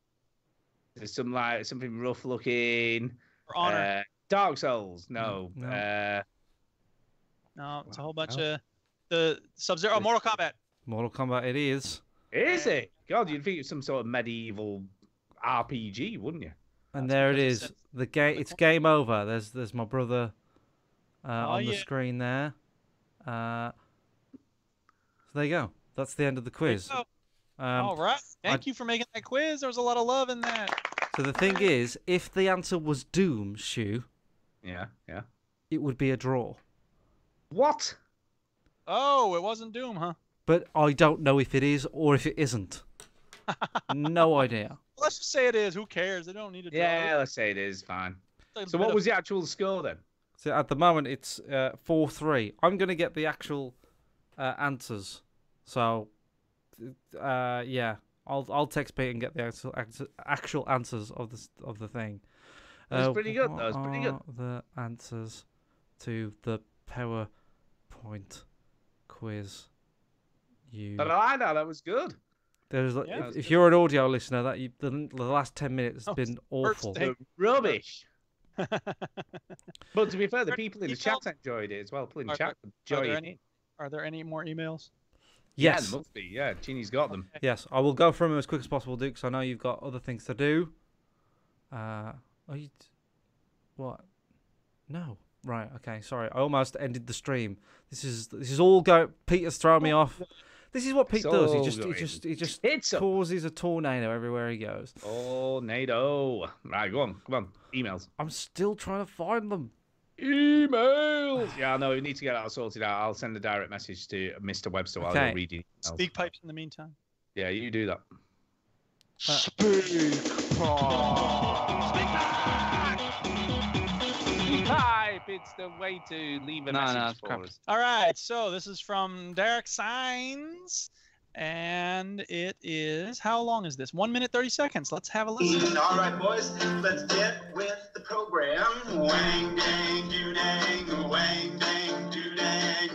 A: There's something rough looking.
B: For Honor.
A: Dark Souls. No.
B: No, it's a whole bunch of the Sub-Zero. Oh, Mortal Kombat.
C: Mortal Kombat it is.
A: Is it? God, you'd think it's some sort of medieval RPG, wouldn't you?
C: And there it is. The game. It's game over. There's my brother on the screen there. So there you go. That's the end of the quiz.
B: All right. Thank you for making that quiz. There was a lot of love in that.
C: So the thing is, if the answer was Doom, Shu.
A: Yeah.
C: It would be a draw.
A: What?
B: Oh, it wasn't Doom, huh?
C: But I don't know if it is or if it isn't. No idea.
B: Let's just say it is. Who cares? They don't need to draw.
A: Yeah, let's say it is. Fine. So what was the actual score then?
C: So at the moment it's 4-3. I'm going to get the actual answers. So yeah, I'll text Pete and get the actual answers of the thing.
A: That's pretty good. That was pretty good.
C: The answers to the PowerPoint quiz.
A: But I know that was good.
C: There's if you're an audio listener, the last 10 minutes has been awful.
A: Rubbish. But to be fair, the people in the chat enjoyed it as well. People in the chat enjoyed it.
B: Are there any more emails?
C: Yes.
A: Yeah, there must be. Yeah, Chini's got them.
C: Yes, I will go through them as quick as possible, Duke, because I know you've got other things to do. What? No. Right. Okay. Sorry. I almost ended the stream. This is all go. Peter's throwing me off. This is what Pete does. He just causes a tornado everywhere he goes.
A: Tornado. Right. Go on. Come on. Emails.
C: I'm still trying to find them.
A: Emails. Yeah. No. We need to get that sorted out. I'll send a direct message to Mr. Webster while you're reading.
B: Speak pipes in the meantime.
A: Yeah. You do that.
D: Speak
A: Pipe. It's the way to leave a message for us.
B: All right. So this is from Derek Signs, and it is, how long is this? 1 minute 30 seconds. Let's have a listen.
K: All right, boys. Let's get with the program. Wang dang doo dang, wang dang doo dang.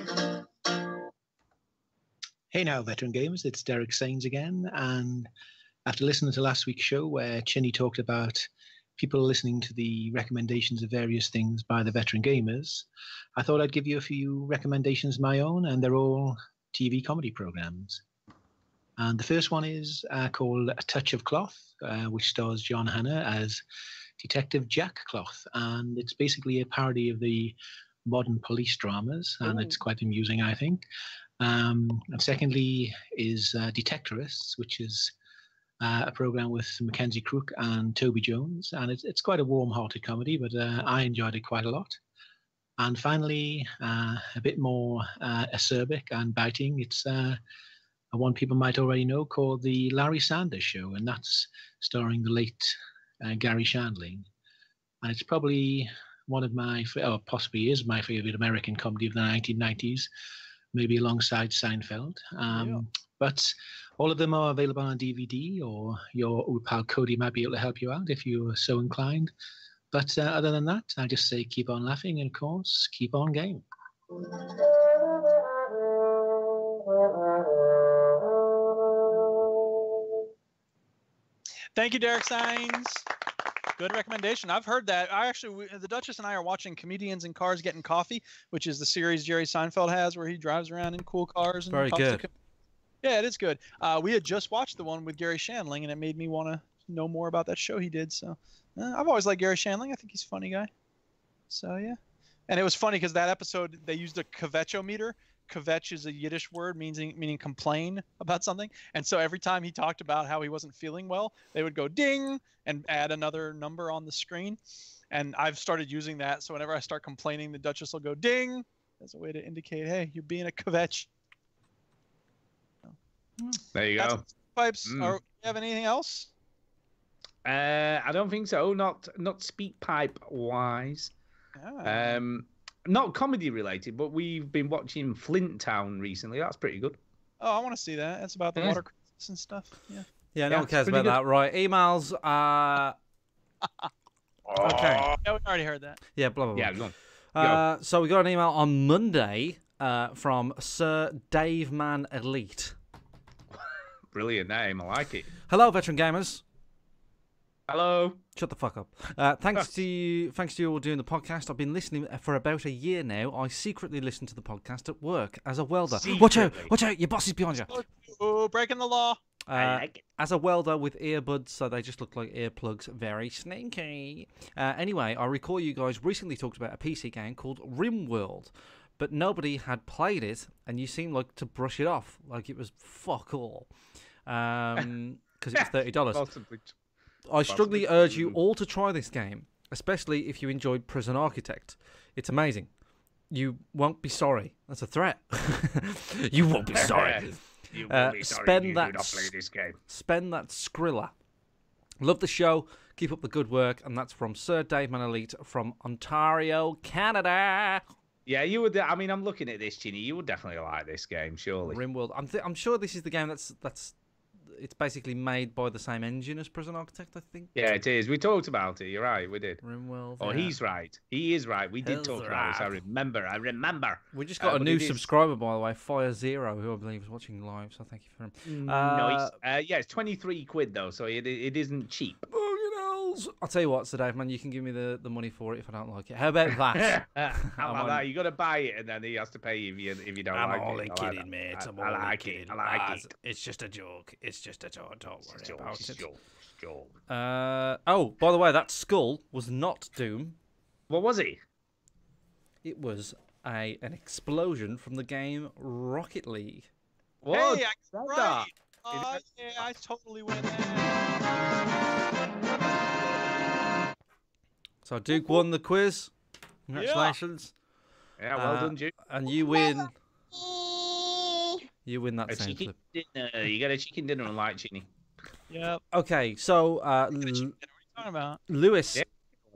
L: Hey now, Veteran Gamers. It's Derek Signs again, and after listening to last week's show where Chinny talked about people listening to the recommendations of various things by the Veteran Gamers, I thought I'd give you a few recommendations of my own, and they're all TV comedy programs. And the first one is called A Touch of Cloth, which stars John Hannah as Detective Jack Cloth. And it's basically a parody of the modern police dramas, and it's quite amusing, I think. And secondly is Detectorists, which is a program with Mackenzie Crook and Toby Jones, and it's quite a warm-hearted comedy, but I enjoyed it quite a lot. And finally, a bit more acerbic and biting. It's one people might already know called The Larry Sanders Show, and that's starring the late Gary Shandling. And it's probably one of my, or possibly is my favorite American comedy of the 1990s, maybe alongside Seinfeld. But all of them are available on DVD, or your old pal Cody might be able to help you out if you are so inclined. But other than that, I just say keep on laughing and, of course, keep on gaming.
B: Thank you, Derek Signs. Good recommendation. I've heard that. The Duchess and I are watching Comedians in Cars Getting Coffee, which is the series Jerry Seinfeld has where he drives around in cool cars. And
C: very good.
B: Yeah, it is good. We had just watched the one with Gary Shandling, and it made me want to know more about that show he did. So I've always liked Gary Shandling. I think he's a funny guy. So yeah, and it was funny because that episode they used a kvetchometer. Kvetch is a Yiddish word meaning complain about something, and so every time he talked about how he wasn't feeling well, they would go ding and add another number on the screen. And I've started using that, so whenever I start complaining, the Duchess will go ding as a way to indicate, hey, you're being a kvetch.
A: There you go.
B: Pipes. Do you have anything else?
A: I don't think so. Not speak pipe wise. Not comedy related, but we've been watching Flint Town recently. That's pretty good.
B: Oh, I want to see that. It's about the water crisis and stuff. Yeah.
C: Yeah, no one cares about that, right? Emails. Okay.
B: Yeah, we already heard that.
C: Yeah, blah blah blah.
A: Yeah, go on.
C: So we got an email on Monday from Sir Dave Man Elite.
A: Brilliant name. I like it.
C: Hello, veteran gamers.
A: Hello.
C: Shut the fuck up. Thanks to you all doing the podcast. I've been listening for about a year now. I secretly listen to the podcast at work as a welder.
A: Secretly.
C: Watch out! Your boss is behind you.
B: Oh, breaking the law.
A: I like it.
C: As a welder with earbuds, so they just look like earplugs. Very sneaky. Anyway, I recall you guys recently talked about a PC game called RimWorld, but nobody had played it, and you seemed like to brush it off, like it was fuck all. Because it was $30.
A: Possibly.
C: I strongly urge you all to try this game, especially if you enjoyed Prison Architect. It's amazing. You won't be sorry. That's a threat. You won't be sorry.
A: You will be sorry you do not play this game.
C: Spend that Skrilla. Love the show. Keep up the good work. And that's from Sir Dave Man Elite from Ontario, Canada.
A: Yeah, you would. I mean, I'm looking at this, Chinny. You would definitely like this game, surely.
C: RimWorld. I'm sure this is the game that's it's basically made by the same engine as Prison Architect, I think.
A: Yeah, it is. We talked about it. You're right. We did.
C: RimWorld.
A: Oh, yeah. He's right. He is right. We did talk about this. I remember.
C: We just got a new subscriber, by the way, Fire Zero, who I believe is watching live. So thank you for him.
A: Nice. Yeah, it's 23 quid though, so it isn't cheap.
C: I'll tell you what, Sir Dave, man, you can give me the money for it if I don't like it. How about that?
A: How about that? You got to buy it, and then he has to pay you if you don't like it.
C: I'm only kidding, mate.
A: I like it. I like it.
C: It's just a joke. It's just a joke. Don't worry about it.
A: Joke.
C: Oh, by the way, that skull was not Doom.
A: What was he?
C: It was an explosion from the game Rocket League.
A: What?
B: Hey, right. Yeah, I totally went there.
C: So Duke won the quiz. Congratulations.
A: Yeah, well done, Duke.
C: And you win. You win that
A: a
C: same
A: chicken
C: clip.
A: Dinner. You got a chicken dinner on light, Chinny.
B: Yep.
C: Okay, so
B: what are you talking about?
C: Lewis.
A: Yeah,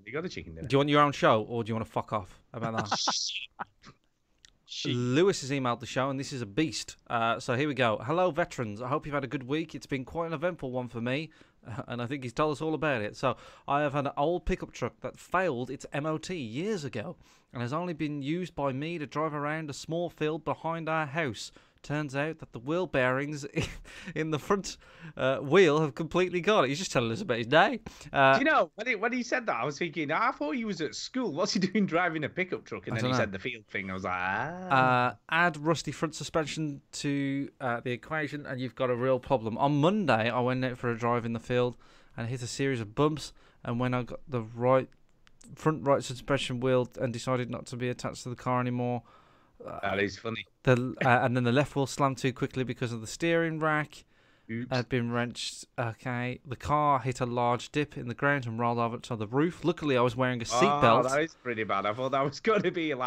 A: you got a chicken dinner.
C: Do you want your own show, or do you want to fuck off about that? Lewis has emailed the show, and this is a beast. So here we go. Hello, veterans. I hope you've had a good week. It's been quite an eventful one for me, and I think he's told us all about it. So I have an old pickup truck that failed its MOT years ago and has only been used by me to drive around a small field behind our house. Turns out that the wheel bearings in the front wheel have completely gone. He's just telling us about his day.
A: Do you know, when he said that, I was thinking, I thought he was at school. What's he doing driving a pickup truck? And then he said the field thing. I was like,
C: add rusty front suspension to the equation and you've got a real problem. On Monday, I went out for a drive in the field and hit a series of bumps. And when I got the front right suspension wheel and decided not to be attached to the car anymore,
A: that is funny.
C: And then the left wheel slammed too quickly because of the steering rack.
A: Oops.
C: Had been wrenched. Okay. The car hit a large dip in the ground and rolled over to the roof. Luckily, I was wearing a seatbelt.
A: Oh, that is pretty bad. I thought that was going to be it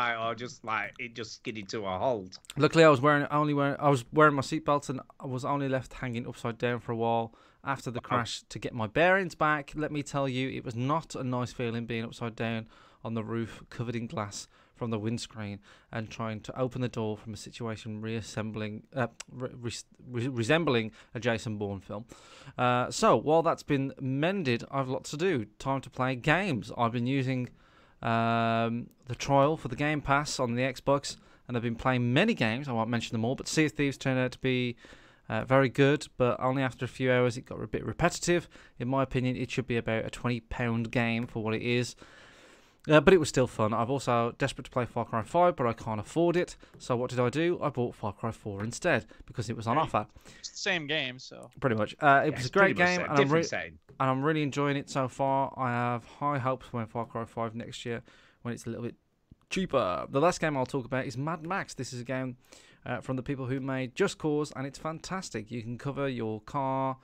A: just skidded to a halt.
C: Luckily, I was wearing my seatbelt and I was only left hanging upside down for a while after the crash to get my bearings back. Let me tell you, it was not a nice feeling being upside down on the roof, covered in glass from the windscreen, and trying to open the door from a situation resembling a Jason Bourne film. So while that's been mended, I've lots to do. Time to play games. I've been using the trial for the Game Pass on the Xbox, and I've been playing many games. I won't mention them all, but Sea of Thieves turned out to be very good, but only after a few hours it got a bit repetitive. In my opinion, it should be about a £20 game for what it is. But it was still fun. I've also desperate to play Far Cry 5, but I can't afford it. So what did I do? I bought Far Cry 4 instead because it was on offer.
B: It's the same game, so.
C: Pretty much. It was a great game, and I'm really enjoying it so far. I have high hopes for Far Cry 5 next year when it's a little bit cheaper. The last game I'll talk about is Mad Max. This is a game from the people who made Just Cause, and it's fantastic. You can cover your car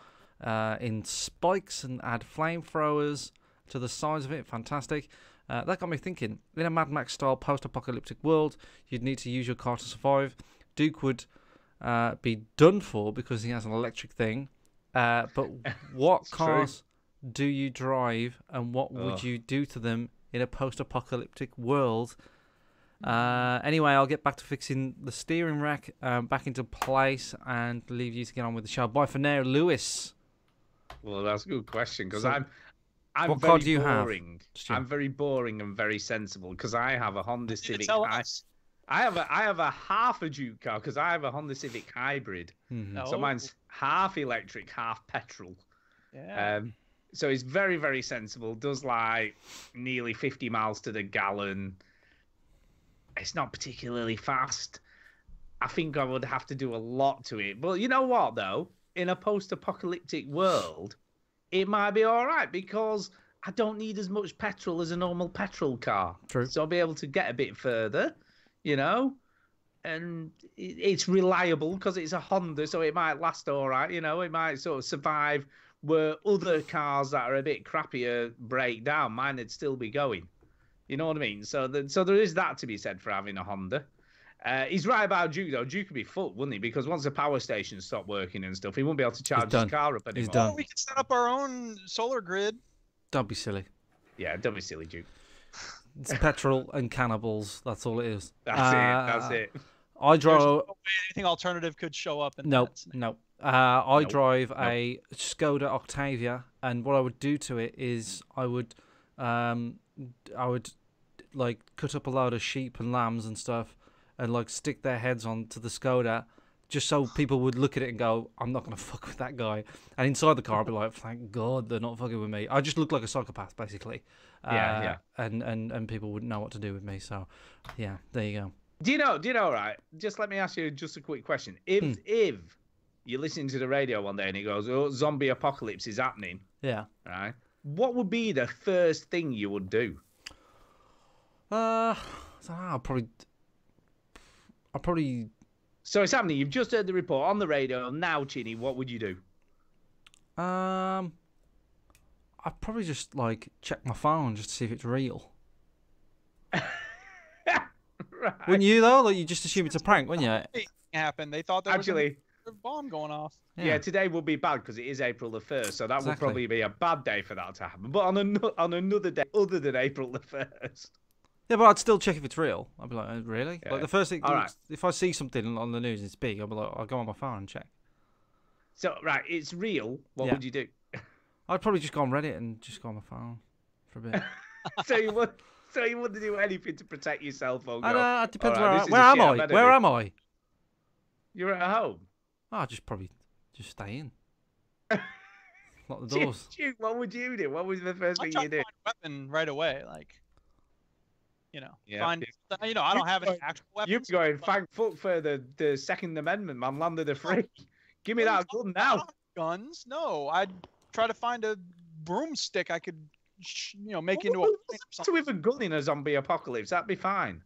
C: in spikes and add flamethrowers to the sides of it. Fantastic. That got me thinking. In a Mad Max style post-apocalyptic world, you'd need to use your car to survive. Duke would be done for because he has an electric thing. But what cars do you drive, and what would you do to them in a post-apocalyptic world? Anyway, I'll get back to fixing the steering rack back into place and leave you to get on with the show. Bye for now, Lewis.
A: Well, that's a good question because I'm
C: what
A: very
C: car do you
A: boring.
C: have?
A: I'm very boring and very sensible because I have a Honda Civic. I have a half a Duke car because I have a Honda Civic hybrid. So mine's half electric, half petrol.
B: Yeah.
A: So it's very, very sensible. Does like nearly 50 miles to the gallon. It's not particularly fast. I think I would have to do a lot to it. But you know what, though? In a post-apocalyptic world, it might be all right because I don't need as much petrol as a normal petrol car.
C: True.
A: So I'll be able to get a bit further, you know? And it's reliable because it's a Honda, so it might last all right, you know? It might sort of survive where other cars that are a bit crappier break down. Mine would still be going. You know what I mean? So there is that to be said for having a Honda. He's right about Duke, though. Duke could be fucked, wouldn't he? Because once the power station stopped working and stuff, he won't be able to charge his car up anymore.
C: He's done.
B: Well, we could set up our own solar grid.
C: Don't be silly.
A: Yeah, don't be silly, Duke.
C: It's petrol and cannibals. That's all it is.
A: That's it.
C: I drive.
B: No way anything alternative could show up.
C: No. I drive a Skoda Octavia, and what I would do to it is I would like cut up a load of sheep and lambs and stuff, and like stick their heads onto the Skoda, just so people would look at it and go, "I'm not gonna fuck with that guy." And inside the car, I'd be like, "Thank God they're not fucking with me." I just look like a psychopath, basically.
A: Yeah.
C: And people wouldn't know what to do with me. So, yeah, there you go.
A: Do you know? Right. Just let me ask you just a quick question. If you're listening to the radio one day and it goes, "Oh, zombie apocalypse is happening,"
C: yeah,
A: right? What would be the first thing you would do?
C: I'll probably.
A: So it's happening. You've just heard the report on the radio. Now, Chinny, what would you do?
C: I'd probably just like check my phone just to see if it's real.
A: Right.
C: Wouldn't you though? Like you just assume it's a prank, wouldn't you?
B: Happened. They thought there was a bomb going off.
A: Yeah, today will be bad because it is April the 1st, so that would probably be a bad day for that to happen. But on another day other than April the 1st.
C: Yeah, but I'd still check if it's real. I'd be like, really?
A: Yeah.
C: Like the first thing,
A: right.
C: If I see something on the news, it's big. I'll be like, I'll go on my phone and check.
A: So right, it's real. What would you do?
C: I'd probably just go on Reddit and just go on my phone for a bit.
A: So you wouldn't do anything to protect yourself, or go?
C: It depends where am I? Where am I?
A: You're at home.
C: Oh, I'd just probably just stay in. Lock the doors.
A: Duke, what would you do? What was the first thing you did?
B: Find a weapon right away, like. Find. I don't have any actual weapons.
A: You're going, thank fuck for the Second Amendment, man. Land of the free. Give me that gun now.
B: Guns? No, I'd try to find a broomstick I could, make into a.
A: So with a gun in a zombie apocalypse, that'd be fine.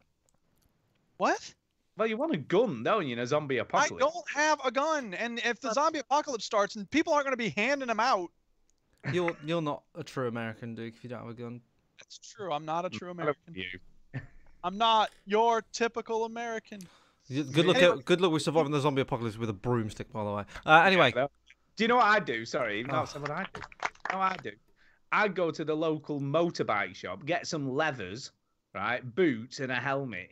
B: What?
A: Well, you want a gun, don't you, in a zombie apocalypse?
B: I don't have a gun, and if the zombie apocalypse starts and people aren't going to be handing them out.
C: You're not a true American, Duke, if you don't have a gun.
B: That's true. I'm not a true American. I'm not your typical American.
C: Good luck with surviving the zombie apocalypse with a broomstick, by the way. Anyway.
A: Do you know what I do? Sorry, not what I do. You know what I do? I'd go to the local motorbike shop, get some leathers, right, boots and a helmet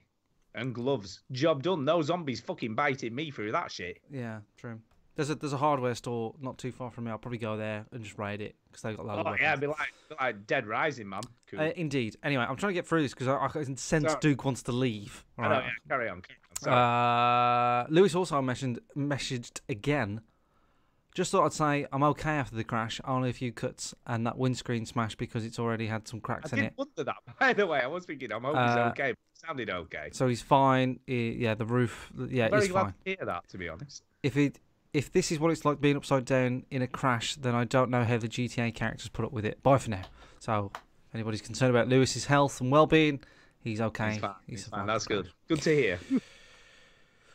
A: and gloves. Job done. No zombies fucking biting me through that shit.
C: Yeah, true. There's a hardware store not too far from me. I'll probably go there and just raid it because they've got loads of weapons.
A: Yeah, it'd be like Dead Rising, man. Cool.
C: Indeed. Anyway, I'm trying to get through this because I can sense Duke wants to leave.
A: All right. Carry on. Sorry.
C: Lewis also messaged again Just thought I'd say I'm okay after the crash, only a few cuts, and that windscreen smash because it's already had some cracks in it.
A: I did wonder that, by the way. I was thinking, I'm hoping he's okay. But it sounded okay.
C: So he's fine. The roof, he's fine.
A: Very glad to hear that, to be honest.
C: If this is what it's like being upside down in a crash, then I don't know how the GTA characters put up with it. Bye for now. So, if anybody's concerned about Lewis's health and well-being, he's okay.
A: He's fine. He's fine. That's good. Good to hear.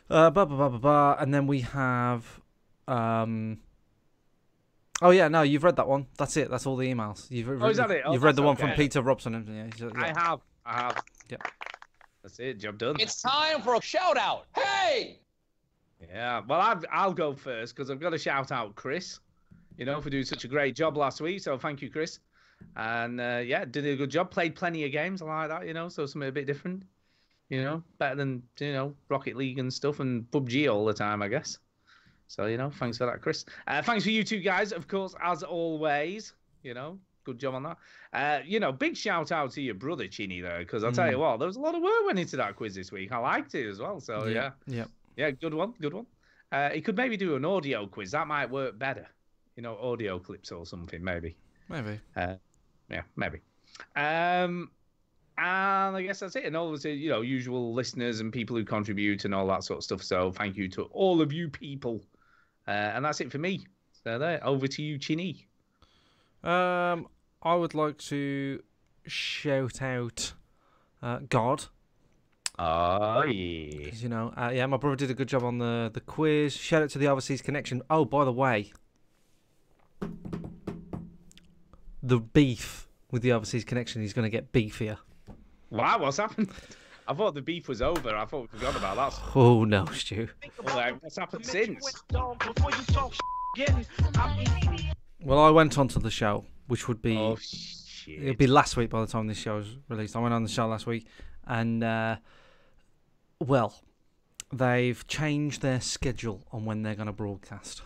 C: And then we have... Oh yeah, no, you've read that one. That's it. That's all the emails.
A: Is that it?
C: You've read the one from Peter Robson. Yeah.
A: I have.
C: Yeah.
A: That's it. Job done.
H: It's time for a shout out. Hey!
A: Yeah. Well, I'll go first because I've got to shout out Chris. For doing such a great job last week. So thank you, Chris. And did a good job. Played plenty of games. I like that. So something a bit different. Better than Rocket League and stuff and PUBG all the time, I guess. So, thanks for that, Chris. Thanks for you two guys, of course, as always. Good job on that. Big shout out to your brother, Chinny, though, because I'll tell you what, there was a lot of work went into that quiz this week. I liked it as well. So, yeah. Yeah, good one. He could maybe do an audio quiz. That might work better. Audio clips or something, maybe.
C: Maybe.
A: Maybe. And I guess that's it. And obviously, usual listeners and people who contribute and all that sort of stuff. So thank you to all of you people. And that's it for me. So there, over to you, Chinny.
C: I would like to shout out God.
A: Oh, yeah.
C: My brother did a good job on the quiz. Shout out to the Overseas Connection. Oh, by the way, the beef with the Overseas Connection is going to get beefier.
A: Wow, what's happened? I thought the beef was over. I thought we forgot about that.
C: Oh, no, Stu.
A: What's happened since?
C: Well, I went onto the show, which would be...
A: Oh, shit.
C: It'll be last week by the time this show is released. I went on the show last week, and, they've changed their schedule on when they're going to broadcast.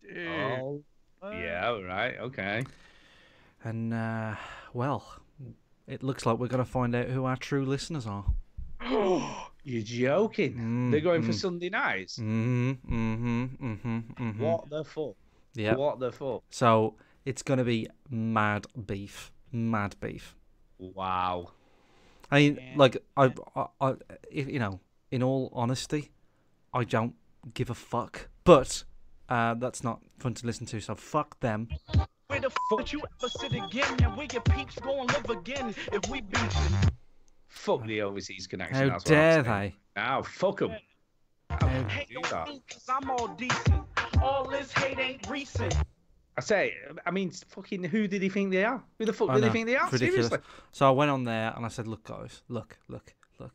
A: Oh, yeah, right, okay.
C: And, it looks like we're going to find out who our true listeners are.
A: You're joking? They're going for Sunday nights?
C: What
A: the fuck?
C: Yeah.
A: What the fuck?
C: So it's going to be mad beef.
A: Wow.
C: I mean, I if, in all honesty, I don't give a fuck. But that's not fun to listen to, so fuck them.
D: Where the fuck you ever sit again? And where your peeps gon' live again if we beat you?
A: Fuck the Overseas Connection.
C: How dare they?
A: Now, fuck them.
D: Hey, cause I'm all decent. All this hate ain't recent.
A: I mean, fucking who did he think they are? Who the fuck do they think they are?
C: Ridiculous.
A: Seriously?
C: So I went on there and I said, look, guys, look. I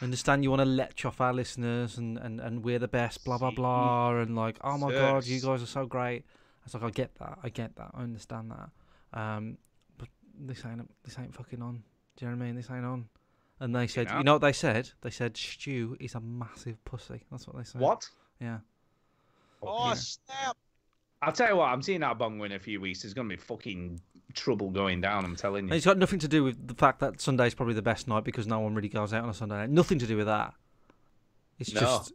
C: understand you want to lech off our listeners and we're the best, blah, blah, blah. And like, oh my God, you guys are so great. I was like, I get that, I understand that. But this ain't fucking on. Do you know what I mean? This ain't on. And they said, you know what they said? They said Stu is a massive pussy. That's what they said.
A: What?
C: Yeah.
B: Oh, snap.
A: I'll tell you what, I'm seeing that bongo in a few weeks. There's going to be fucking trouble going down, I'm telling you.
C: And it's got nothing to do with the fact that Sunday's probably the best night because no one really goes out on a Sunday night. Nothing to do with that. It's just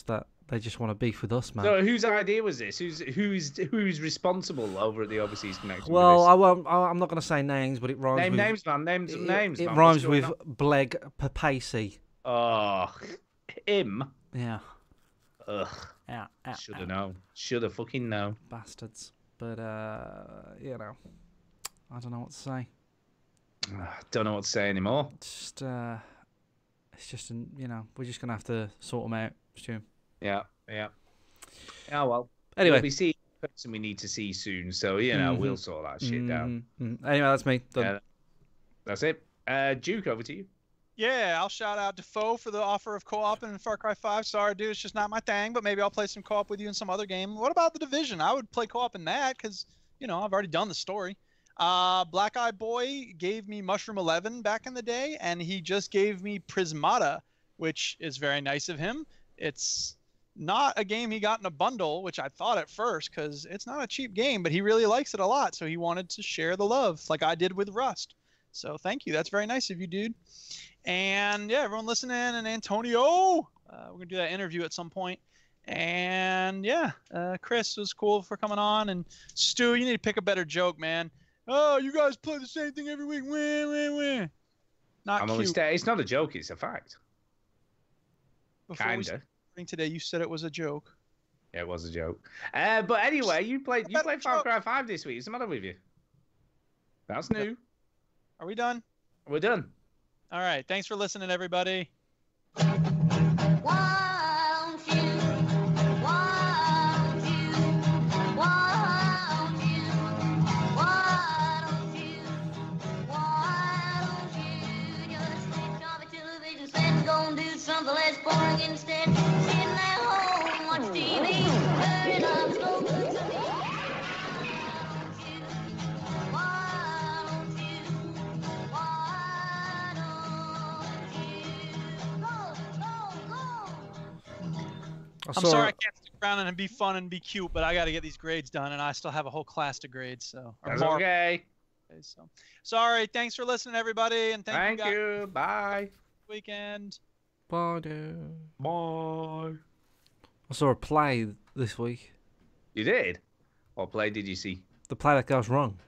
C: that they just want to beef with us, man.
A: So whose idea was this? Who's responsible over at the Overseas Connection?
C: Well, I'm not going to say names, but it rhymes.
A: Name names, man. Name some names.
C: It rhymes with Bleg Papacy.
A: Oh, him.
C: Yeah.
A: Ugh.
C: Yeah.
A: Should have known. Should have fucking known.
C: Bastards. But I don't know what to say.
A: Don't know what to say anymore.
C: It's just we're just gonna have to sort them out, Stu.
A: Yeah. Oh well.
C: Anyway,
A: we'll see the person we need to see soon, so we'll sort that shit down.
C: Anyway, that's me. Done.
A: That's it. Duke, over to you.
B: Yeah, I'll shout out Defoe for the offer of co-op in Far Cry 5. Sorry, dude, it's just not my thing, but maybe I'll play some co-op with you in some other game. What about The Division? I would play co-op in that because, I've already done the story. Black Eye Boy gave me Mushroom 11 back in the day, and he just gave me Prismata, which is very nice of him. It's not a game he got in a bundle, which I thought at first because it's not a cheap game, but he really likes it a lot, so he wanted to share the love like I did with Rust. So thank you. That's very nice of you, dude. And yeah, everyone listening, and Antonio, we're gonna do that interview at some point. And yeah, Chris was cool for coming on. And Stu, you need to pick a better joke, man. Oh, you guys play the same thing every week. Wah. Not cute.
A: It's not a joke. It's a fact.
B: Before
A: Kinda.
B: Today, you said it was a joke.
A: Yeah, it was a joke. But anyway, you played Far Cry 5 this week. What's the matter with you? That's new.
B: Are we done?
A: We're done.
B: All right. Thanks for listening, everybody.
M: Something less boring instead. Sitting at home, watch TV. Very love's no good to me. Why don't you?
B: I'm sorry I can't stick around and be fun and be cute, but I got to get these grades done, and I still have a whole class to grade. So
A: that's okay.
B: So sorry. Thanks for listening, everybody, and thank
A: you. Bye.
B: Weekend.
C: Bye, dude.
A: Bye.
C: I saw a play this week.
A: You did? What play did you see?
C: The play that goes wrong.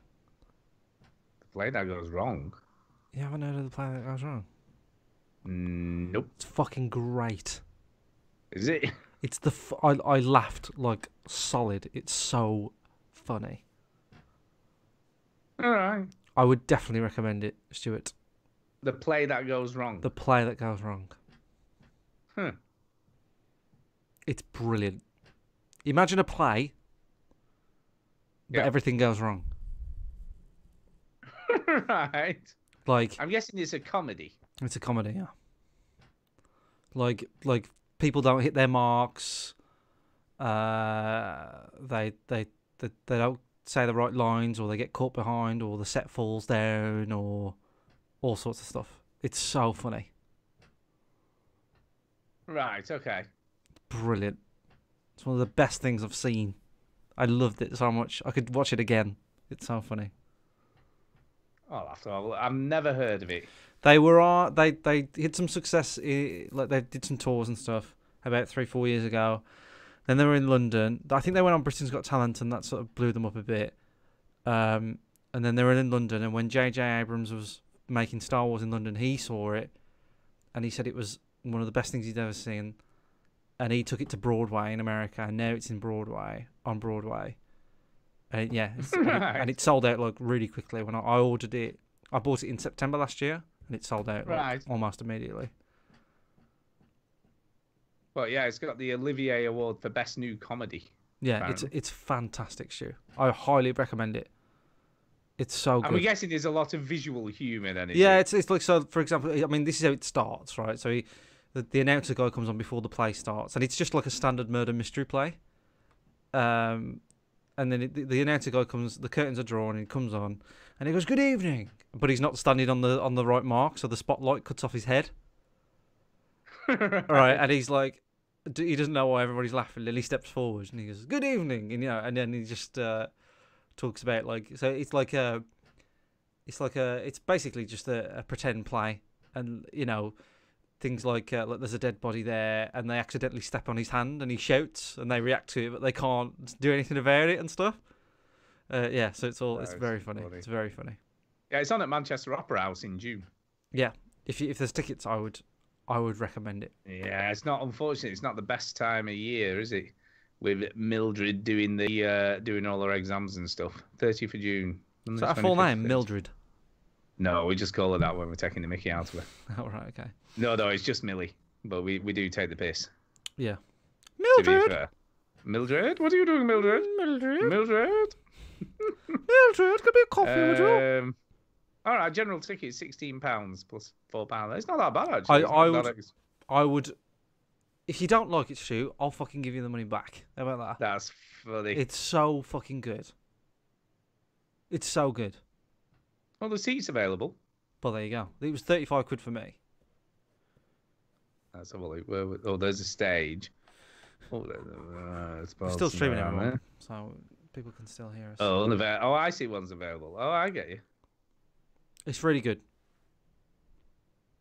A: The play that goes wrong?
C: You haven't heard of the play that goes wrong?
A: Nope.
C: It's fucking great.
A: Is it?
C: It's I laughed like solid. It's so funny.
A: All right.
C: I would definitely recommend it, Stuart.
A: The play that goes wrong.
C: The play that goes wrong. It's brilliant. Imagine a play, but everything goes wrong.
A: Right.
C: Like,
A: I'm guessing it's a comedy.
C: It's a comedy, yeah. Like people don't hit their marks. They don't say the right lines, or they get caught behind, or the set falls down, or all sorts of stuff. It's so funny.
A: Right, okay.
C: Brilliant. It's one of the best things I've seen. I loved it so much. I could watch it again. It's so funny.
A: Oh, after all, I've never heard of it.
C: They were they had some success. Like they did some tours and stuff about 3-4 years ago. Then they were in London. I think they went on Britain's Got Talent, and that sort of blew them up a bit. And then they were in London, and when J.J. Abrams was making Star Wars in London, he saw it, and he said it was one of the best things he'd ever seen. And he took it to Broadway in America, and now it's on Broadway. And and it sold out like really quickly. When I ordered it, I bought it in September last year, and it sold out like, almost immediately.
A: Well, yeah, it's got the Olivier Award for Best New Comedy.
C: Yeah,
A: apparently.
C: it's fantastic, Stu. I highly recommend it. It's so good.
A: I'm guessing there's a lot of visual humour then.
C: Yeah, it's like, so for example, I mean, this is how it starts, right? So the announcer guy comes on before the play starts, and it's just like a standard murder mystery play. And then the announcer guy comes, the curtains are drawn, and he comes on, and he goes, "Good evening," but he's not standing on the right mark, so the spotlight cuts off his head. Right, and he's like, he doesn't know why everybody's laughing. Lily steps forward, and he goes, "Good evening," and and then he just talks about like, so it's basically just a pretend play, and things like there's a dead body there, and they accidentally step on his hand, and he shouts, and they react to it, but they can't do anything about it and stuff. So it's very funny. It's very funny.
A: Yeah, it's on at Manchester Opera House in June.
C: Yeah, if there's tickets, I would recommend it.
A: Yeah, it's not, unfortunately, it's not the best time of year, is it? With Mildred doing all her exams and stuff. 30th of June.
C: Is that a full name, Mildred?
A: No, we just call her that when we're taking the mickey out of her.
C: Oh, right, okay.
A: No, it's just Millie, but we do take the piss.
C: Yeah.
A: Mildred! Mildred? What are you doing, Mildred? Mildred?
C: Mildred, could be a coffee, would you?
A: All right, general ticket £16 plus £4. It's not that bad, actually.
C: I would. If you don't like it, Stu, I'll fucking give you the money back. How about that?
A: That's funny.
C: It's so fucking good. It's so good.
A: Well, the seat's available.
C: Well, there you go. It was 35 quid for me.
A: Let's have a look. Oh, there's a stage. Oh,
C: we're still streaming everyone, so people can still hear us.
A: Oh, I see one's available. Oh, I get you.
C: It's really good.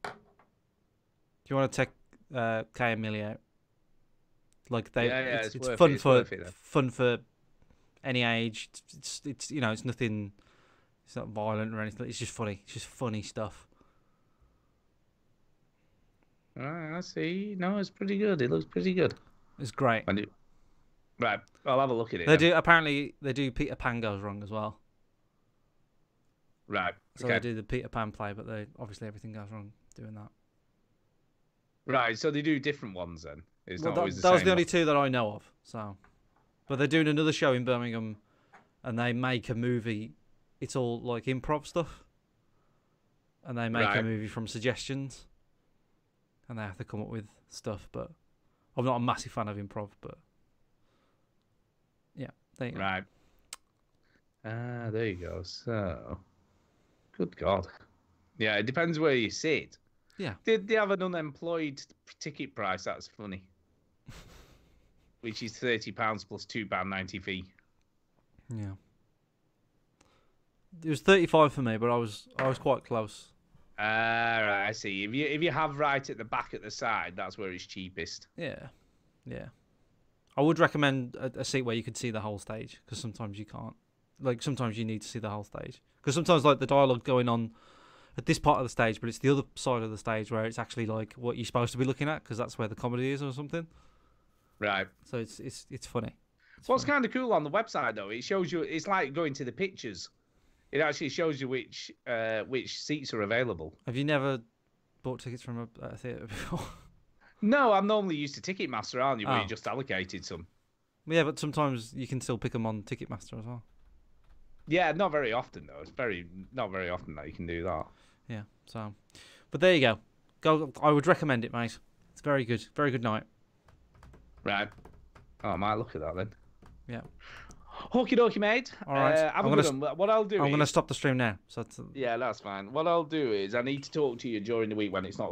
C: Do you want to take Kay and Millie out? Like it's
A: fun
C: fun for any age. It's you know, it's nothing. It's not violent or anything. It's just funny. It's just funny stuff.
A: I see. No, it's pretty good. It looks pretty good.
C: It's great.
A: Right, I'll have a look at it.
C: Apparently they do Peter Pan Goes Wrong as well.
A: Right.
C: So they do the Peter Pan play, but obviously everything goes wrong doing that.
A: Right. So they do different ones then. It's not always the
C: same. That was the only
A: one.
C: two that I know of. So, but they're doing another show in Birmingham, and they make a movie. It's all like improv stuff, and they make a movie from suggestions, and they have to come up with stuff. But I'm not a massive fan of improv, but yeah, there you go.
A: Right. There you go. So, good God. Yeah, it depends where you sit.
C: Yeah.
A: Did they have an unemployed ticket price? That's funny. Which is £30 plus £2.90 fee.
C: Yeah. It was 35 for me, but I was quite close.
A: Right, I see. If you have right at the back at the side, that's where it's cheapest.
C: Yeah. Yeah. I would recommend a seat where you could see the whole stage, because sometimes you can't. Like, sometimes you need to see the whole stage. Because sometimes, like, the dialogue going on at this part of the stage, but it's the other side of the stage where it's actually, like, what you're supposed to be looking at, because that's where the comedy is or something.
A: Right.
C: So it's funny.
A: What's kind of cool on the website, though, it shows you, it's like going to the pictures. It actually shows you which seats are available.
C: Have you never bought tickets from a theatre before?
A: No, I'm normally used to Ticketmaster, aren't you? Where you just allocated some.
C: Yeah, but sometimes you can still pick them on Ticketmaster as well.
A: Yeah, not very often though. It's not very often that you can do that.
C: Yeah. So, but there you go. I would recommend it, mate. It's very good. Very good night.
A: Right. Oh, I might look at that then.
C: Yeah.
A: Okie dokie, mate.
C: All right.
A: What I'll do.
C: I'm going to stop the stream now. So
A: yeah, that's fine. What I'll do is I need to talk to you during the week when it's not